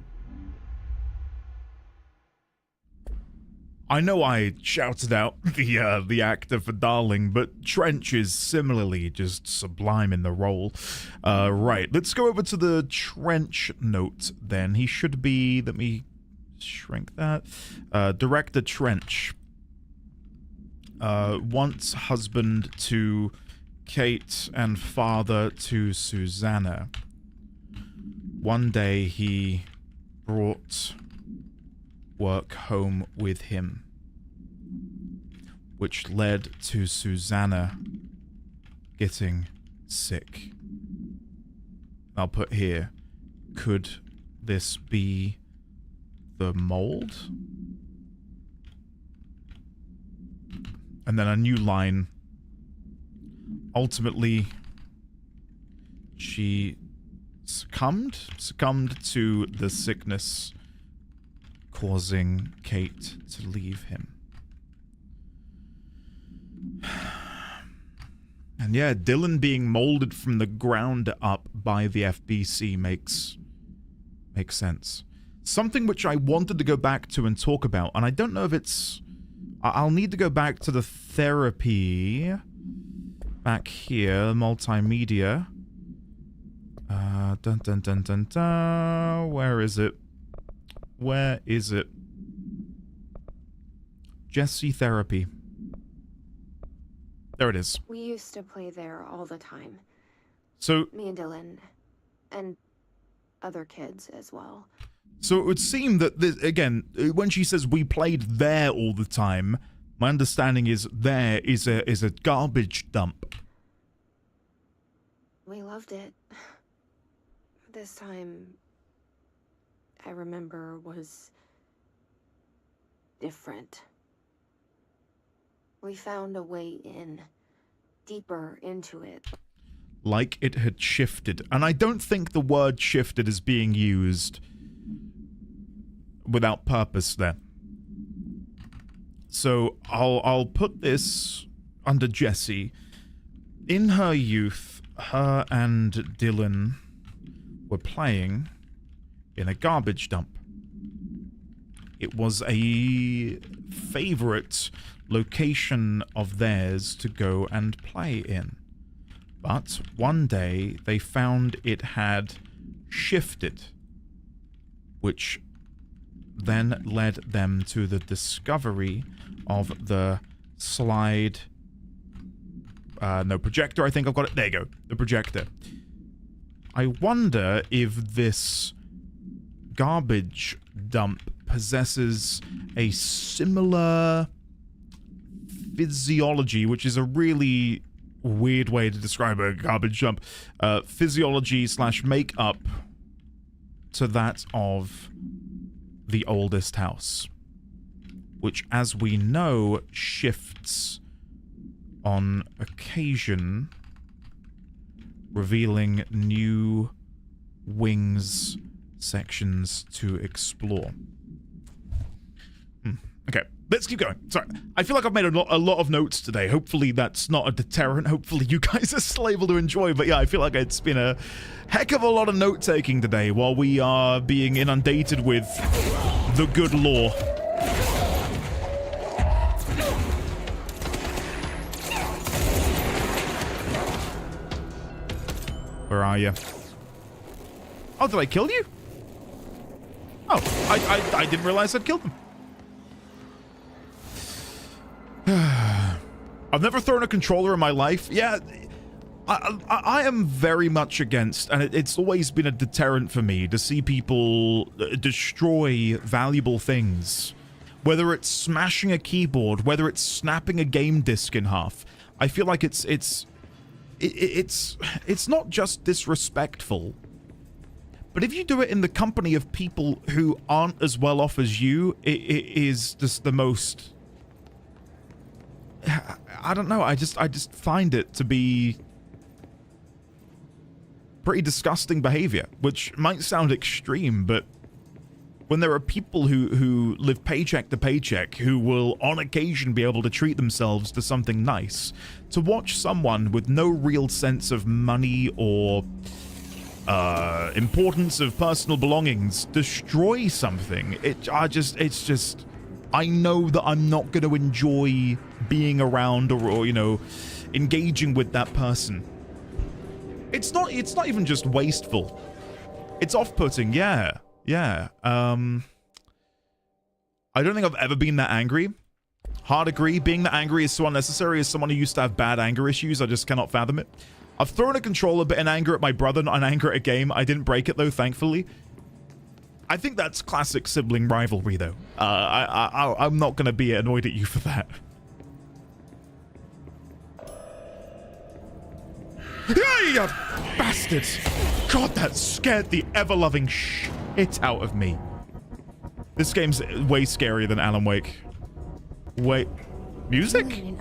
I know I shouted out the actor for Darling, but Trench is similarly just sublime in the role. Right, let's go over to the Trench note then. He should be, let me shrink that. Director Trench. Once husband to Kate and father to Susanna. One day he brought work home with him, which led to Susanna getting sick. I'll put here, could this be the mold? And then a new line. Ultimately, she succumbed to the sickness, causing Kate to leave him. And yeah, Dylan being molded from the ground up by the FBC makes sense. Something which I wanted to go back to and talk about, and I don't know if it's... I'll need to go back to the therapy. Back here, multimedia. Dun dun dun dun dun. Where is it? Where is it? Jesse Therapy. There it is. We used to play there all the time. So me and Dylan, and other kids as well. So it would seem that this, again, when she says we played there all the time, my understanding is there is a garbage dump. We loved it. This time, I remember, was different. We found a way in, deeper into it. Like it had shifted. And I don't think the word shifted is being used without purpose there. So I'll put this under Jessie. In her youth, her and Dylan were playing in a garbage dump. It was a favorite location of theirs to go and play in. But one day they found it had shifted, which then led them to the discovery of the slide... no, projector, I think I've got it. There you go, the projector. I wonder if this garbage dump possesses a similar physiology, which is a really weird way to describe a garbage dump, physiology / makeup to that of the oldest house, which, as we know, shifts on occasion, revealing new wings sections to explore. Okay, Let's keep going. Sorry, I feel like I've made a lot of notes today. Hopefully that's not a deterrent. Hopefully you guys are still able to enjoy. But yeah, I feel like it's been a heck of a lot of note-taking today while we are being inundated with the good lore. Where are you? Oh, did I kill you? Oh, I didn't realize I'd killed them. I've never thrown a controller in my life. Yeah, I am very much against, and it's always been a deterrent for me to see people destroy valuable things. Whether it's smashing a keyboard, whether it's snapping a game disc in half. I feel like it's not just disrespectful, but if you do it in the company of people who aren't as well off as you, it is just the most... I don't know. I just find it to be pretty disgusting behavior, which might sound extreme, but when there are people who live paycheck to paycheck, who will on occasion be able to treat themselves to something nice, to watch someone with no real sense of money or importance of personal belongings destroy something, it's just I know that I'm not going to enjoy being around or you know, engaging with that person. It's not even just wasteful. It's off-putting, yeah. I don't think I've ever been that angry. Hard agree, being that angry is so unnecessary. As someone who used to have bad anger issues, I just cannot fathom it. I've thrown a controller bit in anger at my brother, not in anger at a game. I didn't break it though, thankfully. I think that's classic sibling rivalry, though. I'm not going to be annoyed at you for that. Yeah, you bastards! God, that scared the ever-loving shit out of me. This game's way scarier than Alan Wake. Wait, music? We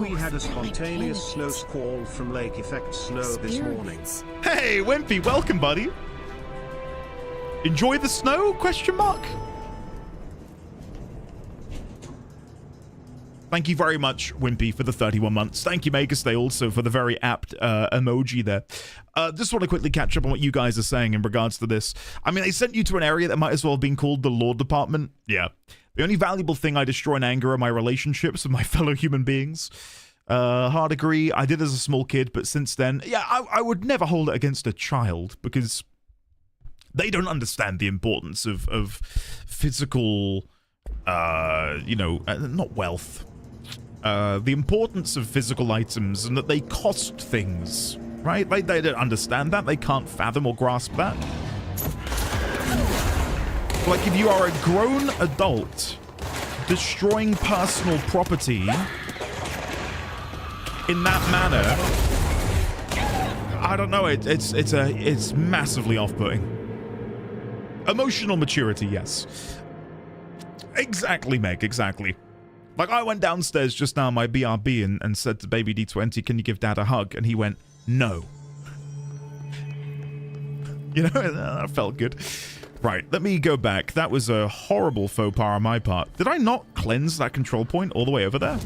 had a spontaneous snow squall from Lake Effect Snow this morning. Hey, Wimpy, welcome, buddy. Enjoy the snow? Question mark. Thank you very much, Wimpy, for the 31 months. Thank you, Megastay, also for the very apt emoji there. Just want to quickly catch up on what you guys are saying in regards to this. I mean, they sent you to an area that might as well have been called the Law Department. Yeah. The only valuable thing I destroy in anger are my relationships with my fellow human beings. Hard agree. I did as a small kid, but since then, yeah, I would never hold it against a child because they don't understand the importance of physical, you know, not wealth. The importance of physical items and that they cost things, right? They don't understand that. They can't fathom or grasp that. Like, if you are a grown adult destroying personal property in that manner, I don't know. It's massively off-putting. Emotional maturity, yes. Exactly, Meg. Exactly. Like, I went downstairs just now, my BRB, and said to baby D20, can you give Dad a hug? And he went, no. You know, that felt good. Right, let me go back. That was a horrible faux pas on my part. Did I not cleanse that control point all the way over there?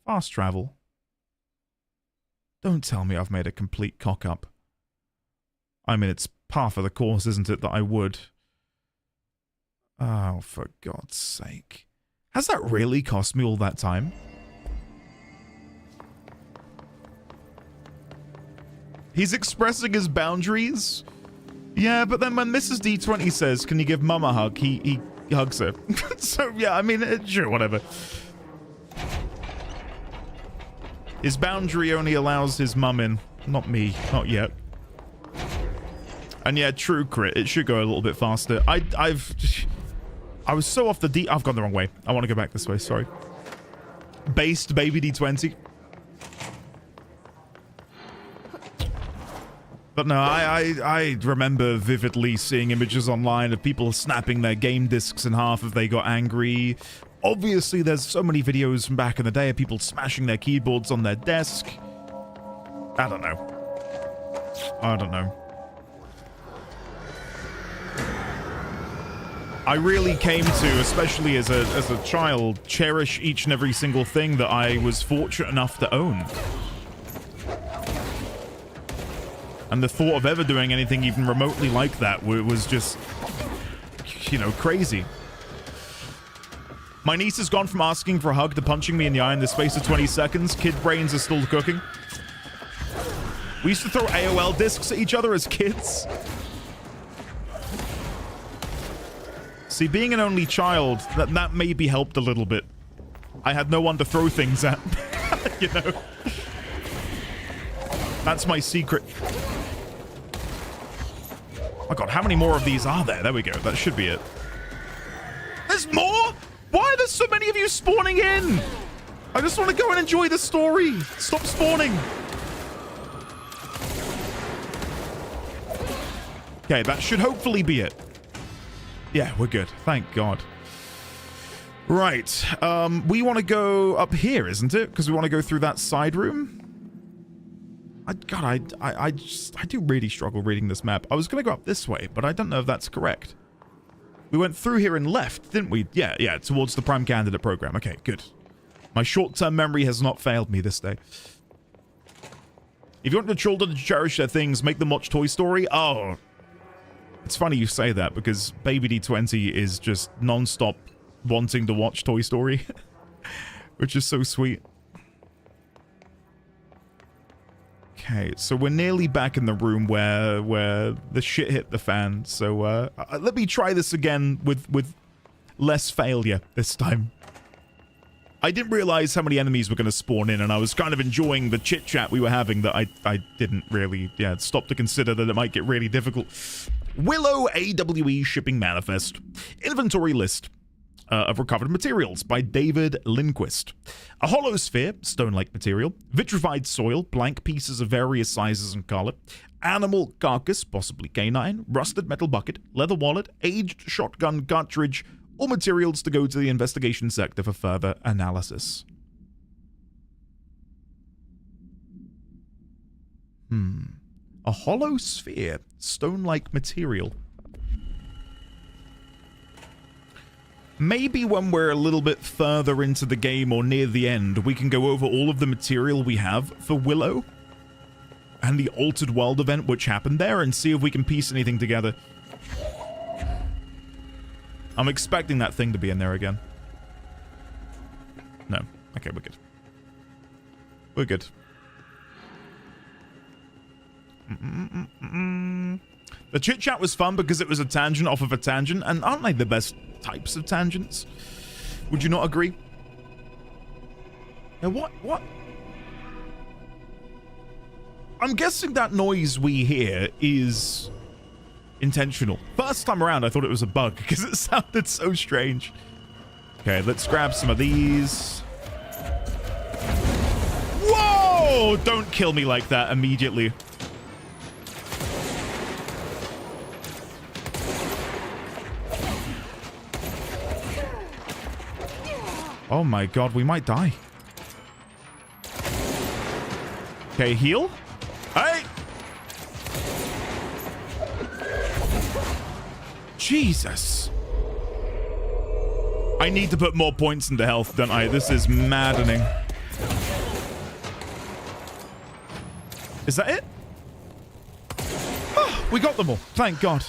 Fast travel. Don't tell me I've made a complete cock-up. I mean, it's par for the course, isn't it, that I would? Oh, for God's sake. Has that really cost me all that time? He's expressing his boundaries? Yeah, but then when Mrs. D20 says, can you give Mum a hug, he hugs her. So, yeah, I mean, sure, whatever. His boundary only allows his mum in, not me, not yet. And yeah, true crit, it should go a little bit faster. I was so off the I've gone the wrong way. I want to go back this way, sorry. Based baby D20. But no, I remember vividly seeing images online of people snapping their game discs in half if they got angry. Obviously, there's so many videos from back in the day of people smashing their keyboards on their desk. I don't know. I really came to, especially as a child, cherish each and every single thing that I was fortunate enough to own. And the thought of ever doing anything even remotely like that was just, you know, crazy. My niece has gone from asking for a hug to punching me in the eye in the space of 20 seconds. Kid brains are still cooking. We used to throw AOL discs at each other as kids. See, being an only child, that maybe helped a little bit. I had no one to throw things at, you know. That's my secret. Oh my god, how many more of these are there? There we go. That should be it. There's more? Why are there so many of you spawning in? I just want to go and enjoy the story. Stop spawning. Okay, that should hopefully be it. Yeah, we're good. Thank God. Right. We want to go up here, isn't it? Because we want to go through that side room. I do really struggle reading this map. I was going to go up this way, but I don't know if that's correct. We went through here and left, didn't we? Yeah, towards the Prime Candidate program. Okay, good. My short-term memory has not failed me this day. If you want your children to cherish their things, make them watch Toy Story. Oh, it's funny you say that because Baby D20 is just non-stop wanting to watch Toy Story, which is so sweet. Okay, so we're nearly back in the room where the shit hit the fan. So let me try this again with less failure this time. I didn't realize how many enemies were going to spawn in, and I was kind of enjoying the chit-chat we were having that I didn't really, stop to consider that it might get really difficult. Willow AWE Shipping Manifest. Inventory list of recovered materials by David Lindquist. A hollow sphere, stone-like material. Vitrified soil, blank pieces of various sizes and color. Animal carcass, possibly canine. Rusted metal bucket. Leather wallet. Aged shotgun cartridge. All materials to go to the investigation sector for further analysis. A hollow sphere, stone-like material. Maybe when we're a little bit further into the game or near the end, we can go over all of the material we have for Willow and the Altered World event which happened there and see if we can piece anything together. I'm expecting that thing to be in there again. No. Okay, we're good. We're good. The chit chat was fun because it was a tangent off of a tangent, and aren't they the best types of tangents? Would you not agree? Now what? I'm guessing that noise we hear is intentional. First time around I thought it was a bug because it sounded so strange. Okay, let's grab some of these. Whoa! Don't kill me like that immediately. Oh my god, we might die. Okay, heal. Hey! Jesus. I need to put more points into health, don't I? This is maddening. Is that it? Oh, we got them all. Thank God.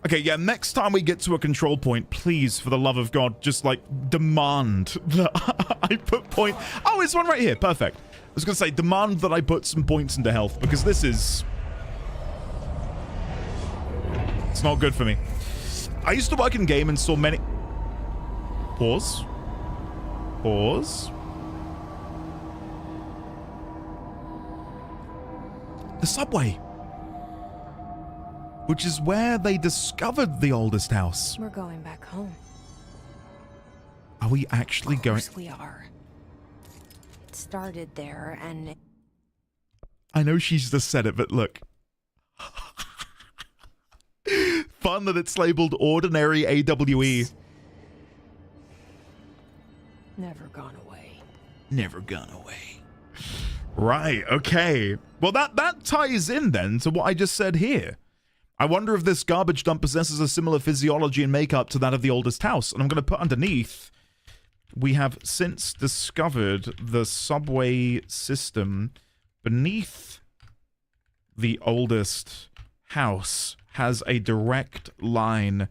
Okay, yeah, next time we get to a control point, please, for the love of God, just, like, demand that I put point... Oh, it's one right here. Perfect. I was going to say, demand that I put some points into health, because this is... It's not good for me. I used to work in game and saw many... Pause. Pause. The subway. Which is where they discovered the oldest house. We're going back home. Are we actually going? Of course we are. It started there and... I know she's just said it, but look. Fun that it's labeled ordinary AWE. Never gone away. Never gone away. Right, okay. Well, that ties in then to what I just said here. I wonder if this garbage dump possesses a similar physiology and makeup to that of the oldest house. And I'm going to put underneath, we have since discovered the subway system beneath the oldest house has a direct line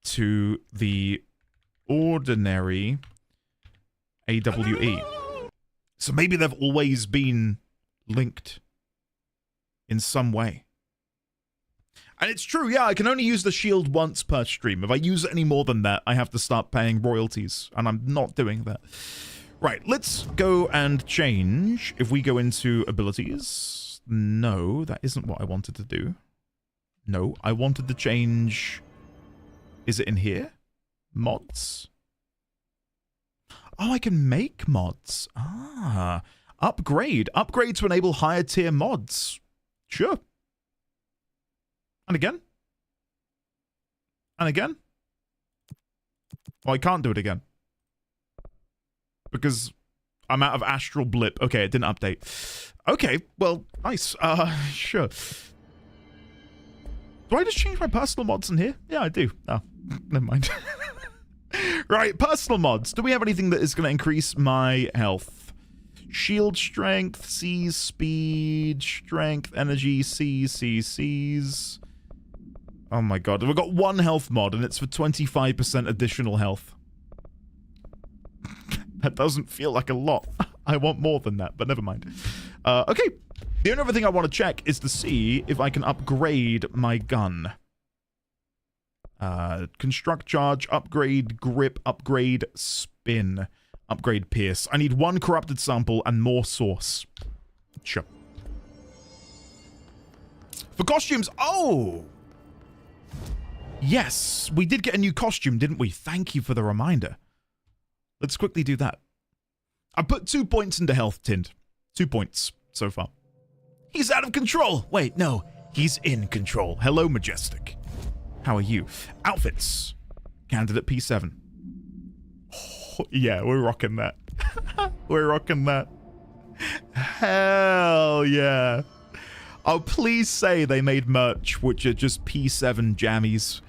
to the ordinary AWE. So maybe they've always been linked in some way. And it's true, yeah, I can only use the shield once per stream. If I use it any more than that, I have to start paying royalties, and I'm not doing that. Right, let's go and change. If we go into abilities... No, that isn't what I wanted to do. No, I wanted to change... Is it in here? Mods? Oh, I can make mods. Ah, upgrade. Upgrade to enable higher tier mods. Sure. And again. And again. Oh, I can't do it again. Because I'm out of Astral Blip. Okay, it didn't update. Okay, well, nice. Sure. Do I just change my personal mods in here? Yeah, I do. Oh, never mind. Right, personal mods. Do we have anything that is going to increase my health? Shield strength, C's, speed, strength, energy, C's. Oh my god. We've got one health mod, and it's for 25% additional health. That doesn't feel like a lot. I want more than that, but never mind. Okay. The only other thing I want to check is to see if I can upgrade my gun. Construct charge, upgrade grip, upgrade spin, upgrade pierce. I need one corrupted sample and more source. Sure. For costumes, oh! Yes, we did get a new costume, didn't we? Thank you for the reminder. Let's quickly do that. I put 2 points into health tint. 2 points so far. He's out of control. Wait, no. He's in control. Hello, Majestic. How are you? Outfits. Candidate P7. Oh, yeah, we're rocking that. We're rocking that. Hell yeah. Oh, please say they made merch which are just P7 jammies.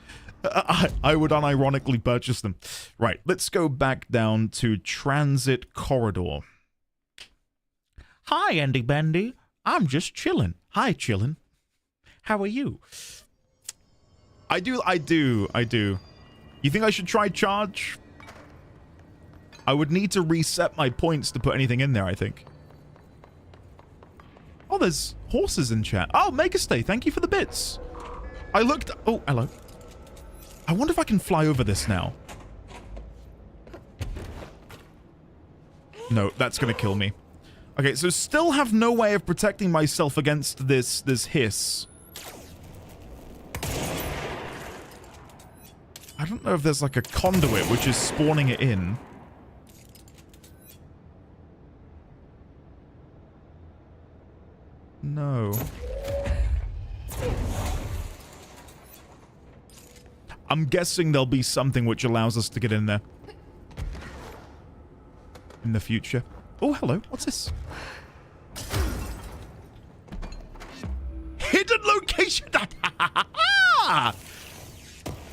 I would unironically purchase them. Right, let's go back down to Transit Corridor. Hi, Andy Bendy. I'm just chillin'. Hi, chillin'. How are you? I do. You think I should try charge? I would need to reset my points to put anything in there, I think. Oh, there's horses in chat. Oh, Megastay, thank you for the bits. I looked... Oh, hello. I wonder if I can fly over this now. No, that's going to kill me. Okay, so still have no way of protecting myself against this hiss. I don't know if there's like a conduit which is spawning it in. No. I'm guessing there'll be something which allows us to get in there. In the future. Oh, hello. What's this? Hidden location!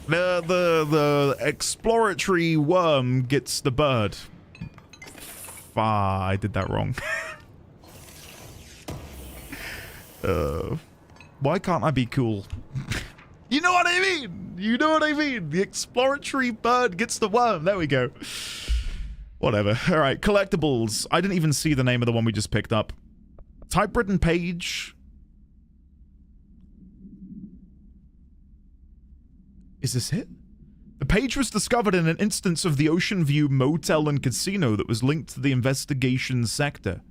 The exploratory worm gets the bird. I did that wrong. Why can't I be cool? You know what I mean? You know what I mean? The exploratory bird gets the worm. There we go. Whatever. All right, collectibles. I didn't even see the name of the one we just picked up. Typewritten page. Is this it? The page was discovered in an instance of the Ocean View Motel and Casino that was linked to the investigation sector.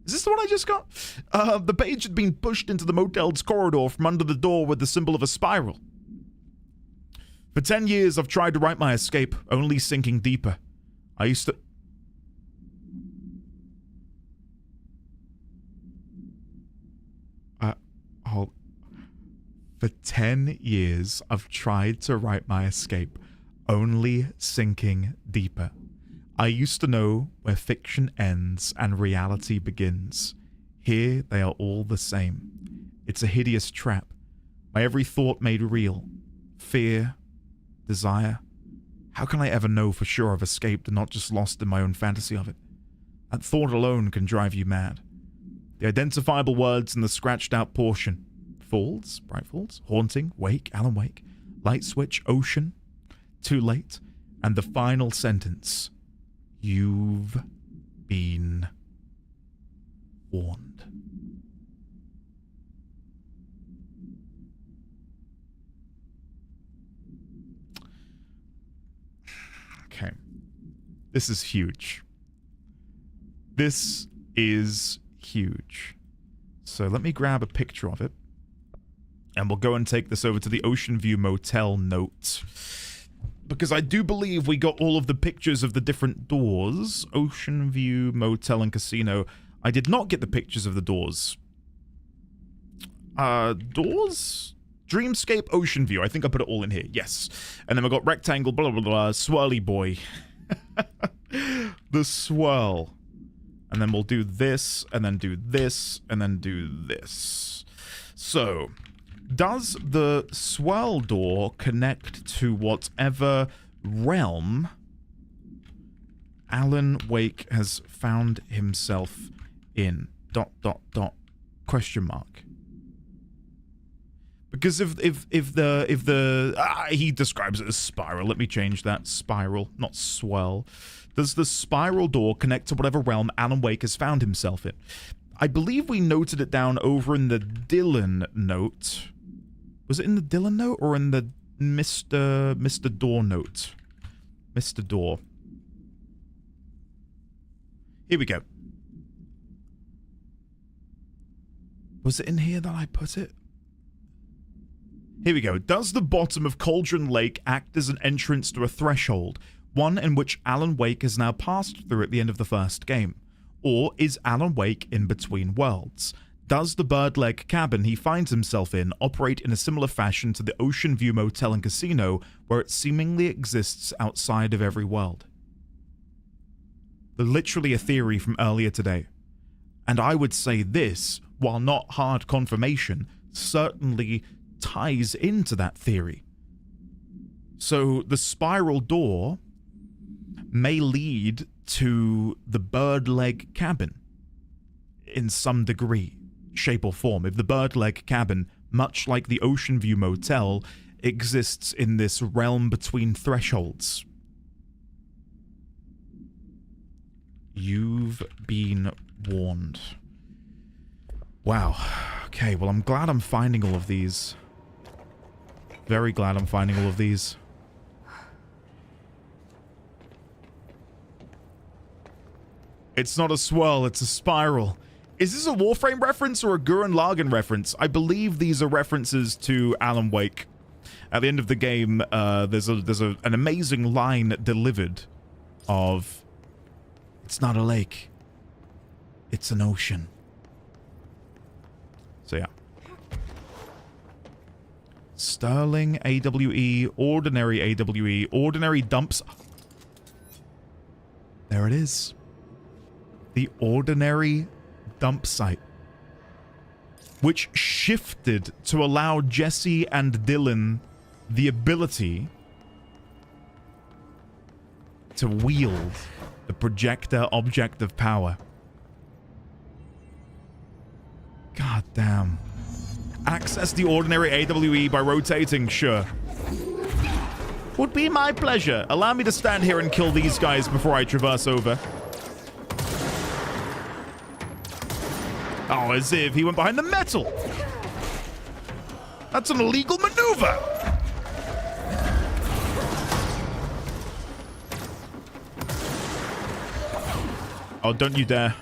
Is this the one I just got? The page had been pushed into the motel's corridor from under the door with the symbol of a spiral. For 10 years, I've tried to write my escape, only sinking deeper. I used to... For 10 years, I've tried to write my escape, only sinking deeper. I used to know where fiction ends and reality begins. Here, they are all the same. It's a hideous trap, My every thought made real. Fear, desire. How can I ever know for sure I've escaped and not just lost in my own fantasy of it? That thought alone can drive you mad. The identifiable words in the scratched out portion. Falls, Bright Falls, Haunting, Wake, Alan Wake, Light Switch, Ocean, Too Late, and the final sentence. You've been warned. Okay. This is huge. This is huge. So let me grab a picture of it. And we'll go and take this over to the Ocean View Motel note. Because I do believe we got all of the pictures of the different doors. Ocean View Motel and Casino. I did not get the pictures of the doors. Doors? Dreamscape Ocean View. I think I put it all in here. Yes. And then we got Rectangle, blah, blah, blah, Swirly Boy. The swirl. And then we'll do this, and then do this, and then do this. So, does the swirl door connect to whatever realm Alan Wake has found himself in? ... Question mark. Because if the he describes it as spiral. Let me change that. Spiral, not swirl. Does the spiral door connect to whatever realm Alan Wake has found himself in? I believe we noted it down over in the Dylan note. Was it in the Dylan note or in the Mr. Door note? Mr. Door. Here we go. Was it in here that I put it? Here we go. Does the bottom of Cauldron Lake act as an entrance to a threshold, one in which Alan Wake has now passed through at the end of the first game? Or is Alan Wake in between worlds? Does the Birdleg cabin he finds himself in operate in a similar fashion to the Ocean View Motel and Casino, where it seemingly exists outside of every world? Literally a theory from earlier today. And I would say this, while not hard confirmation, certainly ties into that theory. So the spiral door may lead to the Birdleg cabin in some degree, shape or form. If the Birdleg cabin, much like the Ocean View Motel, exists in this realm between thresholds. You've been warned. Wow. Okay, well, I'm glad I'm finding all of these. Very glad I'm finding all of these. It's not a swirl, it's a spiral. Is this a Warframe reference or a Gurren Lagann reference? I believe these are references to Alan Wake. At the end of the game, there's an amazing line delivered of, it's not a lake, it's an ocean. So yeah. Sterling AWE, ordinary AWE, ordinary dumps. There it is. The ordinary dump site, which shifted to allow Jesse and Dylan the ability to wield the projector object of power. God damn. Access the ordinary AWE by rotating, sure. Would be my pleasure. Allow me to stand here and kill these guys before I traverse over. Oh, as if he went behind the metal. That's an illegal maneuver. Oh, don't you dare.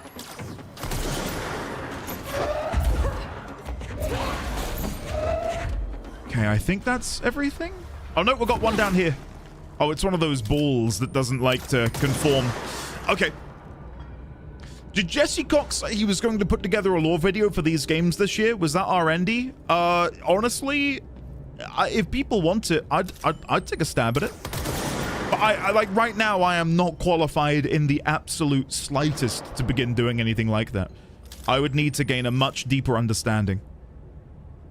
Okay, I think that's everything. Oh, no, we've got one down here. Oh, it's one of those balls that doesn't like to conform. Okay. Did Jesse Cox say he was going to put together a lore video for these games this year? Was that R&D? Honestly, if people want it, I'd take a stab at it. But I like right now, I am not qualified in the absolute slightest to begin doing anything like that. I would need to gain a much deeper understanding.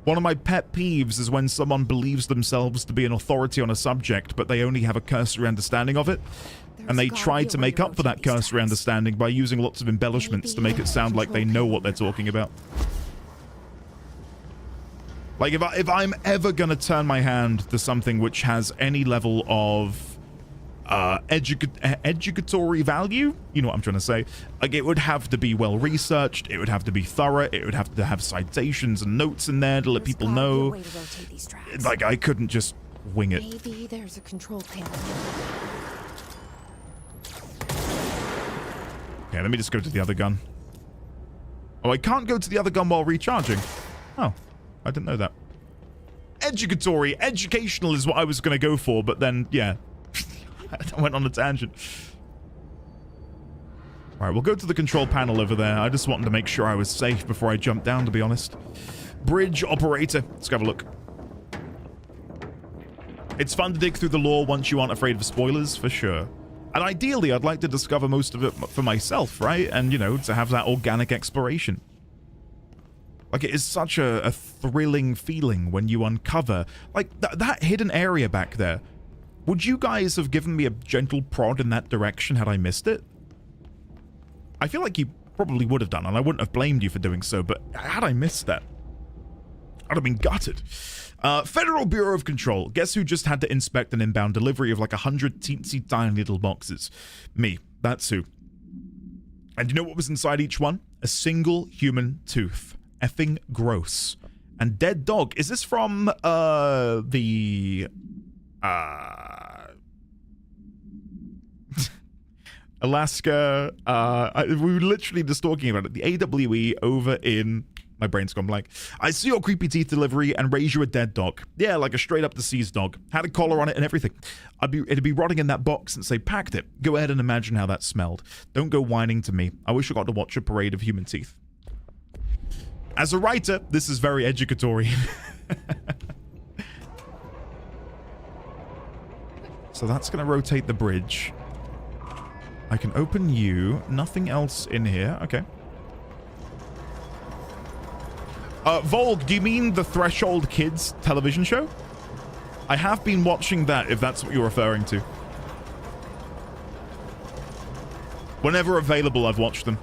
One of my pet peeves is when someone believes themselves to be an authority on a subject, but they only have a cursory understanding of it. And they try to make up for that cursory understanding by using lots of embellishments to make it sound like they know what they're talking about. Like, if I'm ever gonna turn my hand to something which has any level of educatory value, you know what I'm trying to say, like, it would have to be well researched, it would have to be thorough, it would have to have citations and notes in there to let people know. Like, I couldn't just wing it. Maybe there's a control panel. Okay, let me just go to the other gun. Oh, I can't go to the other gun while recharging. Oh, I didn't know that. Educatory, educational is what I was going to go for, but then, yeah. I went on a tangent. Alright, we'll go to the control panel over there. I just wanted to make sure I was safe before I jumped down, to be honest. Bridge operator. Let's go have a look. It's fun to dig through the lore once you aren't afraid of spoilers, for sure. And ideally, I'd like to discover most of it for myself, right? And, you know, to have that organic exploration. Like, it is such a thrilling feeling when you uncover, like, that hidden area back there. Would you guys have given me a gentle prod in that direction had I missed it? I feel like you probably would have done, and I wouldn't have blamed you for doing so, but had I missed that, I'd have been gutted. Federal Bureau of Control. Guess who just had to inspect an inbound delivery of like 100 teensy tiny little boxes? Me. That's who. And you know what was inside each one? A single human tooth. Effing gross. And dead dog. Is this from the Alaska? We were literally just talking about it. The AWE over in... My brain's gone blank. I see your creepy teeth delivery and raise you a dead dog. Yeah, like a straight up deceased dog. Had a collar on it and everything. It'd be rotting in that box since they packed it. Go ahead and imagine how that smelled. Don't go whining to me. I wish I got to watch a parade of human teeth. As a writer, this is very educatory. So that's going to rotate the bridge. I can open you. Nothing else in here. Okay. Volg, do you mean the Threshold Kids television show? I have been watching that, if that's what you're referring to. Whenever available, I've watched them.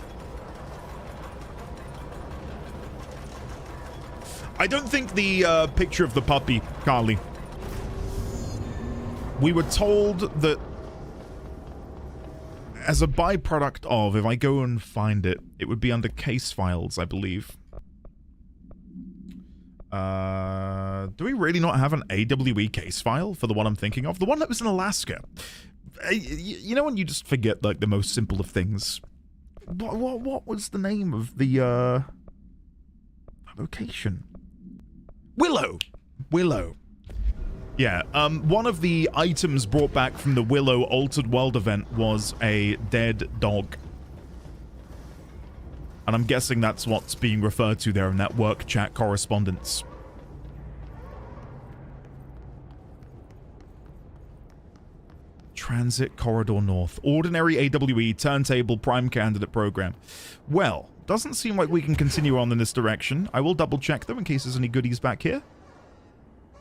I don't think the picture of the puppy, Carly. We were told that as a byproduct of, if I go and find it, it would be under case files, I believe. Do we really not have an AWE case file for the one I'm thinking of? The one that was in Alaska. You know when you just forget, like, the most simple of things? What was the name of the, location? Willow! Willow. Yeah, one of the items brought back from the Willow Altered World event was a dead dog. And I'm guessing that's what's being referred to there in that work chat correspondence. Transit Corridor North. Ordinary AWE Turntable Prime Candidate Program. Well, doesn't seem like we can continue on in this direction. I will double check them in case there's any goodies back here.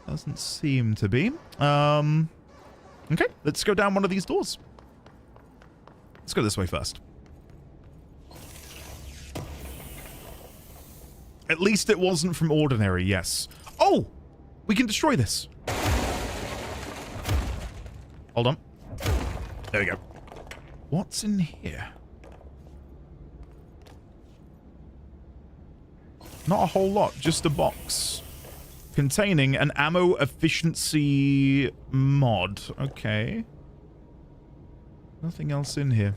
Doesn't seem to be. Okay, let's go down one of these doors. Let's go this way first. At least it wasn't from Ordinary, yes. Oh! We can destroy this. Hold on. There we go. What's in here? Not a whole lot, just a box. Containing an ammo efficiency mod. Okay. Nothing else in here.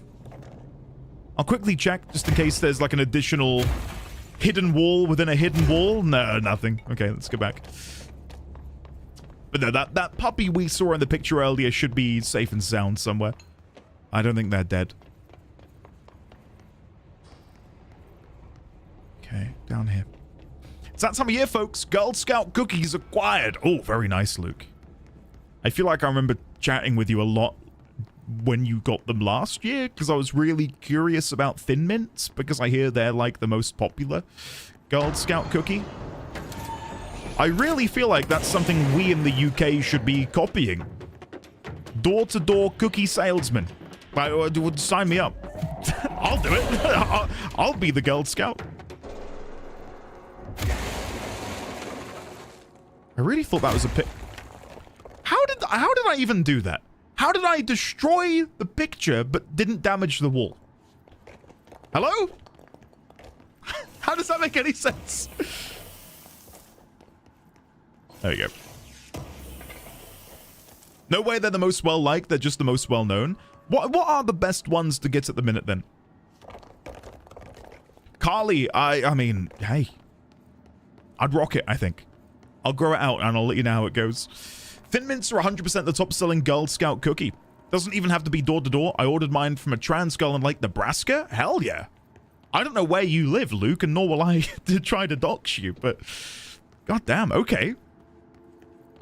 I'll quickly check, just in case there's like an additional hidden wall within a hidden wall. No, nothing. Okay, let's go back. But no, that puppy we saw in the picture earlier should be safe and sound somewhere. I don't think they're dead. Okay, down here. It's that time of year, folks. Girl Scout cookies acquired. Oh, very nice, Luke. I feel like I remember chatting with you a lot when you got them last year, because I was really curious about Thin Mints, because I hear they're like the most popular Girl Scout cookie. I really feel like that's something we in the UK should be copying. Door-to-door cookie salesman. Sign me up. I'll do it. I'll be the Girl Scout. I really thought that was a pic. How did I even do that? How did I destroy the picture but didn't damage the wall? Hello? How does that make any sense? There you go. No way they're the most well-liked, they're just the most well-known. What are the best ones to get at the minute, then? Carly, I mean, hey. I'd rock it, I think. I'll grow it out, and I'll let you know how it goes. Thin Mints are 100% the top-selling Girl Scout cookie. Doesn't even have to be door-to-door. I ordered mine from a trans girl in, like, Nebraska. Hell yeah. I don't know where you live, Luke, and nor will I try to dox you, but... goddamn, okay.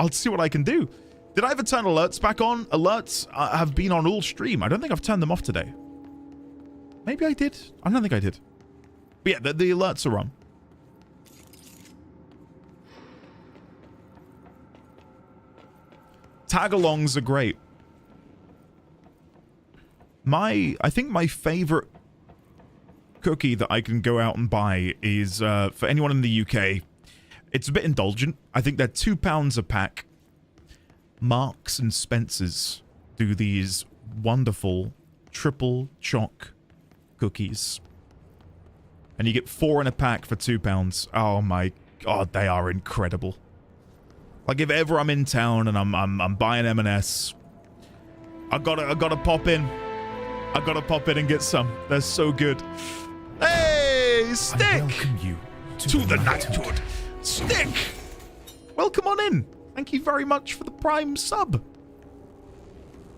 I'll see what I can do. Did I ever turn alerts back on? Alerts have been on all stream. I don't think I've turned them off today. Maybe I did. I don't think I did. But yeah, the alerts are on. Tag-alongs are great. I think my favorite cookie that I can go out and buy is, for anyone in the UK, it's a bit indulgent. I think they're £2 a pack. Marks and Spencer's do these wonderful triple choc cookies. And you get 4 in a pack for £2. Oh my god, they are incredible. Like if ever I'm in town and I'm buying M&S, I gotta pop in. I gotta pop in and get some. They're so good. Hey, Stick! I welcome you to the knighthood. Stick! Welcome on in. Thank you very much for the Prime sub.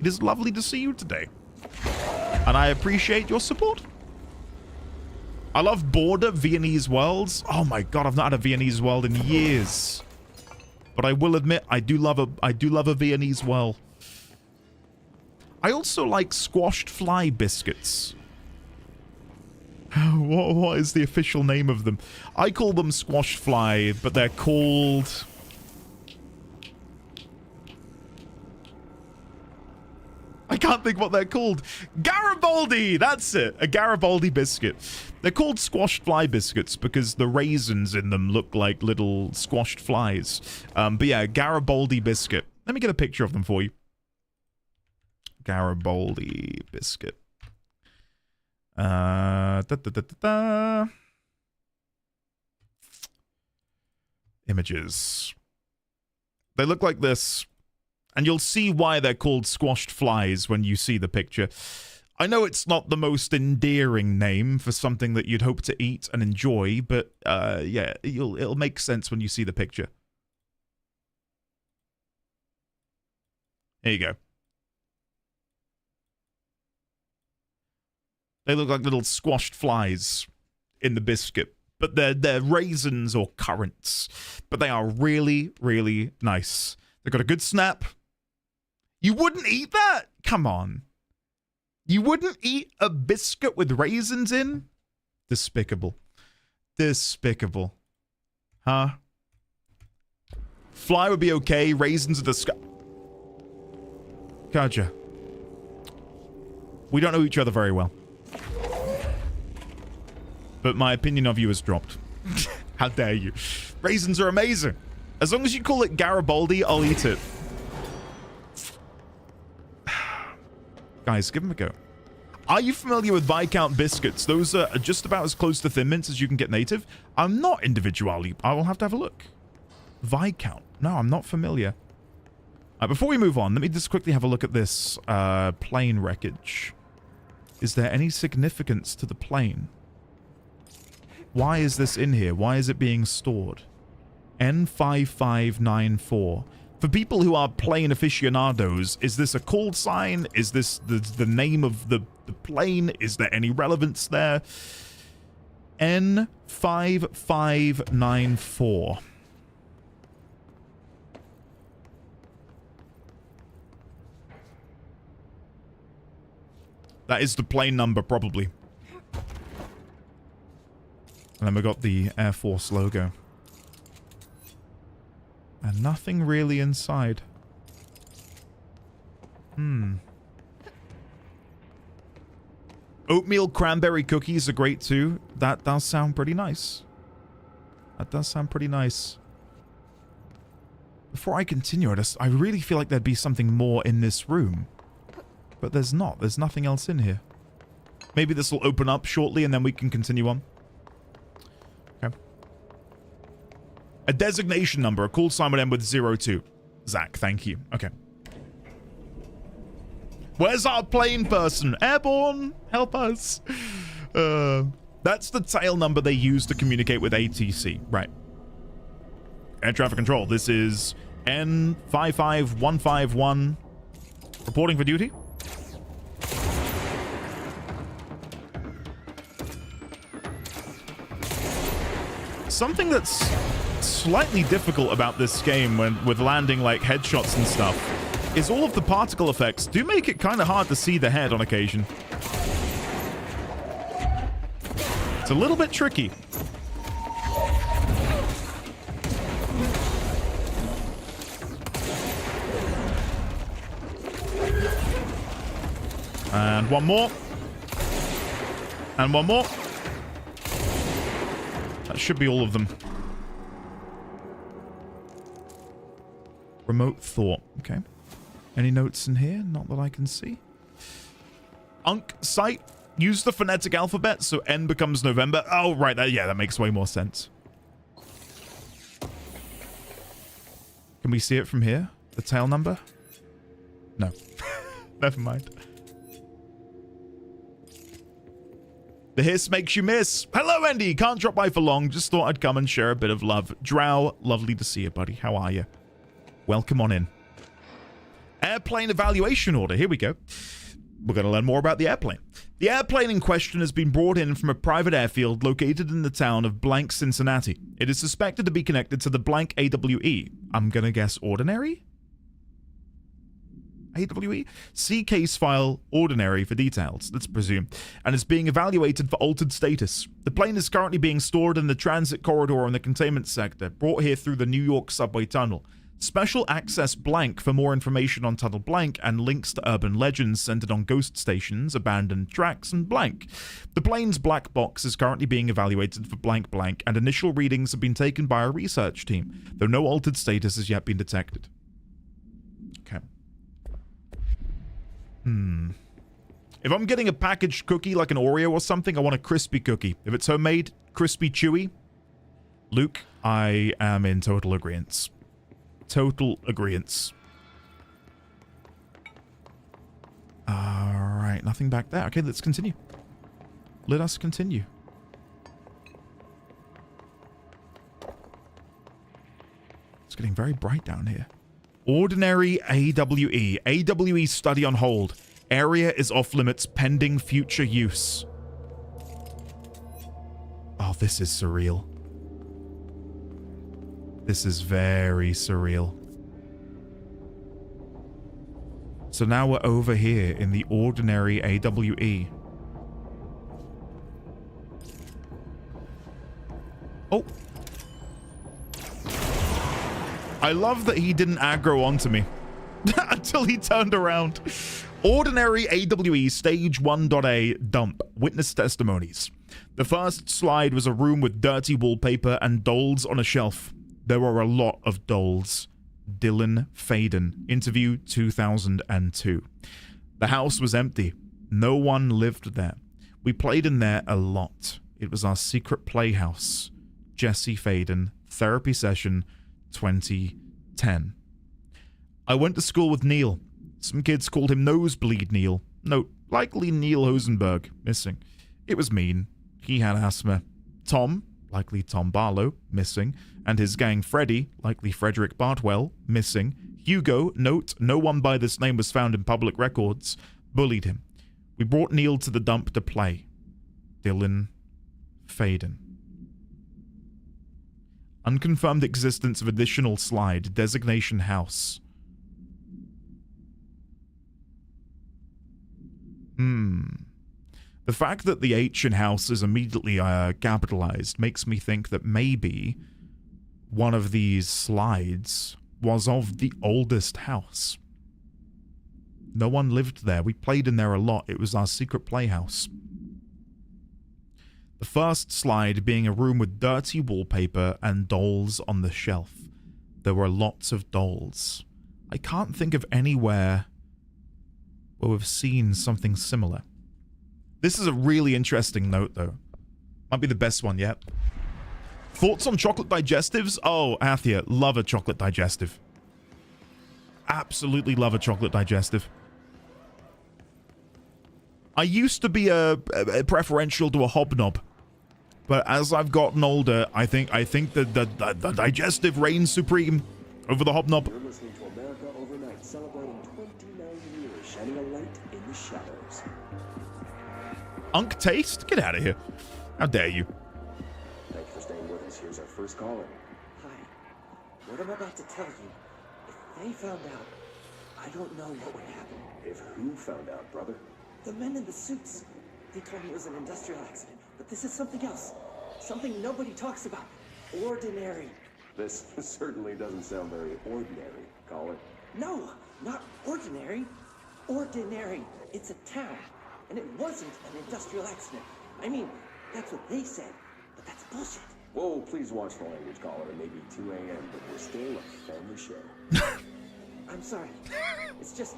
It is lovely to see you today. And I appreciate your support. I love Border Viennese worlds. Oh my god, I've not had a Viennese world in years. But I will admit, I do love a Viennese world. I also like squashed fly biscuits. What is the official name of them? I call them squashed fly, but they're called... I can't think what they're called. Garibaldi! That's it. A Garibaldi biscuit. They're called squashed fly biscuits because the raisins in them look like little squashed flies. But yeah, Garibaldi biscuit. Let me get a picture of them for you. Garibaldi biscuit. Images. They look like this. And you'll see why they're called squashed flies when you see the picture. I know it's not the most endearing name for something that you'd hope to eat and enjoy, but yeah, it'll make sense when you see the picture. There you go. They look like little squashed flies in the biscuit, but they're raisins or currants. But they are really, really nice. They've got a good snap. You wouldn't eat that? Come on. You wouldn't eat a biscuit with raisins in? Despicable. Despicable. Huh? Fly would be okay. Raisins are the sky. Gotcha. We don't know each other very well. But my opinion of you has dropped. How dare you? Raisins are amazing. As long as you call it Garibaldi, I'll eat it. Guys, give them a go. Are you familiar with Viscount biscuits? Those are just about as close to Thin Mints as you can get native. I'm not individually. I will have to have a look. Viscount. No, I'm not familiar. Before we move on, let me just quickly have a look at this plane wreckage. Is there any significance to the plane? Why is this in here? Why is it being stored? N5594. For people who are plane aficionados, is this a call sign? Is this the name of the plane? Is there any relevance there? N5594. That is the plane number, probably. And then we got the Air Force logo. And nothing really inside. Oatmeal cranberry cookies are great too. That does sound pretty nice. That does sound pretty nice. Before I continue, I really feel like there'd be something more in this room. But there's not. There's nothing else in here. Maybe this will open up shortly and then we can continue on. Okay. A designation number. A call sign would end with 02. Zach, thank you. Okay. Where's our plane person? Airborne, help us. That's the tail number they use to communicate with ATC. Right. Air traffic control. This is N55151. Reporting for duty. Something that's slightly difficult about this game with landing like headshots and stuff is all of the particle effects do make it kind of hard to see the head on occasion. It's a little bit tricky. And one more. And one more. That should be all of them. Remote thought. Okay. Any notes in here? Not that I can see. Unk site. Use the phonetic alphabet so N becomes November. Oh, right. Yeah, that makes way more sense. Can we see it from here? The tail number? No. Never mind. The hiss makes you miss. Hello, Andy. Can't drop by for long. Just thought I'd come and share a bit of love. Drow, lovely to see you, buddy. How are you? Welcome on in. Airplane evaluation order. Here we go. We're going to learn more about the airplane. The airplane in question has been brought in from a private airfield located in the town of blank Cincinnati. It is suspected to be connected to the blank AWE. I'm going to guess ordinary? AWE? See case file ordinary for details, let's presume, and is being evaluated for altered status. The plane is currently being stored in the transit corridor in the containment sector, brought here through the New York subway tunnel. Special access blank for more information on tunnel blank and links to urban legends centered on ghost stations, abandoned tracks, and blank. The plane's black box is currently being evaluated for blank blank, and initial readings have been taken by a research team, though no altered status has yet been detected. Okay. If I'm getting a packaged cookie like an Oreo or something, I want a crispy cookie. If it's homemade, crispy, chewy. Luke, I am in total agreement. Total agreement. Alright, nothing back there. Okay, let's continue. Let us continue. It's getting very bright down here. Ordinary AWE. AWE study on hold. Area is off limits pending future use. Oh, this is surreal. This is very surreal. So now we're over here in the ordinary AWE. Oh. I love that he didn't aggro onto me until he turned around. Ordinary AWE Stage 1.A dump. Witness testimonies. The first slide was a room with dirty wallpaper and dolls on a shelf. There were a lot of dolls. Dylan Faden. Interview 2002. The house was empty. No one lived there. We played in there a lot. It was our secret playhouse. Jesse Faden. Therapy session 2010. I went to school with Neil. Some kids called him Nosebleed Neil. No, likely Neil Hosenberg. Missing. It was mean. He had asthma. Tom, likely Tom Barlow. Missing. And his gang Freddy, likely Frederick Bartwell. Missing. Hugo, note, no one by this name was found in public records. Bullied him. We brought Neil to the dump to play. Dylan Faden. Unconfirmed existence of additional slide. Designation house. The fact that the H in house is immediately capitalized makes me think that maybe one of these slides was of the oldest house. No one lived there. We played in there a lot. It was our secret playhouse. The first slide being a room with dirty wallpaper and dolls on the shelf. There were lots of dolls. I can't think of anywhere where we've seen something similar. This is a really interesting note, though. Might be the best one yet. Thoughts on chocolate digestives? Oh, Athia, love a chocolate digestive. Absolutely love a chocolate digestive. I used to be a preferential to a hobnob, but as I've gotten older, I think the digestive reigns supreme over the hobnob. You're listening to America Overnight, celebrating 29 years, shining a light in the shadows. Unk taste? Get out of here! How dare you? Thanks for staying with us. Here's our first caller. Hi. What I'm about to tell you, if they found out, I don't know what would happen. If who found out, brother? The men in the suits. They told me it was an industrial accident, but this is something else. Something nobody talks about. Ordinary. This certainly doesn't sound very ordinary, caller. No, not ordinary. Ordinary. It's a town. And it wasn't an industrial accident. I mean, that's what they said, but that's bullshit. Whoa, please watch the language, caller. It may be 2 a.m., but we're still a family show. I'm sorry. It's just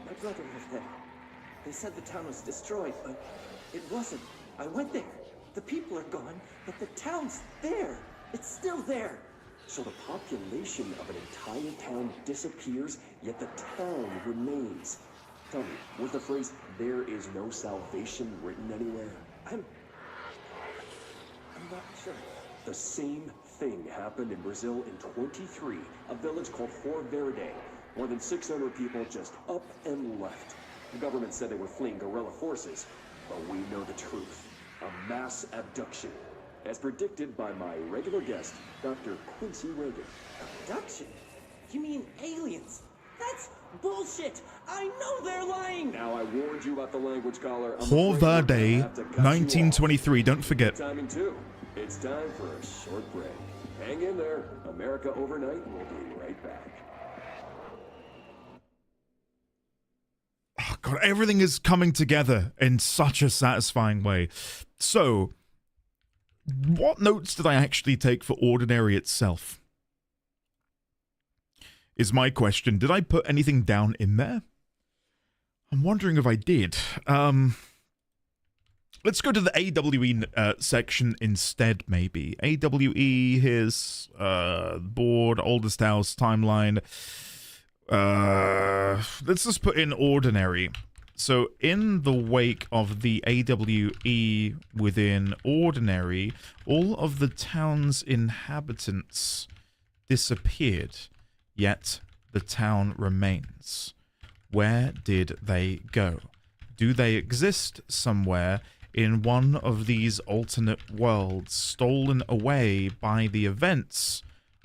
my brother lived there. They said the town was destroyed, but it wasn't. I went there. The people are gone, but the town's there. It's still there. So the population of an entire town disappears, yet the town remains. Tell me, was the phrase, "there is no salvation," written anywhere? I'm not sure. The same thing happened in Brazil in 23, a village called Hor Verde. More than 600 people just up and left. The government said they were fleeing guerrilla forces, but we know the truth. A mass abduction. As predicted by my regular guest, Dr. Quincy Reagan. Abduction? You mean aliens? That's bullshit! I know they're lying! Now, I warned you about the language, caller. Hor Verde, 1923, don't forget. Timing too. It's time for a short break. Hang in there. America Overnight will be right back. Oh God, everything is coming together in such a satisfying way. So, what notes did I actually take for Ordinary itself? Is my question. Did I put anything down in there? I'm wondering if I did. Let's go to the AWE section instead, maybe. AWE, here's board, oldest house, timeline. Let's just put in Ordinary. So in the wake of the AWE within Ordinary, all of the town's inhabitants disappeared, yet the town remains. Where did they go? Do they exist somewhere in one of these alternate worlds stolen away by the events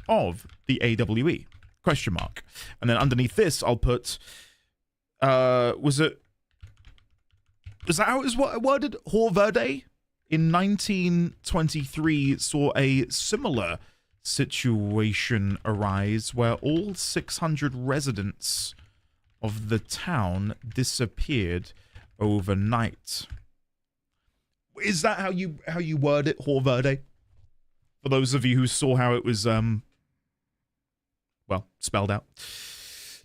of the AWE? Question mark. And then underneath this, I'll put, was that how it was worded? Hor Verde in 1923 saw a similar situation arise where all 600 residents of the town disappeared overnight. Is that how you word it, Hor Verde? For those of you who saw how it was well, spelled out.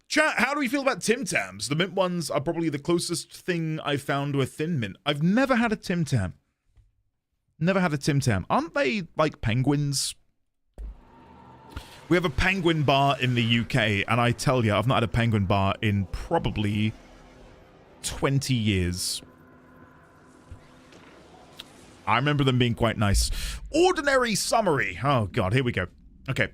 Chat, how do we feel about Tim Tams? The mint ones are probably the closest thing I've found to a thin mint. I've never had a Tim Tam. Never had a Tim Tam. Aren't they like penguins? We have a penguin bar in the UK, and I tell you, I've not had a penguin bar in probably 20 years. I remember them being quite nice. Ordinary summary. Oh, God, here we go. Okay.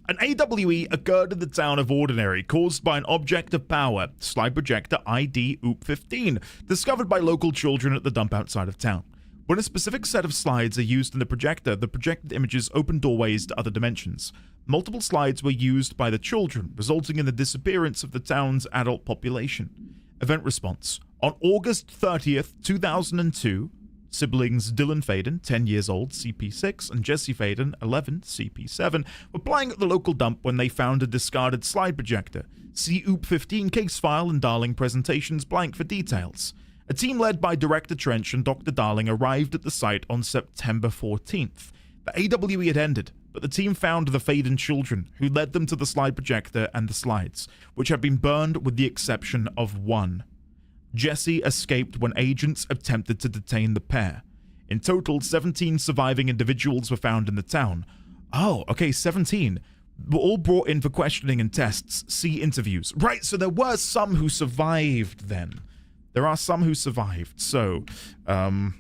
An AWE occurred in the town of Ordinary, caused by an object of power, slide projector ID OOP15, discovered by local children at the dump outside of town. When a specific set of slides are used in the projected images open doorways to other dimensions. Multiple slides were used by the children, resulting in the disappearance of the town's adult population. Event response. On August 30th, 2002, Siblings Dylan Faden, 10 years old, CP6, and Jesse Faden, 11, CP7, were playing at the local dump when they found a discarded slide projector. See OOP 15 case file and Darling presentations blank for details. A team led by Director Trench and Dr. Darling arrived at the site on September 14th. The AWE had ended, but the team found the Faden children, who led them to the slide projector and the slides, which had been burned with the exception of one. Jesse escaped when agents attempted to detain the pair. In total, 17 surviving individuals were found in the town. Oh, okay, 17. Were all brought in for questioning and tests. See interviews. Right, so there were some who survived then. There are some who survived. So, in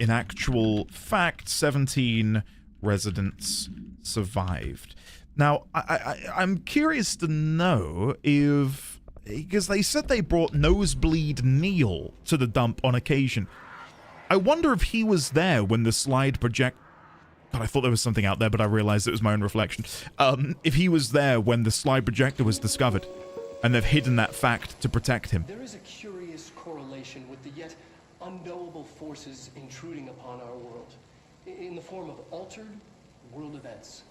actual fact, 17 residents survived. Now, I'm curious to know if... because they said they brought Nosebleed Neil to the dump on occasion. I wonder if he was there when the slide project... God, I thought there was something out there, but I realized it was my own reflection. If he was there when the slide projector was discovered, and they've hidden that fact to protect him. There is a curious correlation with the yet unknowable forces intruding upon our world, in the form of altered world events.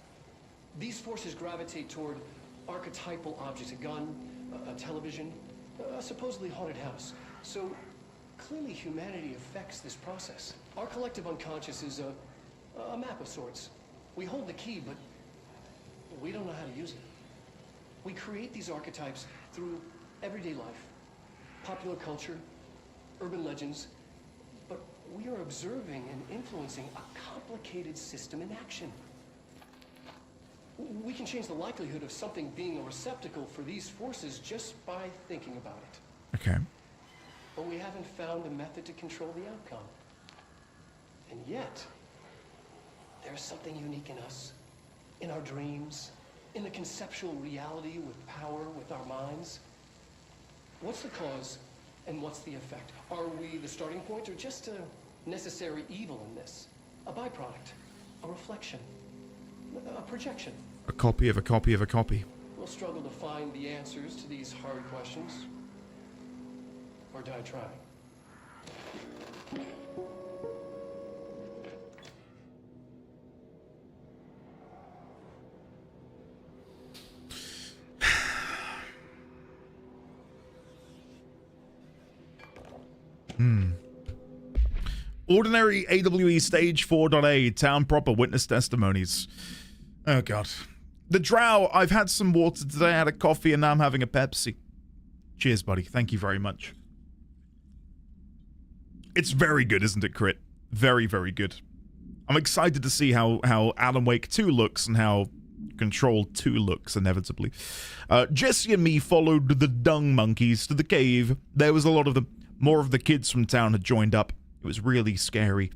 These forces gravitate toward archetypal objects, a gun, a television, a supposedly haunted house. So clearly humanity affects this process. Our collective unconscious is a map of sorts. We hold the key, but we don't know how to use it. We create these archetypes through everyday life, popular culture, urban legends, but we are observing and influencing a complicated system in action. We can change the likelihood of something being a receptacle for these forces just by thinking about it. Okay. But we haven't found a method to control the outcome. And yet, there's something unique in us, in our dreams, in the conceptual reality with power, with our minds. What's the cause and what's the effect? Are we the starting point or just a necessary evil in this? A byproduct, a reflection, a projection? A copy of a copy of a copy. We'll struggle to find the answers to these hard questions, or die trying. Ordinary AWE Stage 4.A, Town Proper, Witness Testimonies. Oh, God. The Drow, I've had some water today, I had a coffee, and now I'm having a Pepsi. Cheers, buddy. Thank you very much. It's very good, isn't it, Crit? Very, very good. I'm excited to see how Alan Wake 2 looks and how Control 2 looks, inevitably. Jesse and me followed the dung monkeys to the cave. There was a lot of them. More of the kids from town had joined up. It was really scary.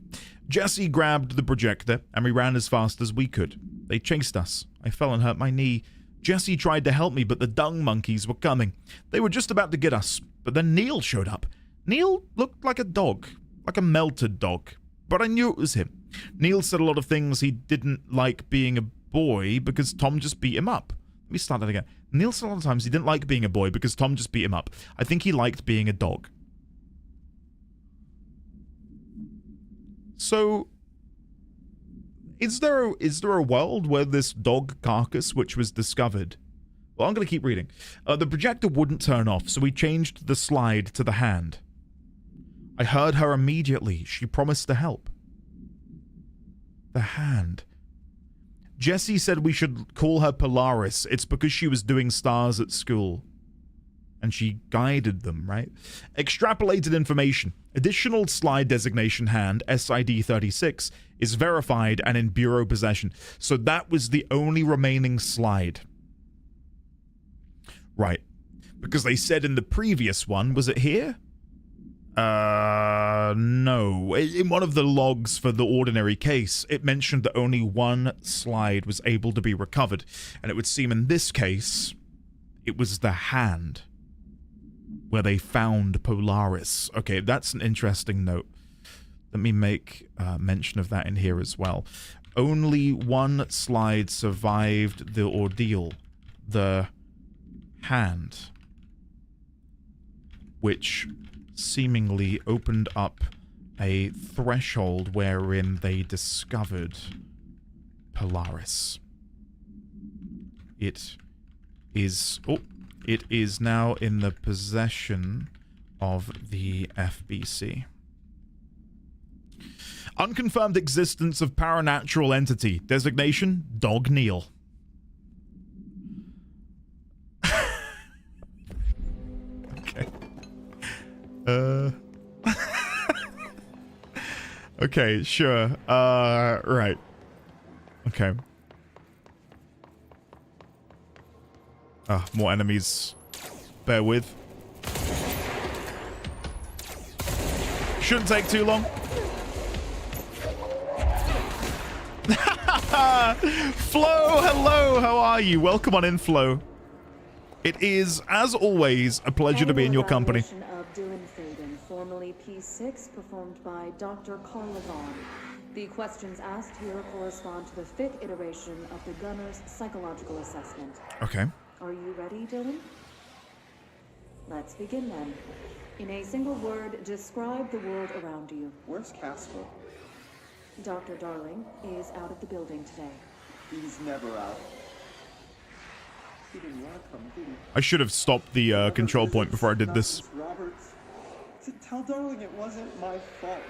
Jesse grabbed the projector, and we ran as fast as we could. They chased us. I fell and hurt my knee. Jesse tried to help me, but the dung monkeys were coming. They were just about to get us, but then Neil showed up. Neil looked like a dog, like a melted dog, but I knew it was him. Neil said a lot of things. He didn't like being a boy because Tom just beat him up. Let me start that again. Neil said a lot of times he didn't like being a boy because Tom just beat him up. I think he liked being a dog. So, is there a world where this dog carcass, which was discovered... Well, I'm going to keep reading. The projector wouldn't turn off, so we changed the slide to the hand. I heard her immediately. She promised to help. The hand. Jesse said we should call her Polaris. It's because she was doing stars at school. And she guided them, right? Extrapolated information. Additional slide designation hand, SID 36, is verified and in Bureau possession. So that was the only remaining slide. Right. Because they said in the previous one, was it here? No. In one of the logs for the ordinary case, it mentioned that only one slide was able to be recovered. And it would seem in this case, it was the hand where they found Polaris. Okay, that's an interesting note. Let me make mention of that in here as well. Only one slide survived the ordeal. The hand, which seemingly opened up a threshold wherein they discovered Polaris. It is now in the possession of the FBC. Unconfirmed existence of paranatural entity. Designation, Dog Neil. Okay. Okay, sure. Right. Okay. More enemies. Bear with. Shouldn't take too long. Flo, hello, how are you? Welcome on in, Flo. It is, as always, a pleasure to be in your company. Of Dylan Faden, formerly P6, performed by Dr. Carl Levon. The questions asked here correspond to the 5th iteration of the Gunner's psychological assessment. Okay. Are you ready, Dylan? Let's begin then. In a single word, describe the world around you. Where's Casper? Dr. Darling is out of the building today. He's never out. He didn't want to come, did he? I should have stopped the control point before I did this. Roberts, tell Darling it wasn't my fault.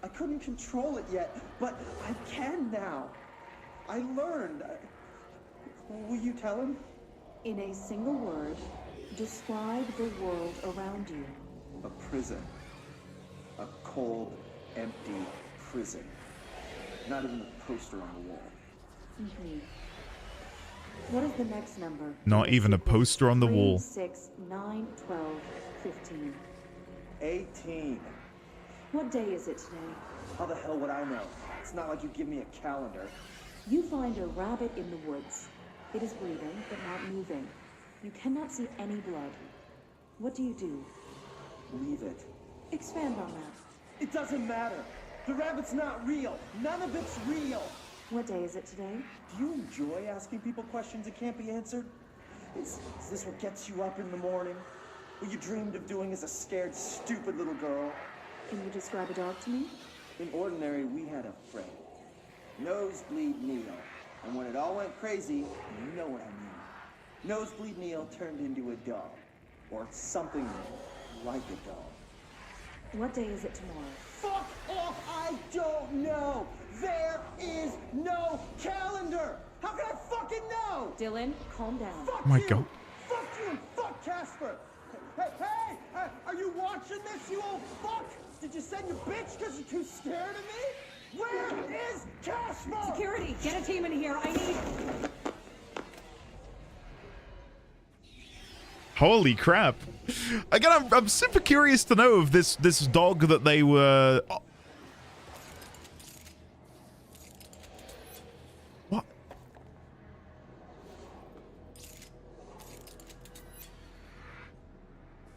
I couldn't control it yet, but I can now. I learned. Will you tell him? In a single word, describe the world around you. A prison. A cold, empty prison. Not even a poster on the wall. Mm-hmm. What is the next number? Not even a poster on the wall. 3, 6, 9, 12, 15. 18. What day is it today? How the hell would I know? It's not like you give me a calendar. You find a rabbit in the woods. It is breathing, but not moving. You cannot see any blood. What do you do? Leave it. Expand on that. It doesn't matter. The rabbit's not real. None of it's real. What day is it today? Do you enjoy asking people questions that can't be answered? Is this what gets you up in the morning? What you dreamed of doing as a scared, stupid little girl? Can you describe a dog to me? In Ordinary, we had a friend. Nosebleed Neil. And when it all went crazy, you know what I mean. Nosebleed Neil turned into a dog. Or something like a dog. What day is it tomorrow? Fuck off! I don't know! There is no calendar! How can I fucking know? Dylan, calm down. Fuck My you! God. Fuck you and fuck Casper! Hey! Are you watching this, you old fuck? Did you send your bitch because you're too scared of me? Where is Casper? Security, get a team in here. I need... Holy crap. Again, I'm super curious to know if this dog that they were... What?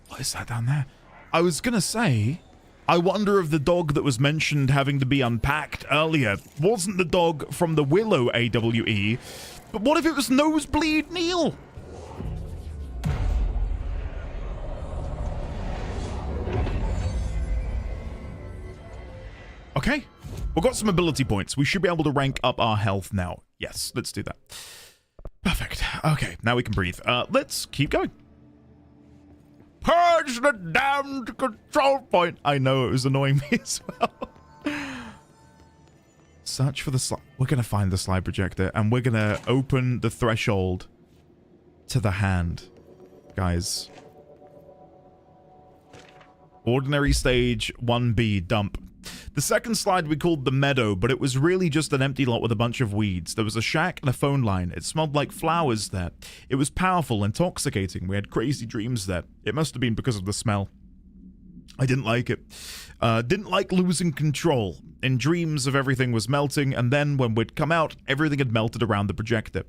What is that down there? I was gonna say, I wonder if the dog that was mentioned having to be unpacked earlier wasn't the dog from the Willow AWE, but what if it was Nosebleed Neil? Okay, we've got some ability points. We should be able to rank up our health now. Yes, let's do that. Perfect. Okay, now we can breathe. Let's keep going. Purge the damned control point. I know, it was annoying me as well. Search for the slide. We're going to find the slide projector, and we're going to open the threshold to the hand. Guys. Ordinary stage 1B, dump. The second slide we called the meadow, but it was really just an empty lot with a bunch of weeds. There was a shack and a phone line. It smelled like flowers there. It was powerful, intoxicating. We had crazy dreams there. It must have been because of the smell. I didn't like it. Didn't like losing control. In dreams of everything was melting, and then when we'd come out, everything had melted around the projector.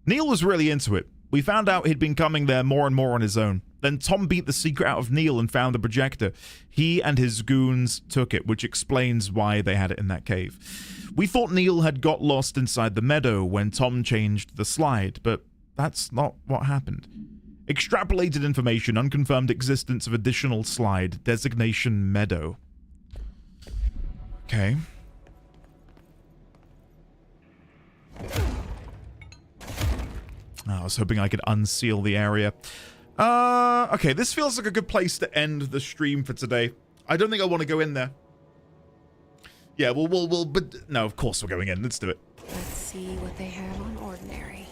Neil was really into it. We found out he'd been coming there more and more on his own. Then Tom beat the secret out of Neil and found the projector. He and his goons took it, which explains why they had it in that cave. We thought Neil had got lost inside the meadow when Tom changed the slide, but that's not what happened. Extrapolated information, unconfirmed existence of additional slide, designation meadow. Okay. I was hoping I could unseal the area. Okay, this feels like a good place to end the stream for today. I don't think I want to go in there. Yeah, but no, of course we're going in. Let's do it. Let's see what they have on ordinary.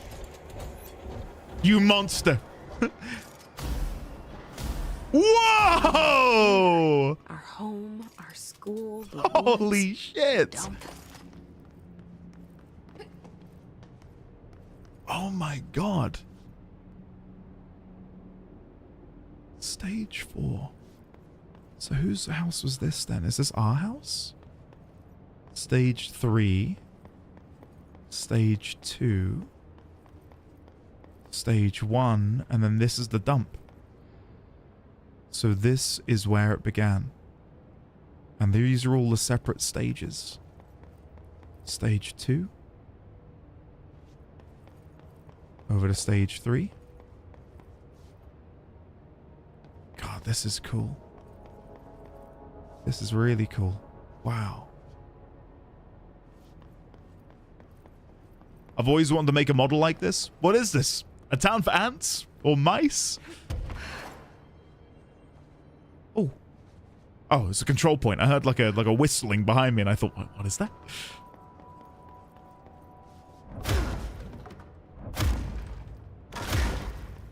You monster! Whoa! Our home, our school, the Holy woods, shit! dump. Oh my god. Stage 4. So whose house was this then? Is this our house? Stage 3. Stage 2. Stage 1. And then this is the dump. So this is where it began. And these are all the separate stages. Stage 2. Over to stage 3. God, this is cool. This is really cool. Wow. I've always wanted to make a model like this. What is this? A town for ants? Or mice? Oh. Oh, it's a control point. I heard like a whistling behind me and I thought, what is that?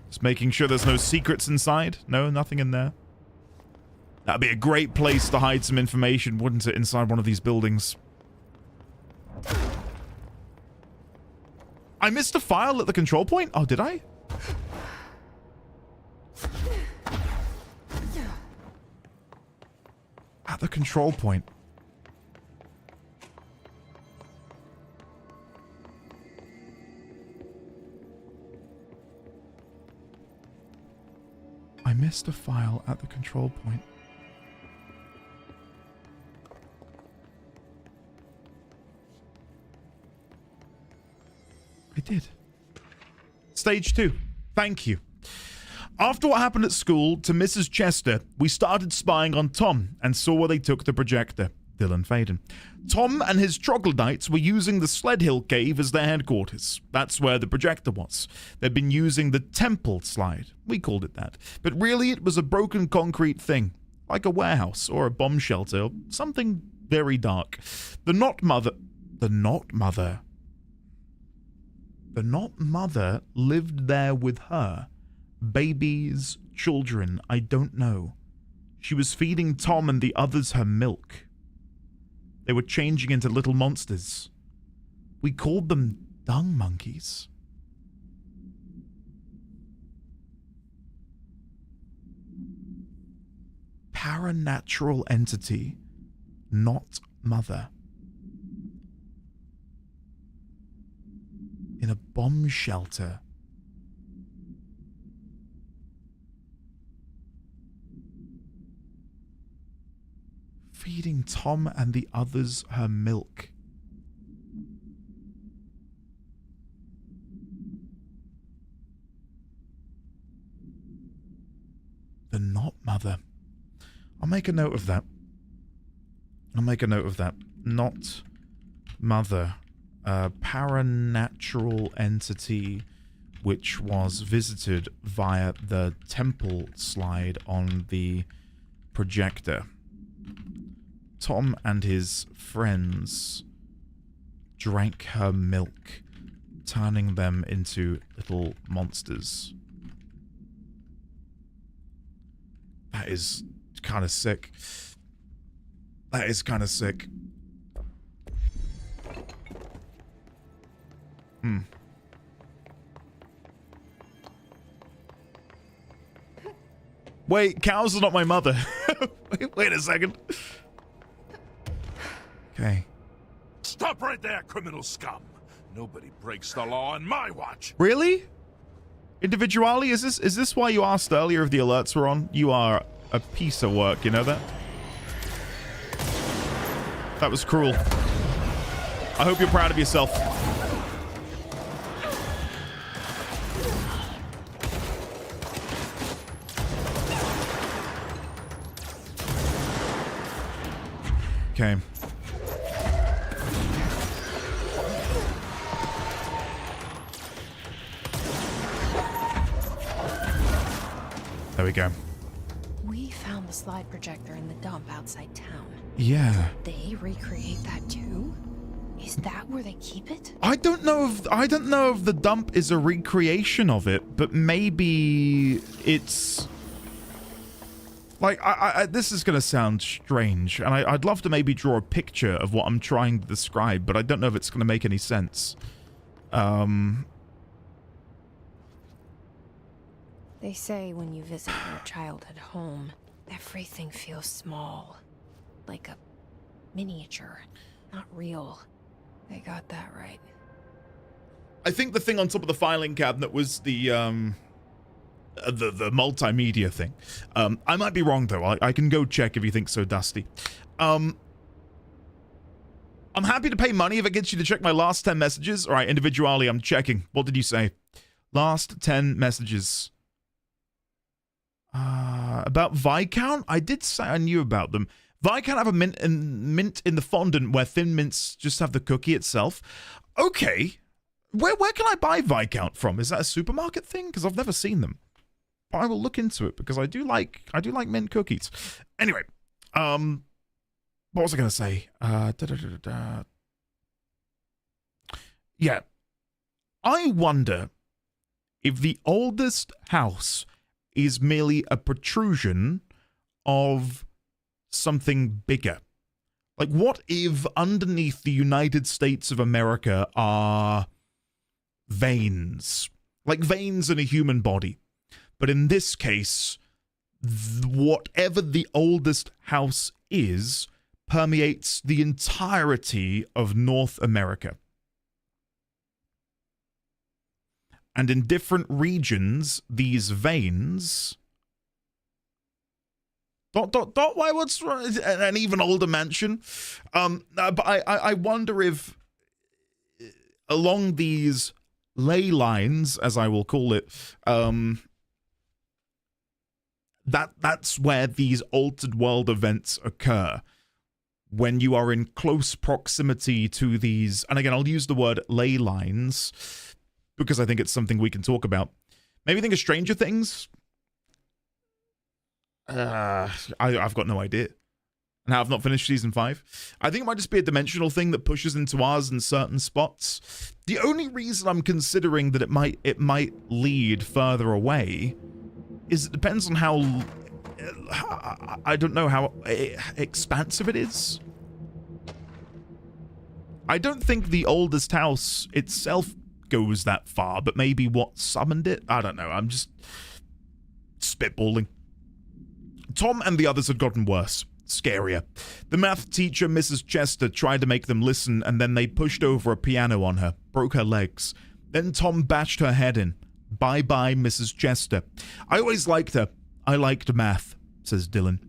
Just making sure there's no secrets inside. No, nothing in there. That'd be a great place to hide some information, wouldn't it, inside one of these buildings? I missed a file at the control point? Oh, did I? At the control point. I missed a file at the control point. I did. Stage 2. Thank you. After what happened at school to Mrs. Chester, we started spying on Tom and saw where they took the projector. Dylan Faden. Tom and his troglodytes were using the Sled Hill Cave as their headquarters. That's where the projector was. They'd been using the temple slide. We called it that. But really, it was a broken concrete thing. Like a warehouse or a bomb shelter or something very dark. The Not Mother lived there with her. Babies, children, I don't know. She was feeding Tom and the others her milk. They were changing into little monsters. We called them dung monkeys. Paranatural entity, not mother. In a bomb shelter. Feeding Tom and the others her milk. The not mother. I'll make a note of that. Not mother. Paranatural entity which was visited via the temple slide on the projector. Tom and his friends drank her milk, turning them into little monsters. That is kind of sick. That is kind of sick. Wait, cows are not my mother. Wait a second. Okay. Stop right there, criminal scum. Nobody breaks the law on my watch. Really? Individuality, is this why you asked earlier if the alerts were on? You are a piece of work, you know that? That was cruel. I hope you're proud of yourself. Okay. There we go. We found the slide projector in the dump outside town. Yeah. Did they recreate that too? Is that where they keep it? I don't know if the dump is a recreation of it, but maybe it's like this is gonna sound strange, and I'd love to maybe draw a picture of what I'm trying to describe, but I don't know if it's gonna make any sense. They say when you visit your childhood home, everything feels small. Like a miniature, not real. They got that right. I think the thing on top of the filing cabinet was the multimedia thing. I might be wrong though. I can go check if you think so, Dusty. I'm happy to pay money if it gets you to check my last 10 messages. All right, individually, I'm checking. What did you say? Last 10 messages. About Viscount? I did say I knew about them. Viscount have a mint in the fondant where Thin Mints just have the cookie itself. Okay. Where can I buy Viscount from? Is that a supermarket thing? Because I've never seen them. But I will look into it because I do like mint cookies. Anyway, what was I gonna say? Yeah. I wonder if the oldest house is merely a protrusion of something bigger. Like, what if underneath the United States of America are veins? Like veins in a human body. But in this case, whatever the oldest house is permeates the entirety of North America. And in different regions, these veins... Why, what's an even older mansion? But I wonder if along these ley lines, as I will call it, that's where these altered world events occur. When you are in close proximity to these, and again, I'll use the word ley lines, because I think it's something we can talk about. Maybe think of Stranger Things. I've got no idea. And I've not finished season 5. I think it might just be a dimensional thing that pushes into ours in certain spots. The only reason I'm considering that it might lead further away is it depends on how I don't know how expansive it is. I don't think the oldest house itself goes that far, but maybe what summoned it? I don't know. I'm just spitballing. Tom and the others had gotten worse. Scarier. The math teacher, Mrs. Chester, tried to make them listen, and then they pushed over a piano on her, broke her legs. Then Tom bashed her head in. Bye-bye, Mrs. Chester. I always liked her. I liked math, says Dylan.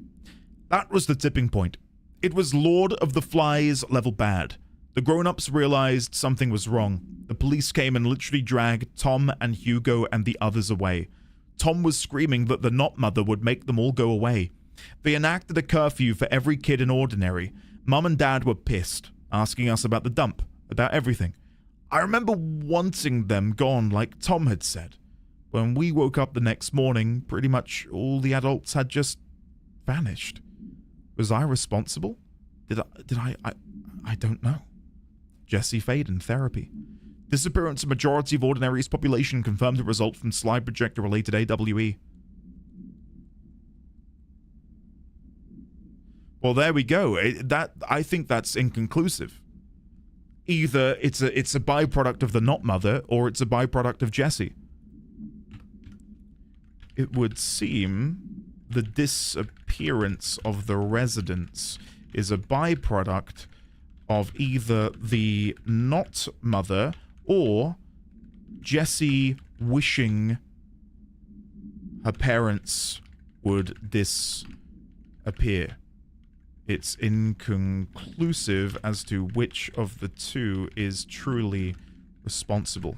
That was the tipping point. It was Lord of the Flies level bad. The grown-ups realized something was wrong. The police came and literally dragged Tom and Hugo and the others away. Tom was screaming that the Not Mother would make them all go away. They enacted a curfew for every kid in Ordinary. Mum and Dad were pissed, asking us about the dump, about everything. I remember wanting them gone like Tom had said. When we woke up the next morning, pretty much all the adults had just vanished. Was I responsible? Did I don't know. Jesse Fade in therapy. Disappearance of majority of Ordinary's population confirmed the result from slide projector related AWE. Well, there we go. I think that's inconclusive. Either it's a byproduct of the Not Mother, or it's a byproduct of Jesse. It would seem the disappearance of the residents is a byproduct of either the Not Mother or Jessie wishing her parents would disappear. It's inconclusive as to which of the two is truly responsible.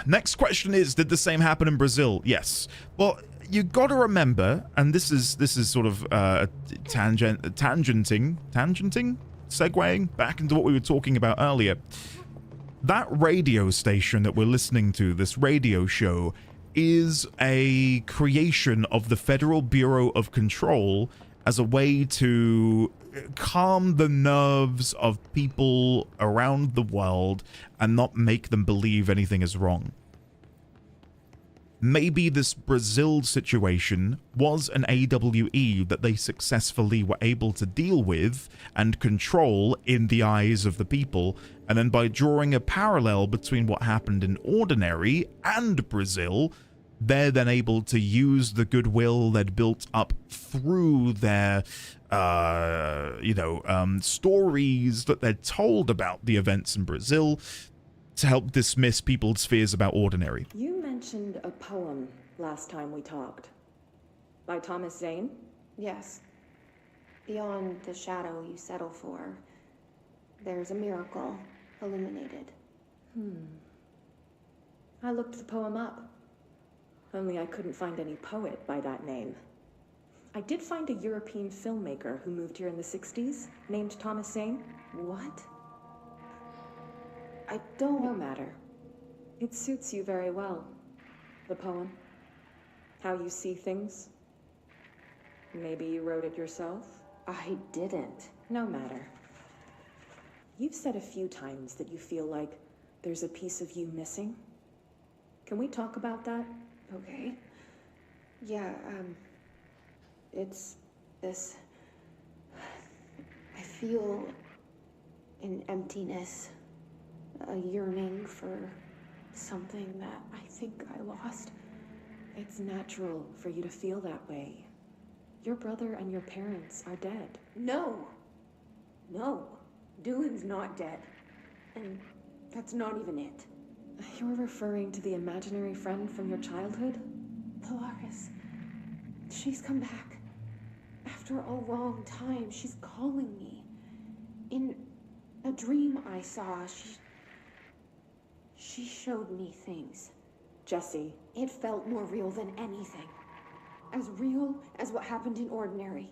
Next question is, did the same happen in Brazil? Yes. Well, you got to remember, and this is sort of tangenting, segueing back into what we were talking about earlier. That radio station that we're listening to, this radio show, is a creation of the Federal Bureau of Control as a way to calm the nerves of people around the world and not make them believe anything is wrong. Maybe this Brazil situation was an AWE that they successfully were able to deal with and control in the eyes of the people, and then by drawing a parallel between what happened in Ordinary and Brazil, they're then able to use the goodwill they'd built up through their, stories that they're told about the events in Brazil to help dismiss people's fears about Ordinary. You mentioned a poem last time we talked. By Thomas Zane? Yes. Beyond the shadow you settle for, there's a miracle illuminated. I looked the poem up. Only I couldn't find any poet by that name. I did find a European filmmaker who moved here in the 60s, named Thomas Zane. What? No matter. It suits you very well. The poem. How you see things. Maybe you wrote it yourself? I didn't. No matter. You've said a few times that you feel like there's a piece of you missing. Can we talk about that? Okay. Yeah, it's this... I feel an emptiness, a yearning for something that I think I lost. It's natural for you to feel that way. Your brother and your parents are dead. No. Dylan's not dead. And that's not even it. You're referring to the imaginary friend from your childhood? Polaris. She's come back. After a long time, she's calling me. In a dream I saw, she showed me things. Jesse. It felt more real than anything. As real as what happened in Ordinary.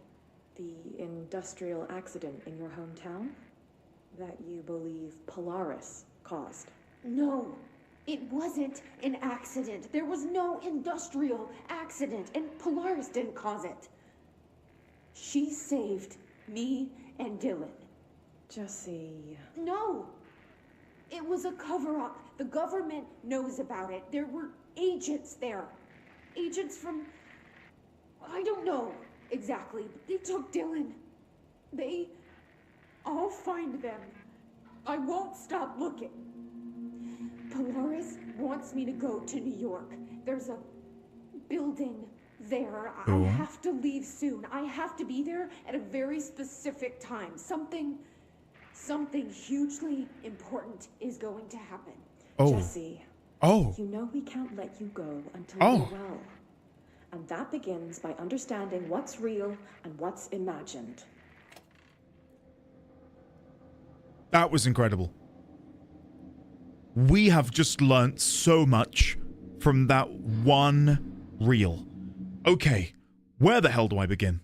The industrial accident in your hometown? That you believe Polaris caused? No, it wasn't an accident. There was no industrial accident, and Polaris didn't cause it. She saved me and Dylan. Jesse... No! It was a cover-up. The government knows about it. There were agents there. Agents from... I don't know exactly, but they took Dylan. I'll find them. I won't stop looking. Polaris wants me to go to New York. There's a building there. I have to leave soon. I have to be there at a very specific time. Something hugely important is going to happen. Jesse. You know we can't let you go until you're well. And that begins by understanding what's real and what's imagined. That was incredible. We have just learnt so much from that one reel. Okay, where the hell do I begin?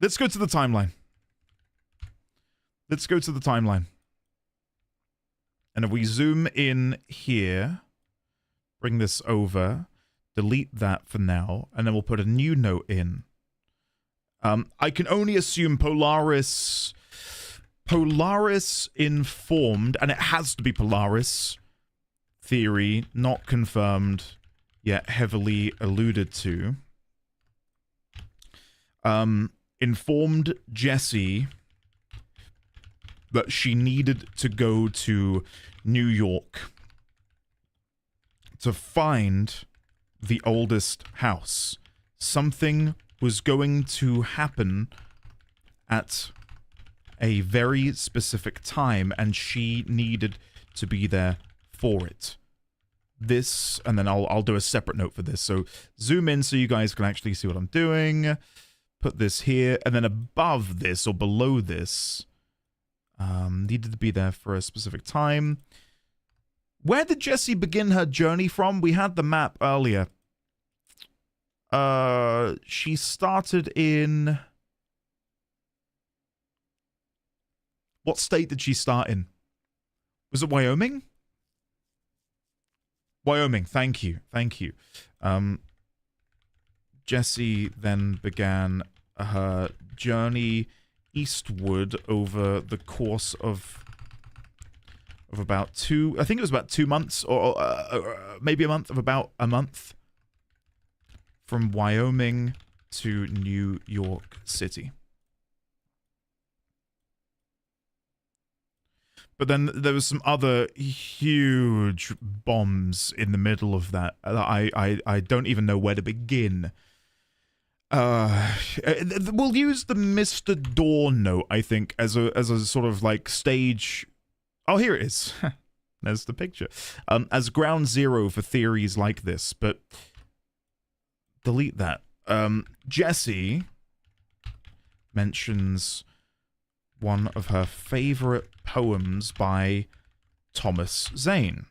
Let's go to the timeline. And if we zoom in here, bring this over, delete that for now, and then we'll put a new note in. I can only assume Polaris informed, and it has to be Polaris theory, not confirmed, yet heavily alluded to. Informed Jessie that she needed to go to New York to find the oldest house. Something was going to happen at a very specific time, and she needed to be there for it. This, and then I'll do a separate note for this. So zoom in so you guys can actually see what I'm doing. Put this here, and then above this or below this, needed to be there for a specific time. Where did Jessie begin her journey from? We had the map earlier. She started in... What state did she start in? Was it Wyoming? Wyoming, thank you. Thank you. Jessie then began her journey eastward over the course of about I think it was about 2 months, or maybe a month, of about a month, from Wyoming to New York City. But then there was some other huge bombs in the middle of that. I don't even know where to begin. We'll use the Mr. Dawn note, I think, as a sort of like stage. Oh, here it is. There's the picture. As ground zero for theories like this, but delete that. Jessie mentions one of her favorite poems by Thomas Zane.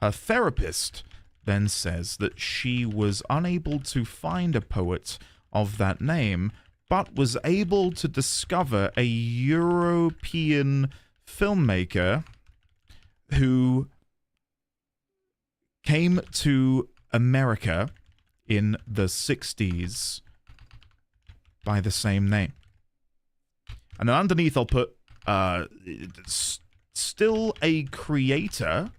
Her therapist then says that she was unable to find a poet of that name, but was able to discover a European filmmaker who came to America in the 60s by the same name. And then underneath I'll put still a creator,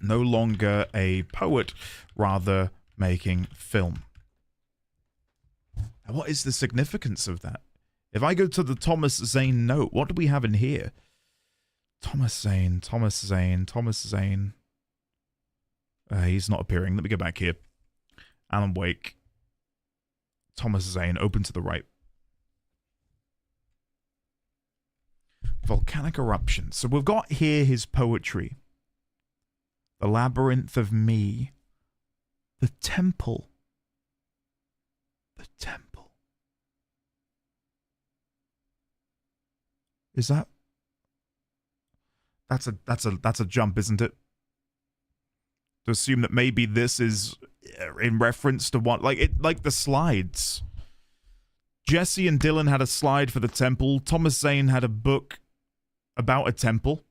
no longer a poet, rather making film. Now, what is the significance of that? If I go to the Thomas Zane note, what do we have in here? Thomas Zane. He's not appearing. Let me go back here. Alan Wake. Thomas Zane, open to the right. Volcanic eruption. So we've got here his poetry. The Labyrinth of Me. The Temple. The Temple. Is that... That's a jump, isn't it? To assume that maybe this is in reference to what, like the slides. Jesse and Dylan had a slide for the temple. Thomas Zane had a book about a temple.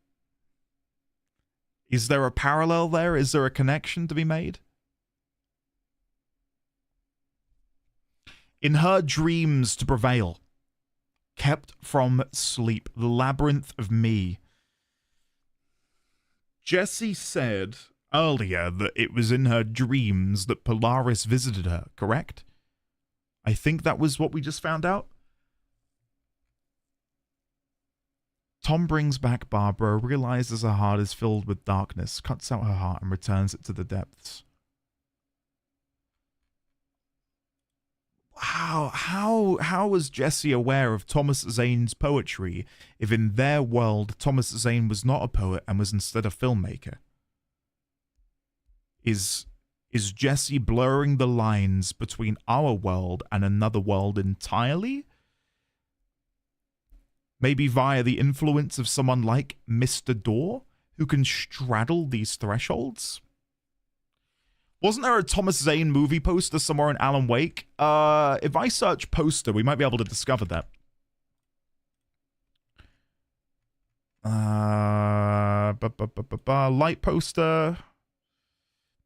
Is there a parallel there? Is there a connection to be made? In her dreams to prevail, kept from sleep, the labyrinth of me. Jesse said earlier that it was in her dreams that Polaris visited her, correct? I think that was what we just found out. Tom brings back Barbara, realizes her heart is filled with darkness, cuts out her heart and returns it to the depths. How was Jesse aware of Thomas Zane's poetry if in their world Thomas Zane was not a poet and was instead a filmmaker? Is Jesse blurring the lines between our world and another world entirely? Maybe via the influence of someone like Mr. Door, who can straddle these thresholds? Wasn't there a Thomas Zane movie poster somewhere in Alan Wake? If I search poster, we might be able to discover that. Light poster.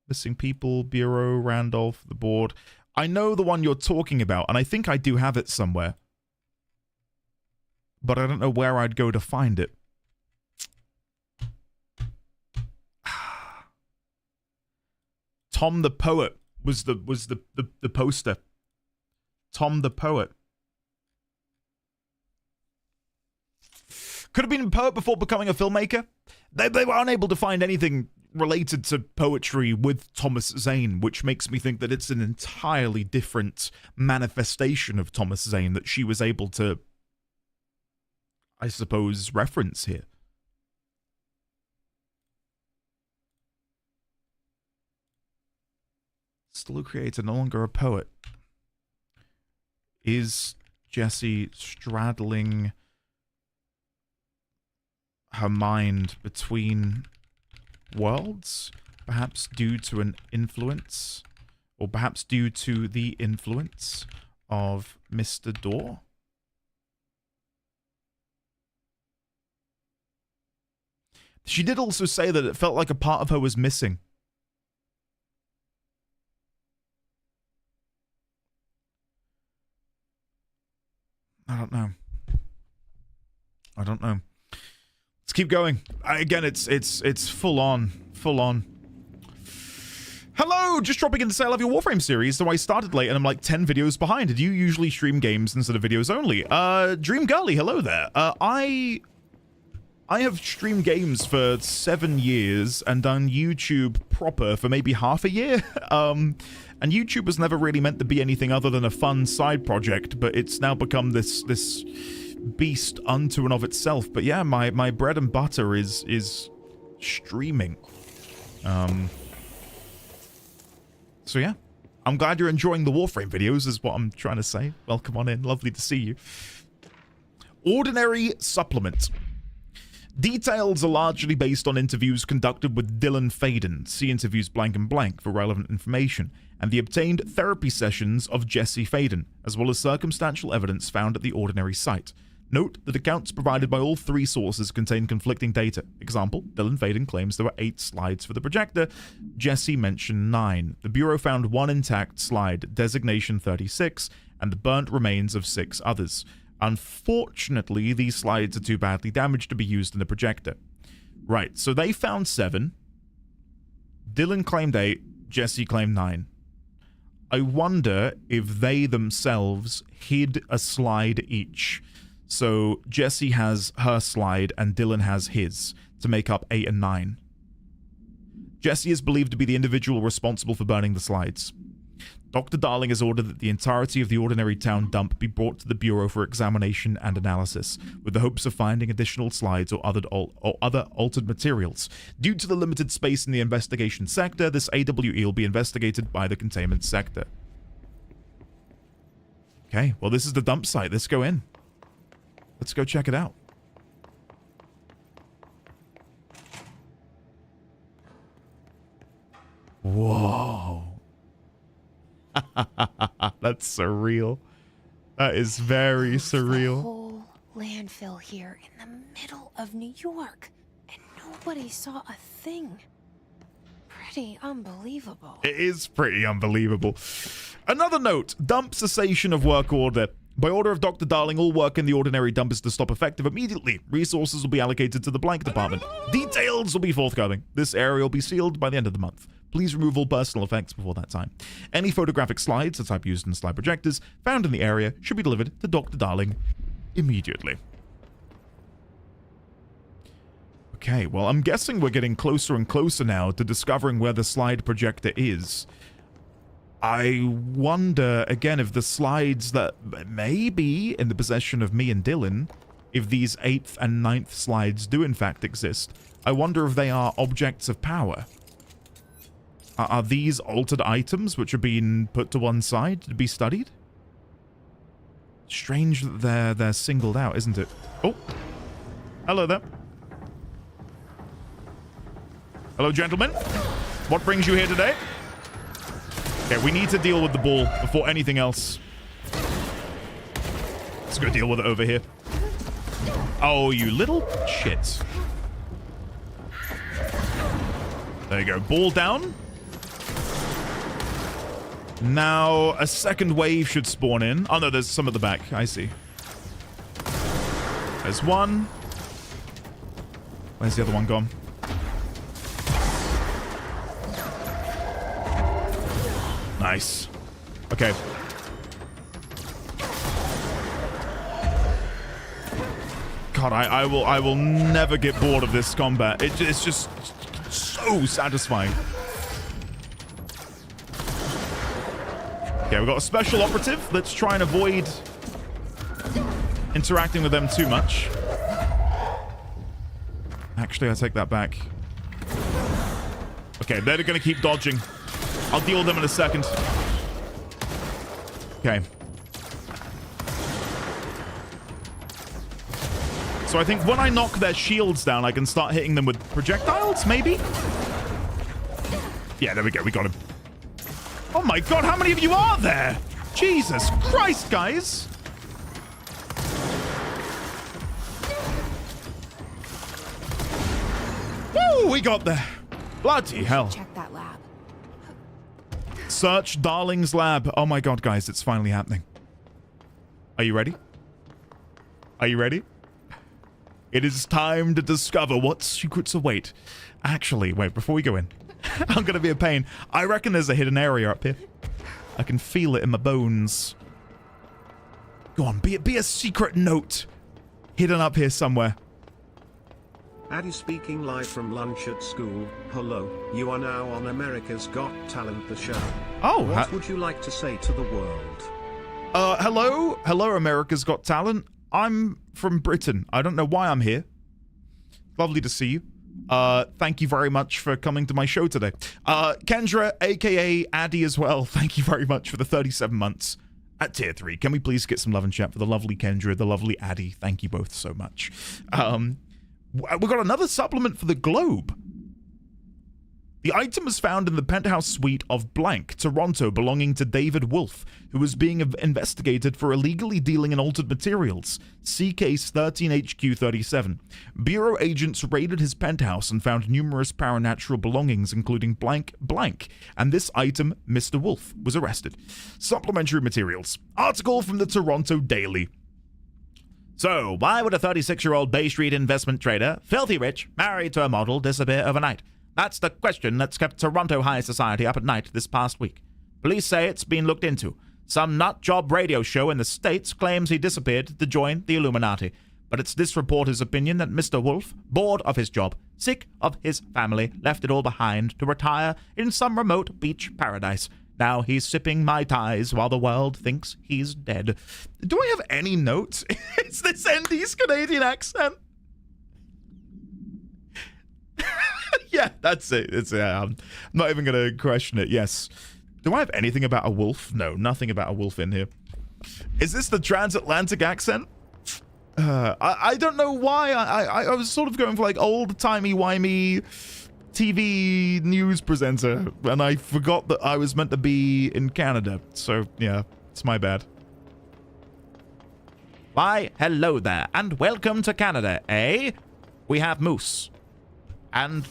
Missing People, Bureau, Randolph, the board. I know the one you're talking about, and I think I do have it somewhere. But I don't know where I'd go to find it. Tom the Poet was the poster. Tom the Poet. Could have been a poet before becoming a filmmaker. They were unable to find anything related to poetry with Thomas Zane, which makes me think that it's an entirely different manifestation of Thomas Zane that she was able to, I suppose, reference here. Still a creator, no longer a poet. Is Jessie straddling her mind between worlds? Perhaps due to an influence, or perhaps due to the influence of Mr. Door. She did also say that it felt like a part of her was missing. I don't know. I don't know. Let's keep going. Again, it's full on. Full on. Hello! Just dropping in to say I love your Warframe series, so I started late and I'm like 10 videos behind. Do you usually stream games instead of videos only? Dream Girly, hello there. I have streamed games for 7 years and done YouTube proper for maybe half a year. And YouTube was never really meant to be anything other than a fun side project, but it's now become this beast unto and of itself. But yeah, my bread and butter is streaming. So yeah, I'm glad you're enjoying the Warframe videos is what I'm trying to say. Welcome on in, lovely to see you. Ordinary Supplement. Details are largely based on interviews conducted with Dylan Faden, see interviews blank and blank for relevant information, and the obtained therapy sessions of Jesse Faden, as well as circumstantial evidence found at the Ordinary site. Note that accounts provided by all 3 sources contain conflicting data. Example, Dylan Faden claims there were 8 slides for the projector. Jesse mentioned 9. The Bureau found 1 intact slide, designation 36, and the burnt remains of 6 others. Unfortunately, these slides are too badly damaged to be used in the projector. Right, so they found 7. Dylan claimed 8. Jesse claimed 9. I wonder if they themselves hid a slide each. So Jesse has her slide and Dylan has his to make up 8 and 9. Jesse is believed to be the individual responsible for burning the slides. Dr. Darling has ordered that the entirety of the Ordinary Town dump be brought to the Bureau for examination and analysis, with the hopes of finding additional slides or other altered materials. Due to the limited space in the investigation sector, this AWE will be investigated by the containment sector. Okay, well this is the dump site. Let's go in. Let's go check it out. Whoa. That's surreal. That is very surreal. The whole landfill here in the middle of New York, and nobody saw a thing. Pretty unbelievable. It is pretty unbelievable. Another note, dump cessation of work order. By order of Dr. Darling, all work in the Ordinary dump is to stop effective immediately. Resources will be allocated to the blank department. Details will be forthcoming. This area will be sealed by the end of the month. Please remove all personal effects before that time. Any photographic slides, the type used in slide projectors, found in the area should be delivered to Dr. Darling immediately. Okay, well, I'm guessing we're getting closer and closer now to discovering where the slide projector is. I wonder, again, if the slides that may be in the possession of me and Dylan, if these 8th and 9th slides do in fact exist, I wonder if they are objects of power. Are these altered items which are being put to one side to be studied? Strange that they're singled out, isn't it? Oh, hello there. Hello, gentlemen. What brings you here today? Okay, we need to deal with the ball before anything else. Let's go deal with it over here. Oh, you little shit. There you go. Ball down. Now, a second wave should spawn in. Oh, no, there's some at the back. I see. There's one. Where's the other one gone? Nice. Okay. God, I will never get bored of this combat. It's just so satisfying. Okay, we've got a special operative. Let's try and avoid interacting with them too much. Actually, I take that back. Okay, they're going to keep dodging. I'll deal with them in a second. Okay. So I think when I knock their shields down, I can start hitting them with projectiles, maybe? Yeah, there we go. We got him. Oh my god, how many of you are there? Jesus Christ, guys. Woo, we got there. Bloody hell. Check that lab. Search Darling's lab. Oh my god, guys, it's finally happening. Are you ready? Are you ready? It is time to discover what secrets await. Actually, wait, before we go in, I'm gonna be a pain. I reckon there's a hidden area up here. I can feel it in my bones. Go on, be a secret note hidden up here somewhere. Addy speaking live from lunch at school. Hello, you are now on America's Got Talent, the show. Oh, what would you like to say to the world? Hello, America's Got Talent. I'm from Britain. I don't know why I'm here. Lovely to see you. Thank you very much for coming to my show today. Kendra, aka Addy as well, thank you very much for the 37 months at tier 3. Can we please get some love and chat for the lovely Kendra, the lovely Addy? Thank you both so much. We got another supplement for the Globe. The item was found in the penthouse suite of blank, Toronto, belonging to David Wolf, who was being investigated for illegally dealing in altered materials. See case 13HQ37. Bureau agents raided his penthouse and found numerous paranatural belongings, including blank blank, and this item, Mr. Wolf, was arrested. Supplementary materials. Article from the Toronto Daily. So, why would a 36-year-old Bay Street investment trader, filthy rich, married to a model, disappear overnight? That's the question that's kept Toronto high society up at night this past week. Police say it's been looked into. Some nut-job radio show in the States claims he disappeared to join the Illuminati. But it's this reporter's opinion that Mr. Wolf, bored of his job, sick of his family, left it all behind to retire in some remote beach paradise. Now he's sipping Mai Tais while the world thinks he's dead. Do I have any notes? It's this Andy's Canadian accent. Yeah, that's it. I'm not even going to question it. Yes. Do I have anything about a wolf? No, nothing about a wolf in here. Is this the transatlantic accent? I don't know why. I was sort of going for like old-timey-wimey TV news presenter, and I forgot that I was meant to be in Canada. So, yeah, it's my bad. Why, hello there, and welcome to Canada, eh? We have moose. And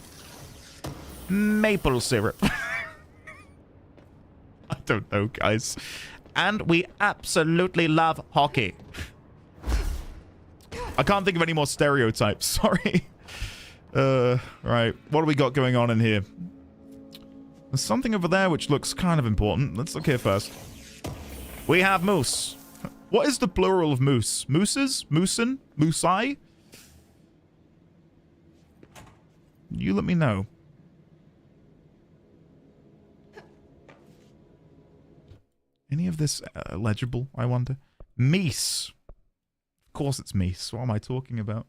maple syrup. I don't know, guys. And we absolutely love hockey. I can't think of any more stereotypes, sorry. Right, what do we got going on in here? There's something over there which looks kind of important. Let's look here first. We have moose. What is the plural of moose? Mooses? Moosin? Moosai? You let me know. Any of this legible, I wonder? Meese. Of course it's meese. What am I talking about?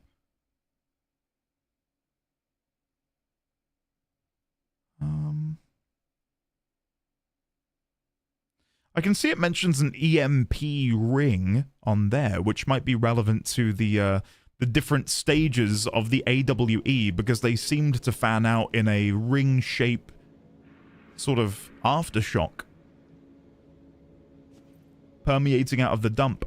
I can see it mentions an EMP ring on there, which might be relevant to the different stages of the AWE, because they seemed to fan out in a ring shape sort of aftershock permeating out of the dump.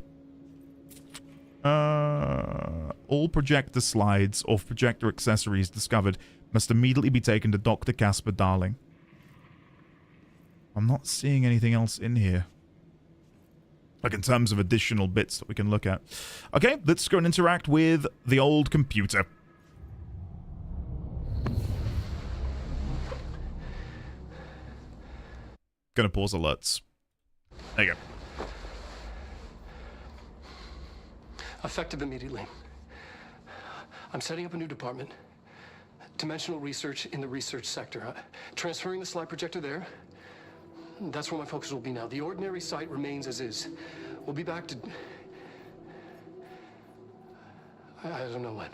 All projector slides or projector accessories discovered must immediately be taken to Dr. Casper Darling. I'm not seeing anything else in here. Like in terms of additional bits that we can look at. Okay, let's go and interact with the old computer. Gonna pause alerts. There you go. Effective immediately. I'm setting up a new department. Dimensional research in the research sector. Transferring the slide projector there. That's where my focus will be now. The ordinary site remains as is. We'll be back to... I don't know when.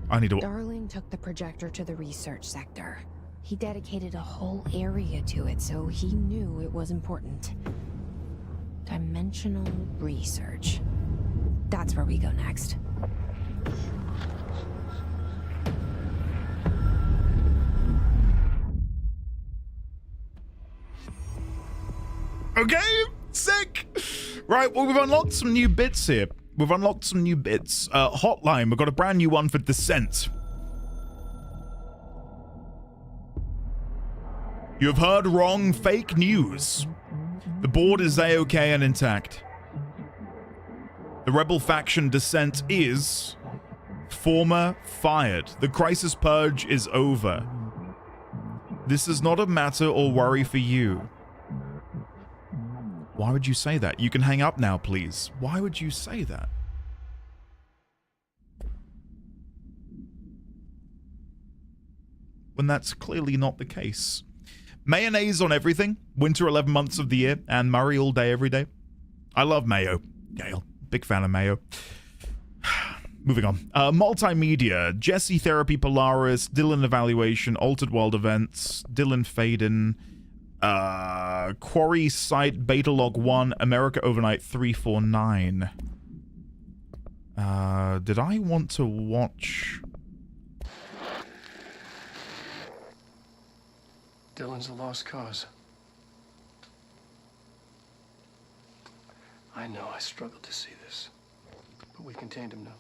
I need to... Darling took the projector to the research sector. He dedicated a whole area to it, so he knew it was important. Dimensional research. That's where we go next. Okay, sick. Right, well, we've unlocked some new bits here. Hotline, we've got a brand new one for Descent. You have heard wrong, fake news. The board is A-OK and intact. The rebel faction Descent is former fired. The crisis purge is over. This is not a matter or worry for you. Why would you say that? You can hang up now, please. Why would you say that? When that's clearly not the case. Mayonnaise on everything. Winter 11 months of the year. And Murray all day, every day. I love mayo. Gale. Big fan of mayo. Moving on. Multimedia. Jesse Therapy Polaris. Dylan Evaluation. Altered World Events. Dylan Faden. Quarry Site Beta Log 1. America Overnight 349. Did I want to watch... Dylan's a lost cause. I know I struggled to see this, but we contained him now.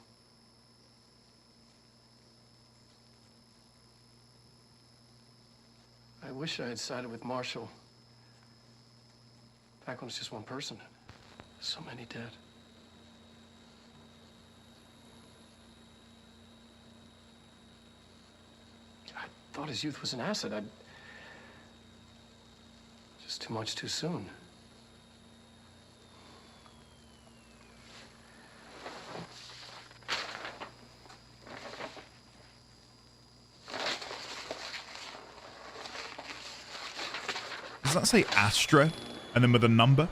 I wish I had sided with Marshall. Back when it was just one person. So many dead. I thought his youth was an asset. Just too much too soon. Does that say Astra? And then with a number?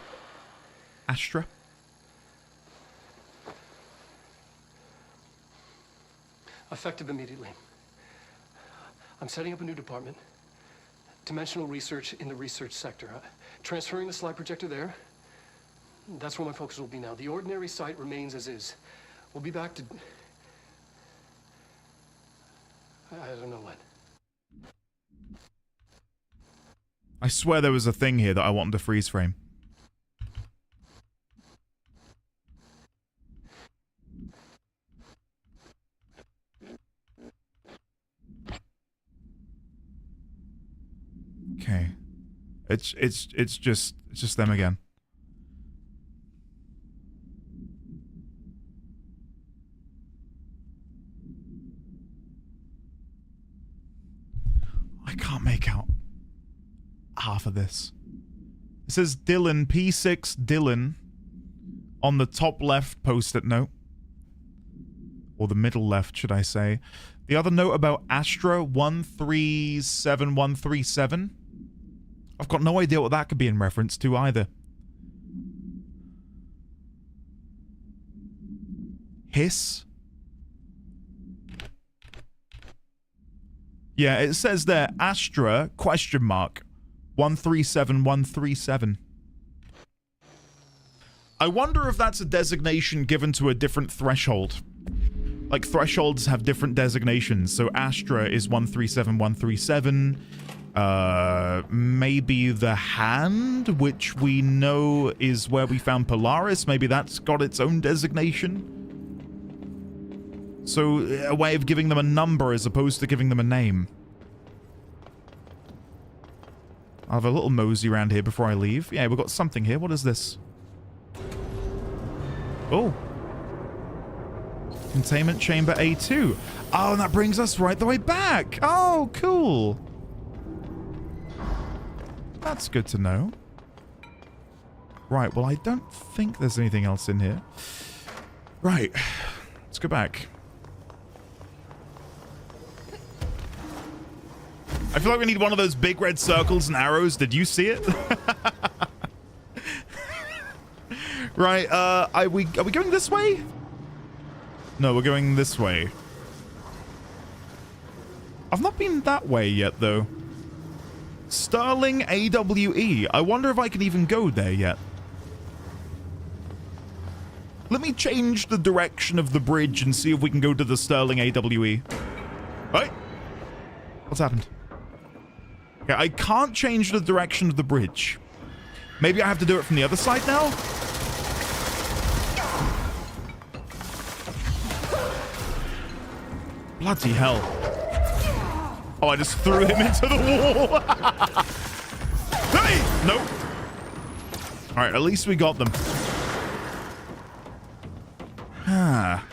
Astra? Effective immediately. I'm setting up a new department. Dimensional research in the research sector. Transferring the slide projector there. That's where my focus will be now. The ordinary site remains as is. We'll be back to... I don't know when. I swear there was a thing here that I wanted to freeze frame. Okay. It's just them again. I can't make out half of this. It says Dylan, P6 Dylan on the top left post-it note. Or the middle left, should I say. The other note about Astra 137137. I've got no idea what that could be in reference to either. Hiss? Yeah, it says there, Astra, question mark, 137137. I wonder if that's a designation given to a different threshold. Like, thresholds have different designations, so Astra is 137137. Maybe the hand, which we know is where we found Polaris, maybe that's got its own designation. So, a way of giving them a number as opposed to giving them a name. I'll have a little mosey around here before I leave. Yeah, we've got something here. What is this? Oh. Containment chamber A2. Oh, and that brings us right the way back. Oh, cool. That's good to know. Right, well, I don't think there's anything else in here. Right. Let's go back. I feel like we need one of those big red circles and arrows. Did you see it? Right, are we going this way? No, we're going this way. I've not been that way yet, though. Sterling AWE. I wonder if I can even go there yet. Let me change the direction of the bridge and see if we can go to the Sterling AWE. Right? What's happened? Okay, I can't change the direction of the bridge. Maybe I have to do it from the other side now? Bloody hell. Oh, I just threw him into the wall. Hey! Nope. All right, at least we got them. Ah.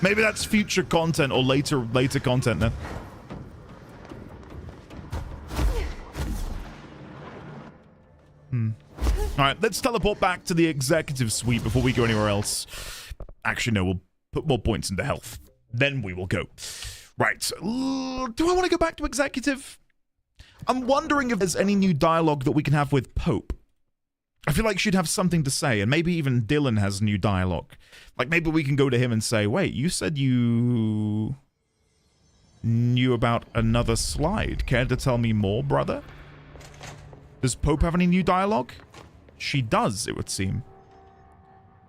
Maybe that's future content or later content then. All right, let's teleport back to the executive suite before we go anywhere else. Actually, no, we'll put more points into health. Then we will go. Right. Do I want to go back to executive? I'm wondering if there's any new dialogue that we can have with Pope. I feel like she'd have something to say, and maybe even Dylan has new dialogue. Like, maybe we can go to him and say, wait, you said you knew about another slide. Care to tell me more, brother? Does Pope have any new dialogue? She does, it would seem.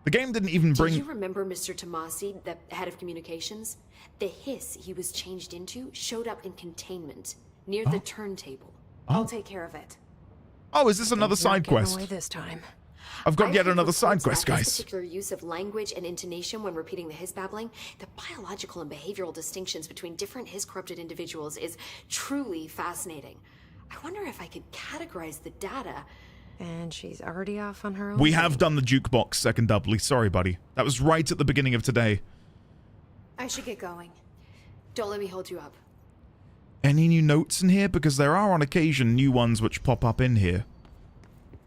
The game didn't even bring... Do you remember Mr. Tomasi, the head of communications? The hiss he was changed into showed up in containment, near the turntable. I'll take care of it. Oh, is this another side quest? Away this time. I've got yet another side quest, guys. This particular use of language and intonation when repeating the hiss babbling, the biological and behavioral distinctions between different hiss-corrupted individuals is truly fascinating. I wonder if I could categorize the data. And she's already off on her own. We have done the jukebox second doubly. Sorry, buddy. That was right at the beginning of today. I should get going. Don't let me hold you up. Any new notes in here? Because there are on occasion new ones which pop up in here.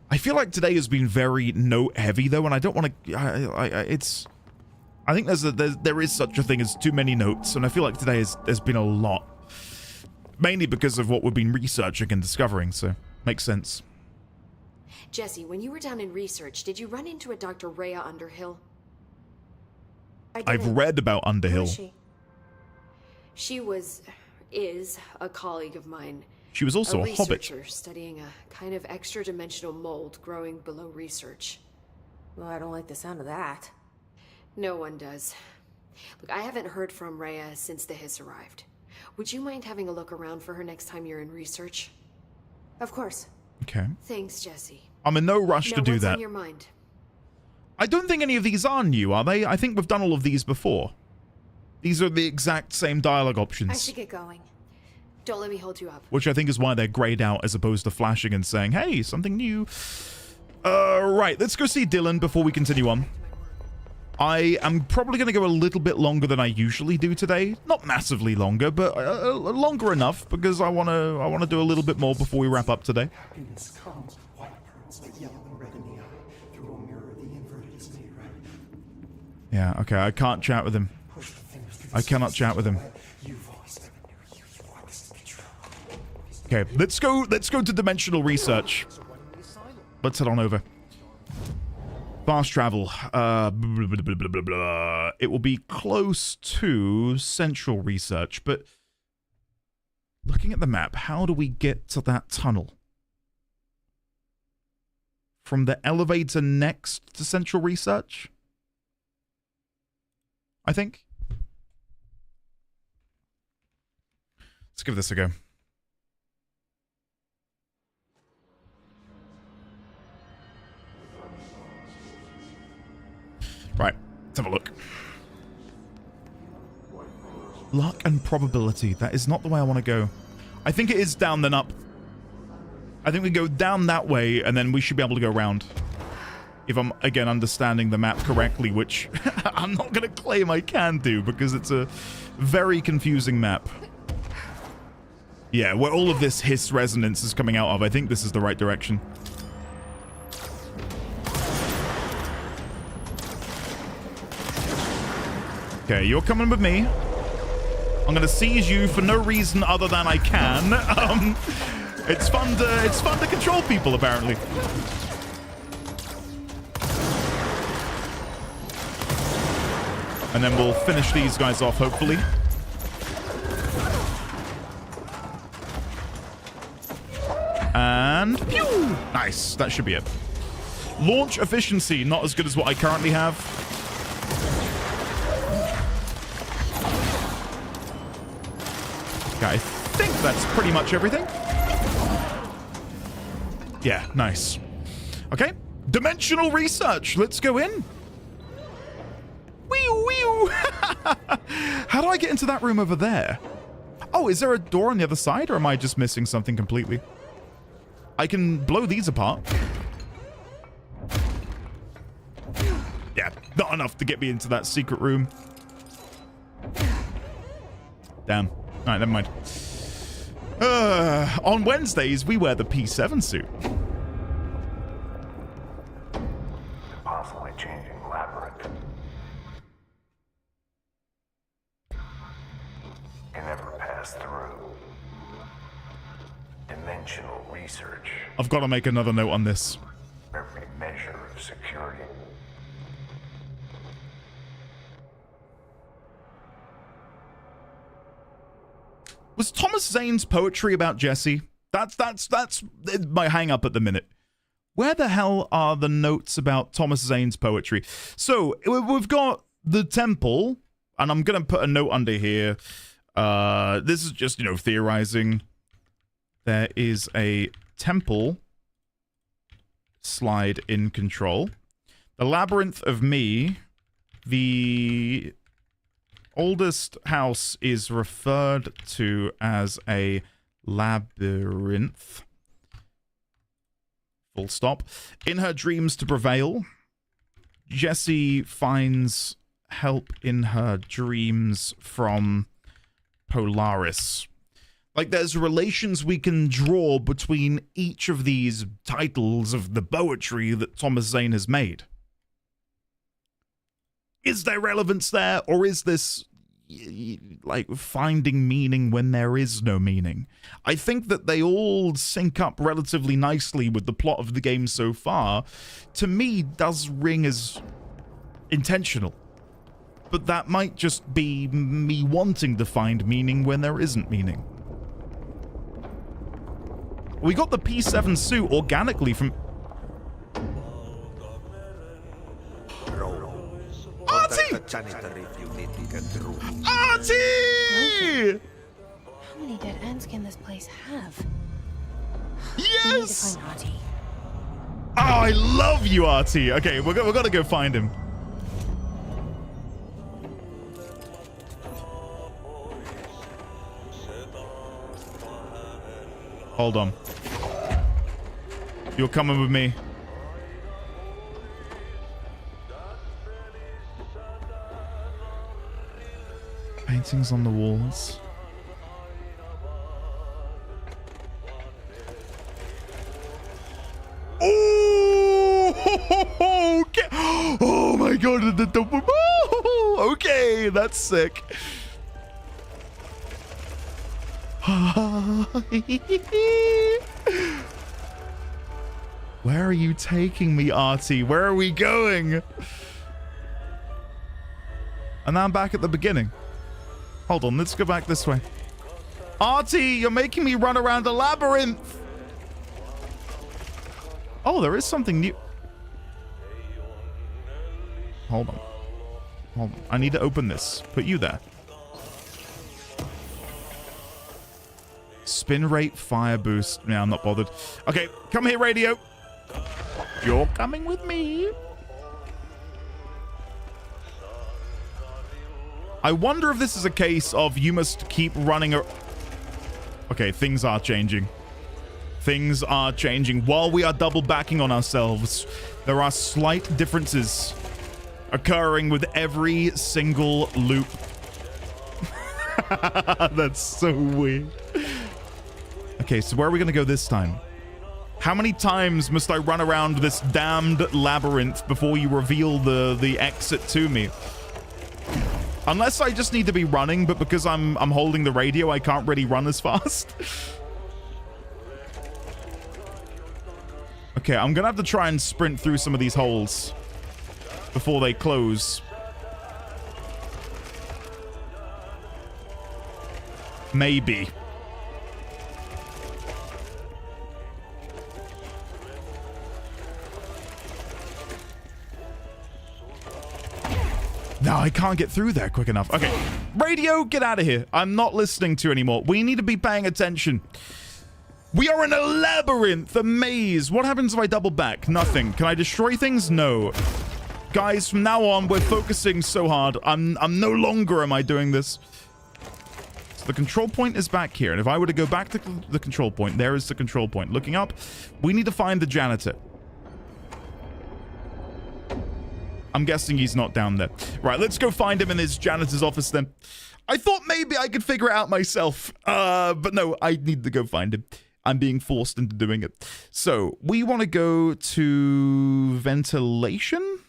I feel like today has been very note heavy though, and I don't want to. I think there is such a thing as too many notes, and I feel like today there's been a lot, mainly because of what we've been researching and discovering. So makes sense. Jesse, when you were down in research, did you run into a Dr. Rhea Underhill? I've read about Underhill. Who is she? Is a colleague of mine. She was also a hobbit. Researcher studying a kind of extra-dimensional mold growing below research. Well, I don't like the sound of that. No one does. Look, I haven't heard from Rhea since the hiss arrived. Would you mind having a look around for her next time you're in research? Of course. Okay. Thanks, Jesse. I'm in no rush to do what's that. on your mind? I don't think any of these are new, are they? I think we've done all of these before. These are the exact same dialogue options. I should get going. Don't let me hold you up. Which I think is why they're grayed out as opposed to flashing and saying, hey, something new. Right, let's go see Dylan before we continue on. I am probably going to go a little bit longer than I usually do today. Not massively longer, but longer enough because I want to do a little bit more before we wrap up today. Happiness comes with white pearls, but yellow and red in the eye. Through a mirror, the inverted is made right. Yeah, okay, I can't chat with him. I cannot chat with him. Okay, let's go to dimensional research. Let's head on over. Fast travel. It will be close to central research, but looking at the map, how do we get to that tunnel? From the elevator next to central research? I think. Let's give this a go. Right, let's have a look. Luck and probability. That is not the way I want to go. I think it is down then up. I think we go down that way and then we should be able to go around. If I'm, again, understanding the map correctly, which I'm not going to claim I can do because it's a very confusing map. Yeah, where all of this hiss resonance is coming out of. I think this is the right direction. Okay, you're coming with me. I'm gonna seize you for no reason other than I can. It's fun to control people, apparently. And then we'll finish these guys off, hopefully. And pew! Nice, that should be it. Launch efficiency, not as good as what I currently have. Okay, I think that's pretty much everything. Yeah, nice. Okay, dimensional research. Let's go in. Wee wee. How do I get into that room over there? Oh, is there a door on the other side, or am I just missing something completely? I can blow these apart. Yeah, not enough to get me into that secret room. Damn. All right, never mind. On Wednesdays, we wear the P7 suit. Constantly changing labyrinth. Can never pass through. Dimensional research. I've got to make another note on this. Every measure of security. Was Thomas Zane's poetry about Jesse? That's my hang up at the minute. Where the hell are the notes about Thomas Zane's poetry? So we've got the temple, and I'm gonna put a note under here. This is just, you know, theorizing. There is a temple slide in control. The labyrinth of me. The oldest house is referred to as a labyrinth. Full stop. In her dreams to prevail, Jessie finds help in her dreams from Polaris. Like, there's relations we can draw between each of these titles of the poetry that Thomas Zane has made. Is there relevance there, or is this like finding meaning when there is no meaning? I think that they all sync up relatively nicely with the plot of the game so far. To me, does ring as intentional. But that might just be me wanting to find meaning when there isn't meaning. We got the P7 suit organically from... Arty! Arty! How many dead ends can this place have? Yes! We need to find Arty. Oh, I love you, Arty. Okay, we're gonna go find him. Hold on. You're coming with me. Paintings on the walls. Oh, okay. Oh my god. Okay, that's sick. Where are you taking me, Arty? Where are we going? And now I'm back at the beginning. Hold on, let's go back this way. Arty, you're making me run around a labyrinth. Oh, there is something new. Hold on. Hold on. I need to open this. Put you there. Spin rate, fire boost. Yeah, I'm not bothered. Okay, come here, radio. You're coming with me. I wonder if this is a case of you must keep running. Okay, things are changing. Things are changing. While we are double backing on ourselves, there are slight differences occurring with every single loop. That's so weird. Okay, so where are we going to go this time? How many times must I run around this damned labyrinth before you reveal the exit to me? Unless I just need to be running, but because I'm holding the radio, I can't really run as fast. Okay, I'm gonna have to try and sprint through some of these holes before they close. Maybe. No, I can't get through there quick enough. Okay, radio, get out of here. I'm not listening to you anymore. We need to be paying attention. We are in a labyrinth, a maze. What happens if I double back? Nothing. Can I destroy things? No. Guys, from now on, we're focusing so hard. I'm no longer am I doing this. So the control point is back here. And if I were to go back to the control point, there is the control point. Looking up, we need to find the janitor. I'm guessing he's not down there. Right, let's go find him in his janitor's office then. I thought maybe I could figure it out myself. But no, I need to go find him. I'm being forced into doing it. So, we want to go to ventilation?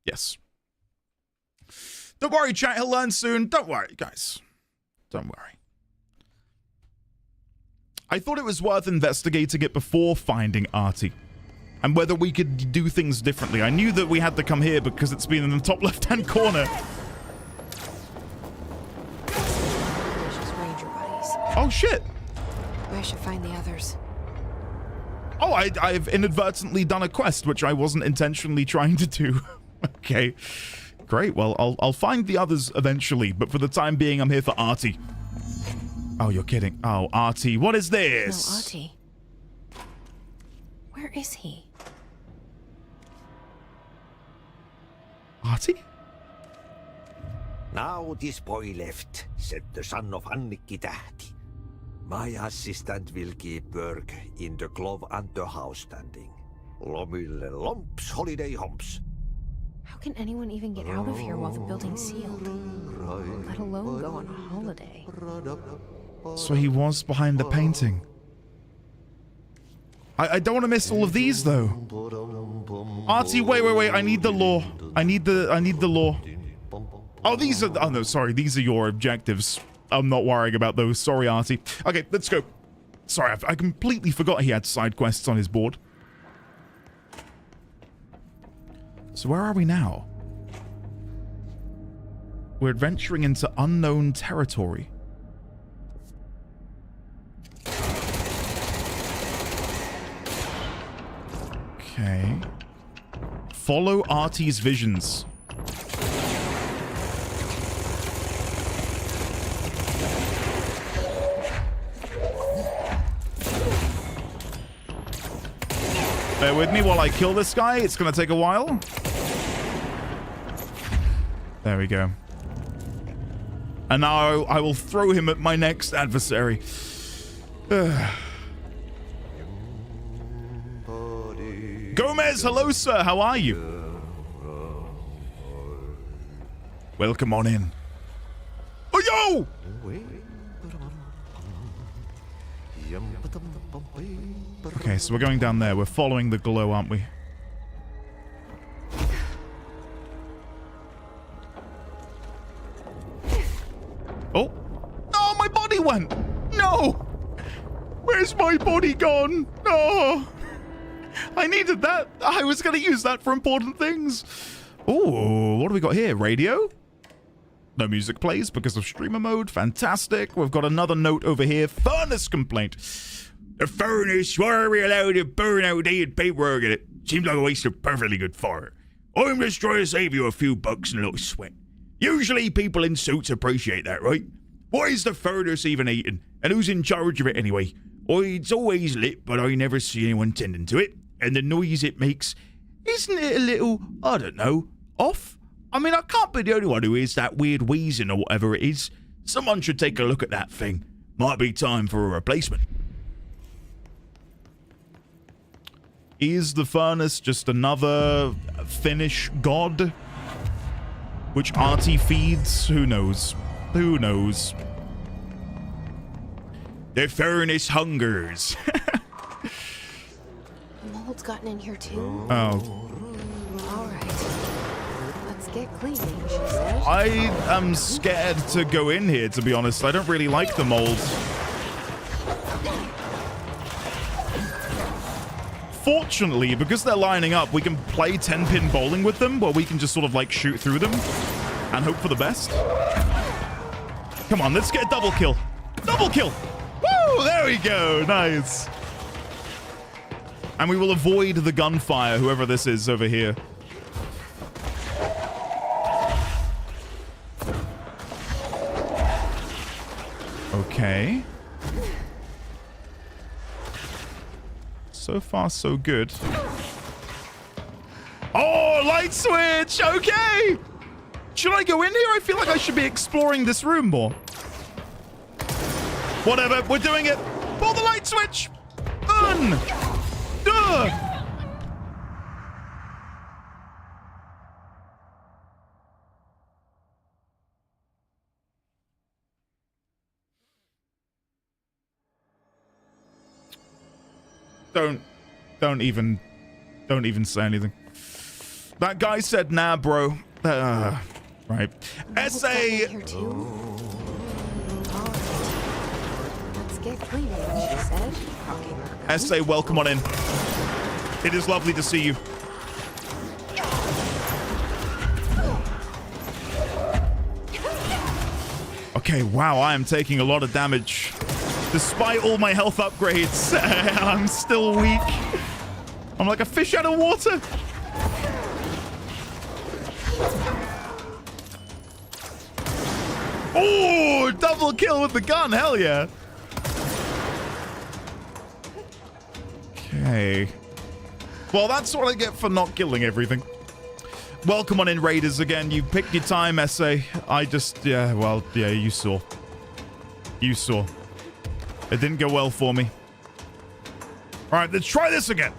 Yes. Don't worry, chat. He'll learn soon. Don't worry, guys. Don't worry. I thought it was worth investigating it before finding Arty. And whether we could do things differently. I knew that we had to come here because it's been in the top left-hand corner. Ranger buddies. Oh, shit. I should find the others. Oh, I've inadvertently done a quest, which I wasn't intentionally trying to do. Okay. Great. Well, I'll find the others eventually, but for the time being, I'm here for Arty. Oh, you're kidding. Oh, Arty. What is this? No, Arty. Where is he? Arty? Now this boy left, said the son of Annikki Tähti. My assistant will keep work in the glove and the house standing. Lomille lomps, holiday humps. How can anyone even get out of here while the building's sealed? Let alone go on a holiday. So he was behind the painting. I don't want to miss all of these though. Arty, wait. I need the law. I need the law. Oh, these are... Oh, no, sorry. These are your objectives. I'm not worrying about those. Sorry, Arty. Okay, let's go. Sorry, I completely forgot he had side quests on his board. So where are we now? We're adventuring into unknown territory. Okay. Follow Arty's visions. Bear with me while I kill this guy. It's going to take a while. There we go. And now I will throw him at my next adversary. Gomez, hello, sir. How are you? Welcome on in. Oh, yo! Okay, so we're going down there. We're following the glow, aren't we? Oh. Oh, my body went. No. Where's my body gone? Oh. I needed that. I was going to use that for important things. Oh, what do we got here? Radio? No music plays because of streamer mode. Fantastic. We've got another note over here. Furnace complaint. The furnace, why are we allowed to burn outdated paperwork in it? Seems like a waste of perfectly good fire. I'm just trying to save you a few bucks and a little sweat. Usually people in suits appreciate that, right? Why is the furnace even eating? And who's in charge of it anyway? It's always lit, but I never see anyone tending to it. And the noise it makes, isn't it a little, I don't know, off? I mean, I can't be the only one who hears that weird wheezing or whatever it is. Someone should take a look at that thing. Might be time for a replacement. Is the furnace just another Finnish god? Which Arty feeds? Who knows? Who knows? The furnace hungers. Mold's gotten in here too. Oh. Alright. Let's get cleaning, she says. I am scared to go in here, to be honest. I don't really like the mold. Fortunately, because they're lining up, we can play 10-pin bowling with them, where we can just sort of like shoot through them and hope for the best. Come on, let's get a double kill. Double kill! Woo! There we go. Nice. And we will avoid the gunfire, whoever this is over here. Okay. So far, so good. Oh, light switch! Okay! Should I go in here? I feel like I should be exploring this room more. Whatever, we're doing it. Pull the light switch! Done! Duh! Don't even say anything. That guy said, nah, bro. Right. S.A. Let's get cleaning, she said. S.A., welcome on in. It is lovely to see you. Okay, wow, I am taking a lot of damage. Despite all my health upgrades, I'm still weak. I'm like a fish out of water. Oh, double kill with the gun. Hell yeah. Okay. Well, that's what I get for not killing everything. Welcome on in, Raiders, again. You picked your time, essay. Yeah, you saw. You saw. It didn't go well for me. All right, let's try this again.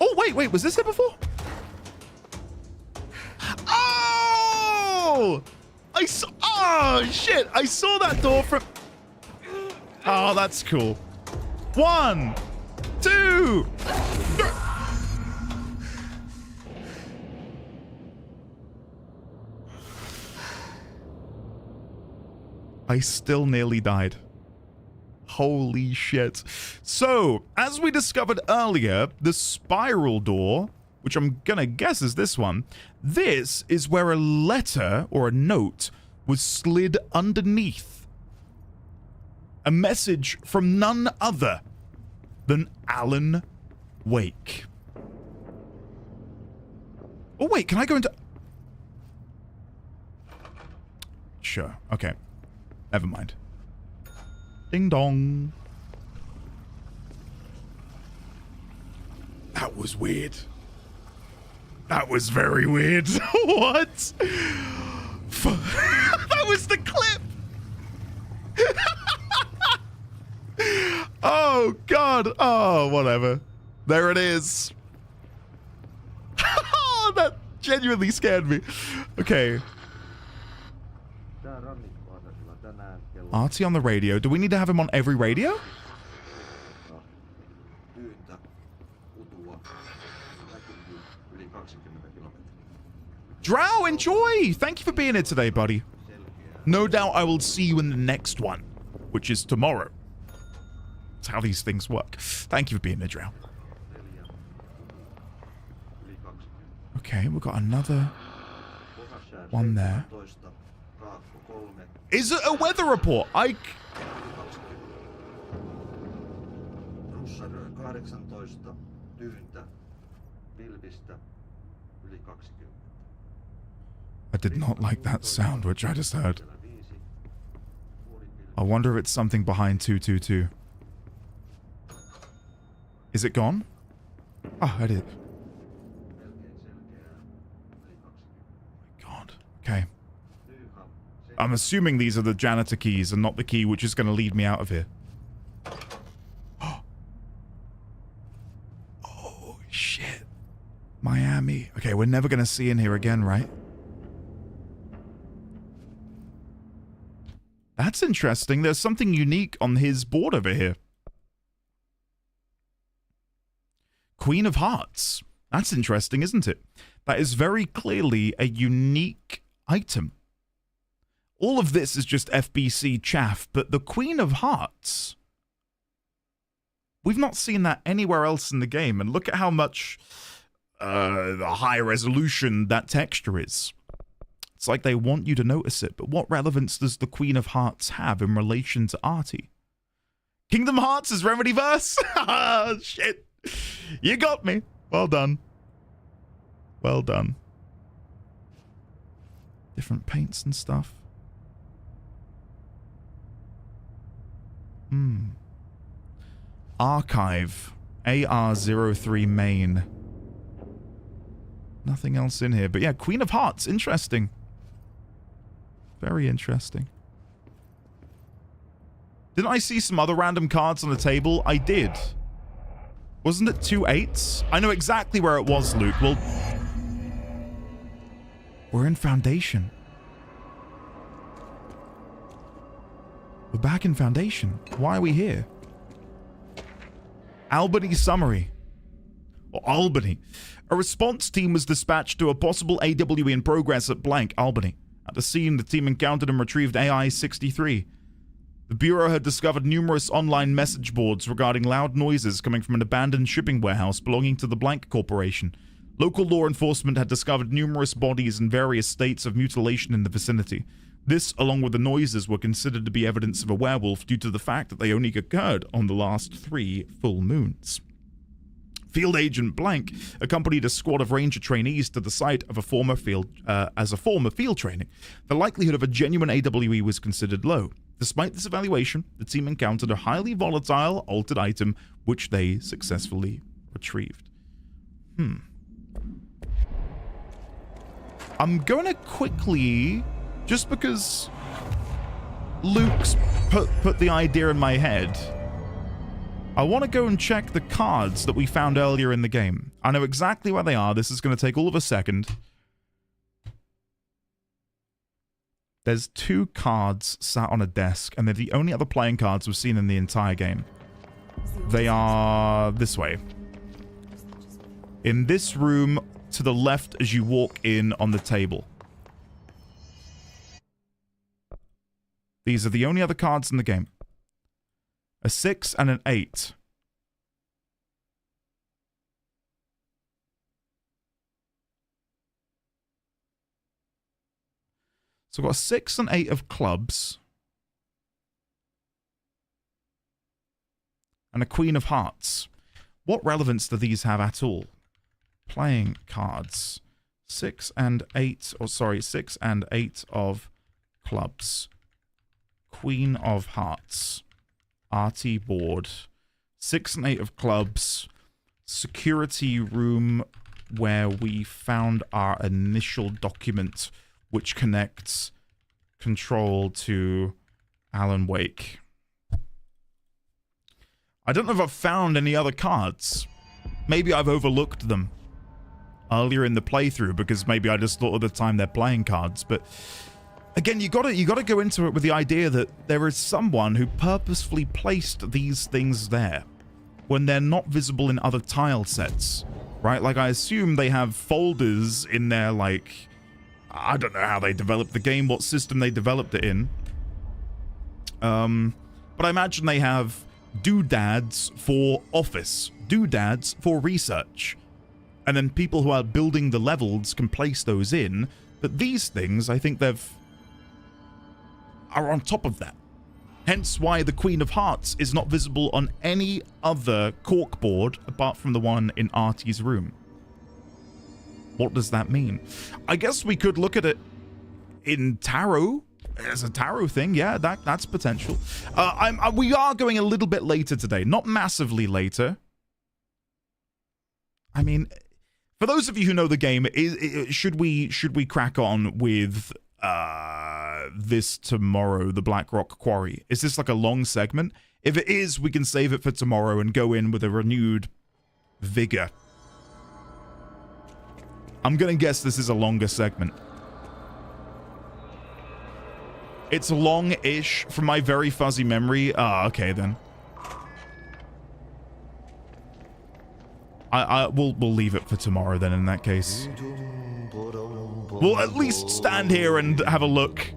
Oh, wait, was this here before? Oh! Oh, shit. I saw that door from... Oh, that's cool. 1, 2... I still nearly died. Holy shit. So, as we discovered earlier, the spiral door, which I'm gonna guess is this one, this is where a letter or a note was slid underneath. A message from none other than Alan Wake. Oh wait, can I go into... Sure, okay. Never mind. Ding dong. That was weird. That was very weird. What? That was the clip. Oh, God. Oh, whatever. There it is. That genuinely scared me. Okay. Arty on the radio. Do we need to have him on every radio? Drow, enjoy! Thank you for being here today, buddy. No doubt I will see you in the next one, which is tomorrow. That's how these things work. Thank you for being here, Drow. Okay, we've got another one there. Is it a weather report? I did not like that sound which I just heard. I wonder if it's something behind 222. Is it gone? Oh, it is. God. Okay. I'm assuming these are the janitor keys and not the key which is going to lead me out of here. Oh, shit. Miami. Okay, we're never going to see in here again, right? That's interesting. There's something unique on his board over here. Queen of Hearts. That's interesting, isn't it? That is very clearly a unique item. All of this is just FBC chaff, but the Queen of Hearts, we've not seen that anywhere else in the game, and look at how much the high resolution that texture is. It's like they want you to notice it, but what relevance does the Queen of Hearts have in relation to Arty? Kingdom Hearts is Remedyverse? Ah, shit. You got me. Well done. Well done. Different paints and stuff. Archive. AR-03 main. Nothing else in here. But yeah, Queen of Hearts. Interesting. Very interesting. Didn't I see some other random cards on the table? I did. Wasn't it 2 8s? I know exactly where it was, Luke. Well, we're in Foundation. We're back in Foundation. Why are we here? Albany summary. Or Albany. A response team was dispatched to a possible AWE in progress at blank, Albany. At the scene, the team encountered and retrieved AI-63. The Bureau had discovered numerous online message boards regarding loud noises coming from an abandoned shipping warehouse belonging to the Blank Corporation. Local law enforcement had discovered numerous bodies in various states of mutilation in the vicinity. This, along with the noises, were considered to be evidence of a werewolf due to the fact that they only occurred on the last 3 full moons. Field Agent Blank accompanied a squad of ranger trainees to the site of a former field training. The likelihood of a genuine AWE was considered low. Despite this evaluation, the team encountered a highly volatile, altered item, which they successfully retrieved. I'm going to quickly, just because Luke's put the idea in my head, I want to go and check the cards that we found earlier in the game. I know exactly where they are. This is going to take all of a second. There's 2 cards sat on a desk, and they're the only other playing cards we've seen in the entire game. They are this way. In this room, to the left as you walk in on the table. These are the only other cards in the game. A 6 and an 8. So I've got a 6 and 8 of clubs. And a Queen of Hearts. What relevance do these have at all? Playing cards. 6 and 8 of clubs. Queen of Hearts. Arty board. 6 and 8 of clubs. Security room where we found our initial document, which connects control to Alan Wake. I don't know if I've found any other cards. Maybe I've overlooked them earlier in the playthrough because maybe I just thought at the time they're playing cards. But again, you gotta go into it with the idea that there is someone who purposefully placed these things there when they're not visible in other tile sets, right? Like, I assume they have folders in there, like, I don't know how they developed the game, what system they developed it in. But I imagine they have doodads for office, doodads for research. And then people who are building the levels can place those in. But these things, I think are on top of that. Hence why the Queen of Hearts is not visible on any other corkboard apart from the one in Arty's room. What does that mean? I guess we could look at it in tarot as a tarot thing. Yeah, that's potential. We are going a little bit later today, not massively later. I mean, for those of you who know the game, should we crack on with this tomorrow, the Blackrock Quarry? Is this like a long segment? If it is, we can save it for tomorrow and go in with a renewed vigor. I'm gonna guess this is a longer segment. It's long-ish from my very fuzzy memory. Okay then. We'll leave it for tomorrow then in that case. We'll at least stand here and have a look.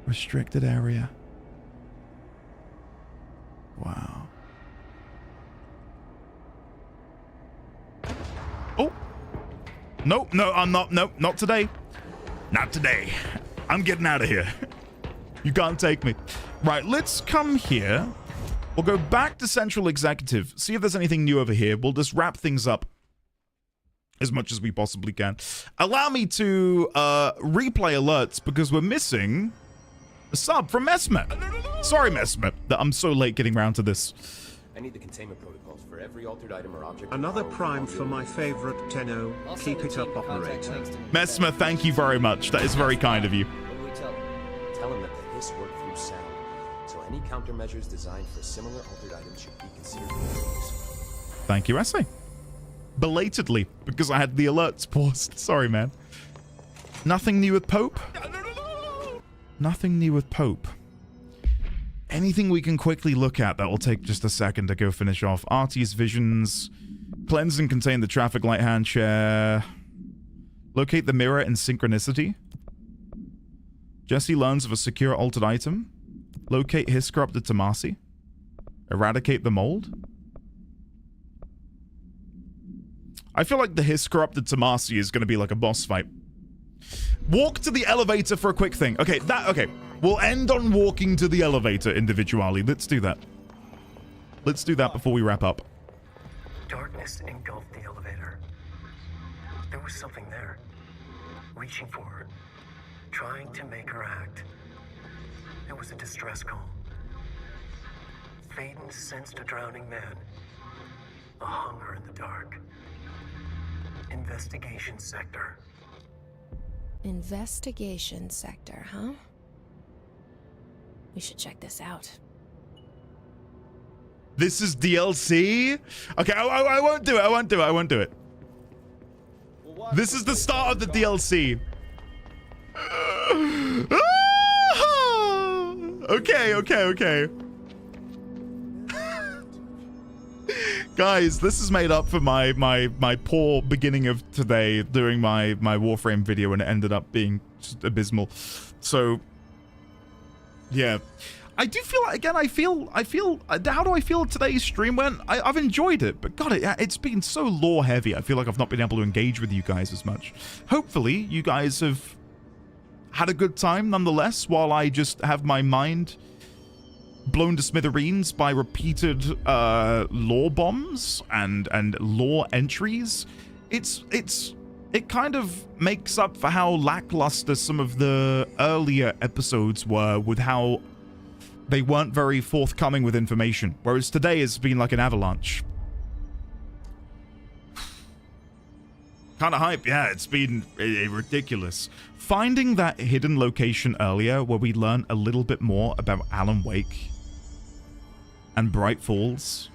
Restricted area. Wow. Oh. No, I'm not. No, not today. Not today. I'm getting out of here. You can't take me. Right, let's come here. We'll go back to Central Executive, see if there's anything new over here. We'll just wrap things up as much as we possibly can. Allow me to replay alerts because we're missing A sub from Mesmer. Sorry, Mesmer, that I'm so late getting around to this. I need the containment protocols for every altered item or object. Another prime for my favorite Tenno. Keep it up, operator. Mesmer, thank you very much. That is very kind of you. What do we tell him? Tell him that the hiss work through sound, so any countermeasures designed for similar altered items should be considered use. Thank you, Essay. Belatedly, because I had the alerts paused. Sorry, man. Nothing new with Pope? Nothing new with Pope. Anything we can quickly look at that will take just a second to go finish off. Arty's visions. Cleanse and contain the traffic light hand chair. Locate the mirror in synchronicity. Jesse learns of a secure altered item. Locate his corrupted Tomasi. Eradicate the mold. I feel like the his corrupted Tomasi is going to be like a boss fight. Walk to the elevator for a quick thing. Okay, okay. We'll end on walking to the elevator individually. Let's do that. Let's do that before we wrap up. Darkness engulfed the elevator. There was something there, reaching for her, trying to make her act. It was a distress call. Faden sensed a drowning man, a hunger in the dark. Investigation sector. Investigation sector, huh? We should check this out. This is DLC? Okay, I won't do it. I won't do it. I won't do it. This is the start of the DLC. Okay. Guys, this is made up for my poor beginning of today doing my Warframe video, and it ended up being just abysmal. So, yeah. I do feel like, again, I feel, how do I feel today's stream went? I've enjoyed it, but God, it's been so lore heavy. I feel like I've not been able to engage with you guys as much. Hopefully, you guys have had a good time nonetheless, while I just have my mind blown to smithereens by repeated lore bombs and lore entries. It kind of makes up for how lackluster some of the earlier episodes were, with how they weren't very forthcoming with information, whereas today has been like an avalanche. Kind of hype, yeah, it's been ridiculous. Finding that hidden location earlier where we learn a little bit more about Alan Wake and Bright Falls,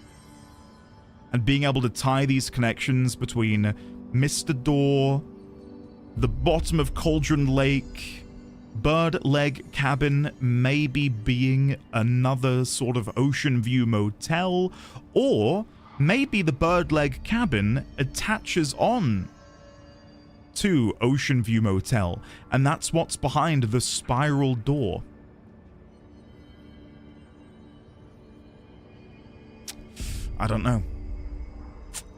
and being able to tie these connections between Mr. Door, the bottom of Cauldron Lake, Bird Leg Cabin maybe being another sort of Ocean View motel, or maybe the Bird Leg Cabin attaches on to Ocean View Motel, and that's what's behind the spiral door. I don't know.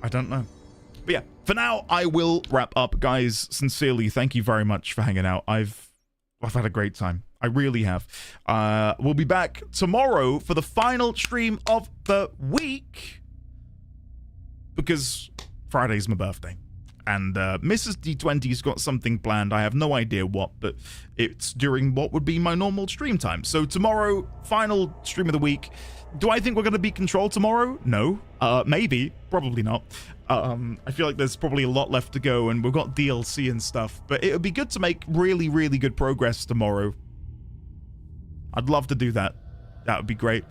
But yeah, for now, I will wrap up. Guys, sincerely, thank you very much for hanging out. I've had a great time. I really have. We'll be back tomorrow for the final stream of the week, because Friday's my birthday. And Mrs. D20's got something planned. I have no idea what, but it's during what would be my normal stream time. So tomorrow, final stream of the week. Do I think we're going to beat Control tomorrow? No. Maybe. Probably not. I feel like there's probably a lot left to go, and we've got DLC and stuff. But it would be good to make really, really good progress tomorrow. I'd love to do that. That would be great.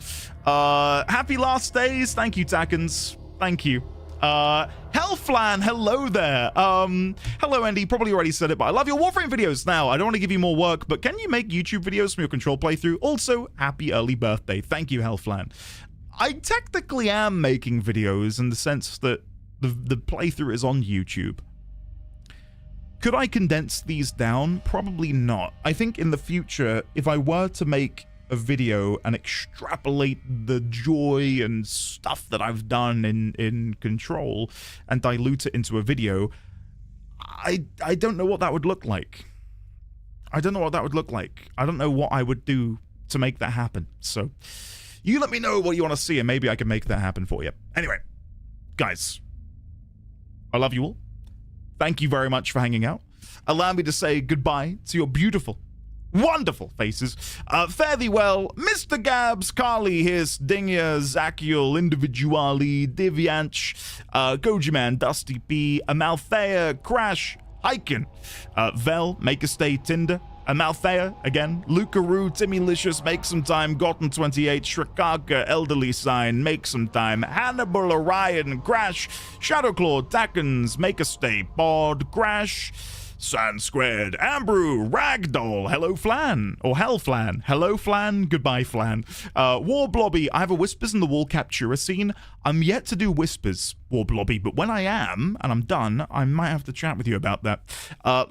Happy last days. Thank you, Tackens. Thank you. Hellflan, hello there. Hello, Andy. Probably already said it, but I love your Warframe videos. Now, I don't want to give you more work, but can you make YouTube videos from your Control playthrough? Also, happy early birthday. Thank you, Hellflan. I technically am making videos in the sense that the playthrough is on YouTube. Could I condense these down? Probably not. I think in the future, if I were to make a video and extrapolate the joy and stuff that I've done in Control and dilute it into a video, I don't know what that would look like. I don't know what I would do to make that happen. So you let me know what you want to see, and maybe I can make that happen for you. Anyway, guys, I love you all. Thank you very much for hanging out. Allow me to say goodbye to your beautiful, Wonderful faces. Fare thee well, Mr. Gabs, Carly, Hiss, Dingia, Zachiel, Individuali, Divianch, Gojiman, Dusty P, Amalthea, Crash, Hyken, Vel, Make a Stay, Tinder, Amalthea, again, Lucaroo, Timmy Licious, Make Some Time, Gotten28, Shrikaka, Elderly Sign, Make Some Time, Hannibal, Orion, Crash, Shadowclaw, Tackens, Make a Stay, Bod, Crash, Sand Squared, Ambrew, Ragdoll, Hello Flan, or Hell Flan, Hello Flan, Goodbye Flan, Warblobby, I have a Whispers in the Wall Captura scene. I'm yet to do Whispers, Warblobby, but when I am, and I'm done, I might have to chat with you about that.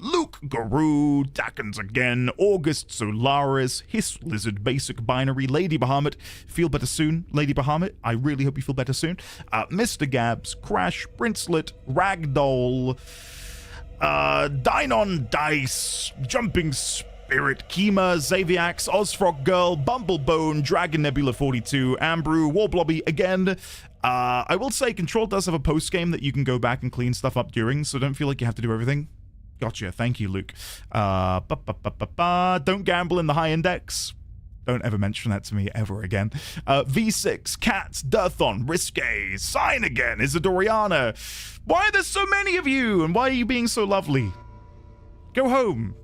Luke, Guru, Dackens again, August, Solaris, Hiss, Lizard, Basic Binary, Lady Bahamut, feel better soon, Lady Bahamut, I really hope you feel better soon. Mr. Gabs, Crash, Princelet, Ragdoll, Dynon Dice, Jumping Spirit, Kima, Xaviax, Ozfrog Girl, Bumblebone, Dragon Nebula 42, Ambrew, Warblobby again. I will say Control does have a post game that you can go back and clean stuff up during, so don't feel like you have to do everything. Gotcha. Thank you, Luke. Don't gamble in the high index. Don't ever mention that to me ever again. V6, Cats, Durthon, Risque, Sign again, Isadoriana. Why are there so many of you? And why are you being so lovely? Go home.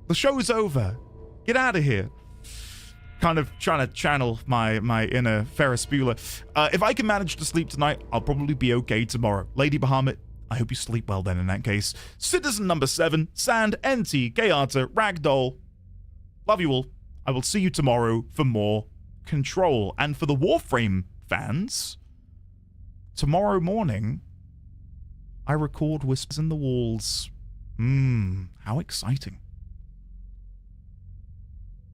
The show's over. Get out of here. Kind of trying to channel my inner Ferris Bueller. If I can manage to sleep tonight, I'll probably be okay tomorrow. Lady Bahamut, I hope you sleep well then in that case. Citizen number 7, Sand, NT, Gayata, Ragdoll. Love you all. I will see you tomorrow for more Control. And for the Warframe fans, tomorrow morning, I record Whispers in the Walls. How exciting.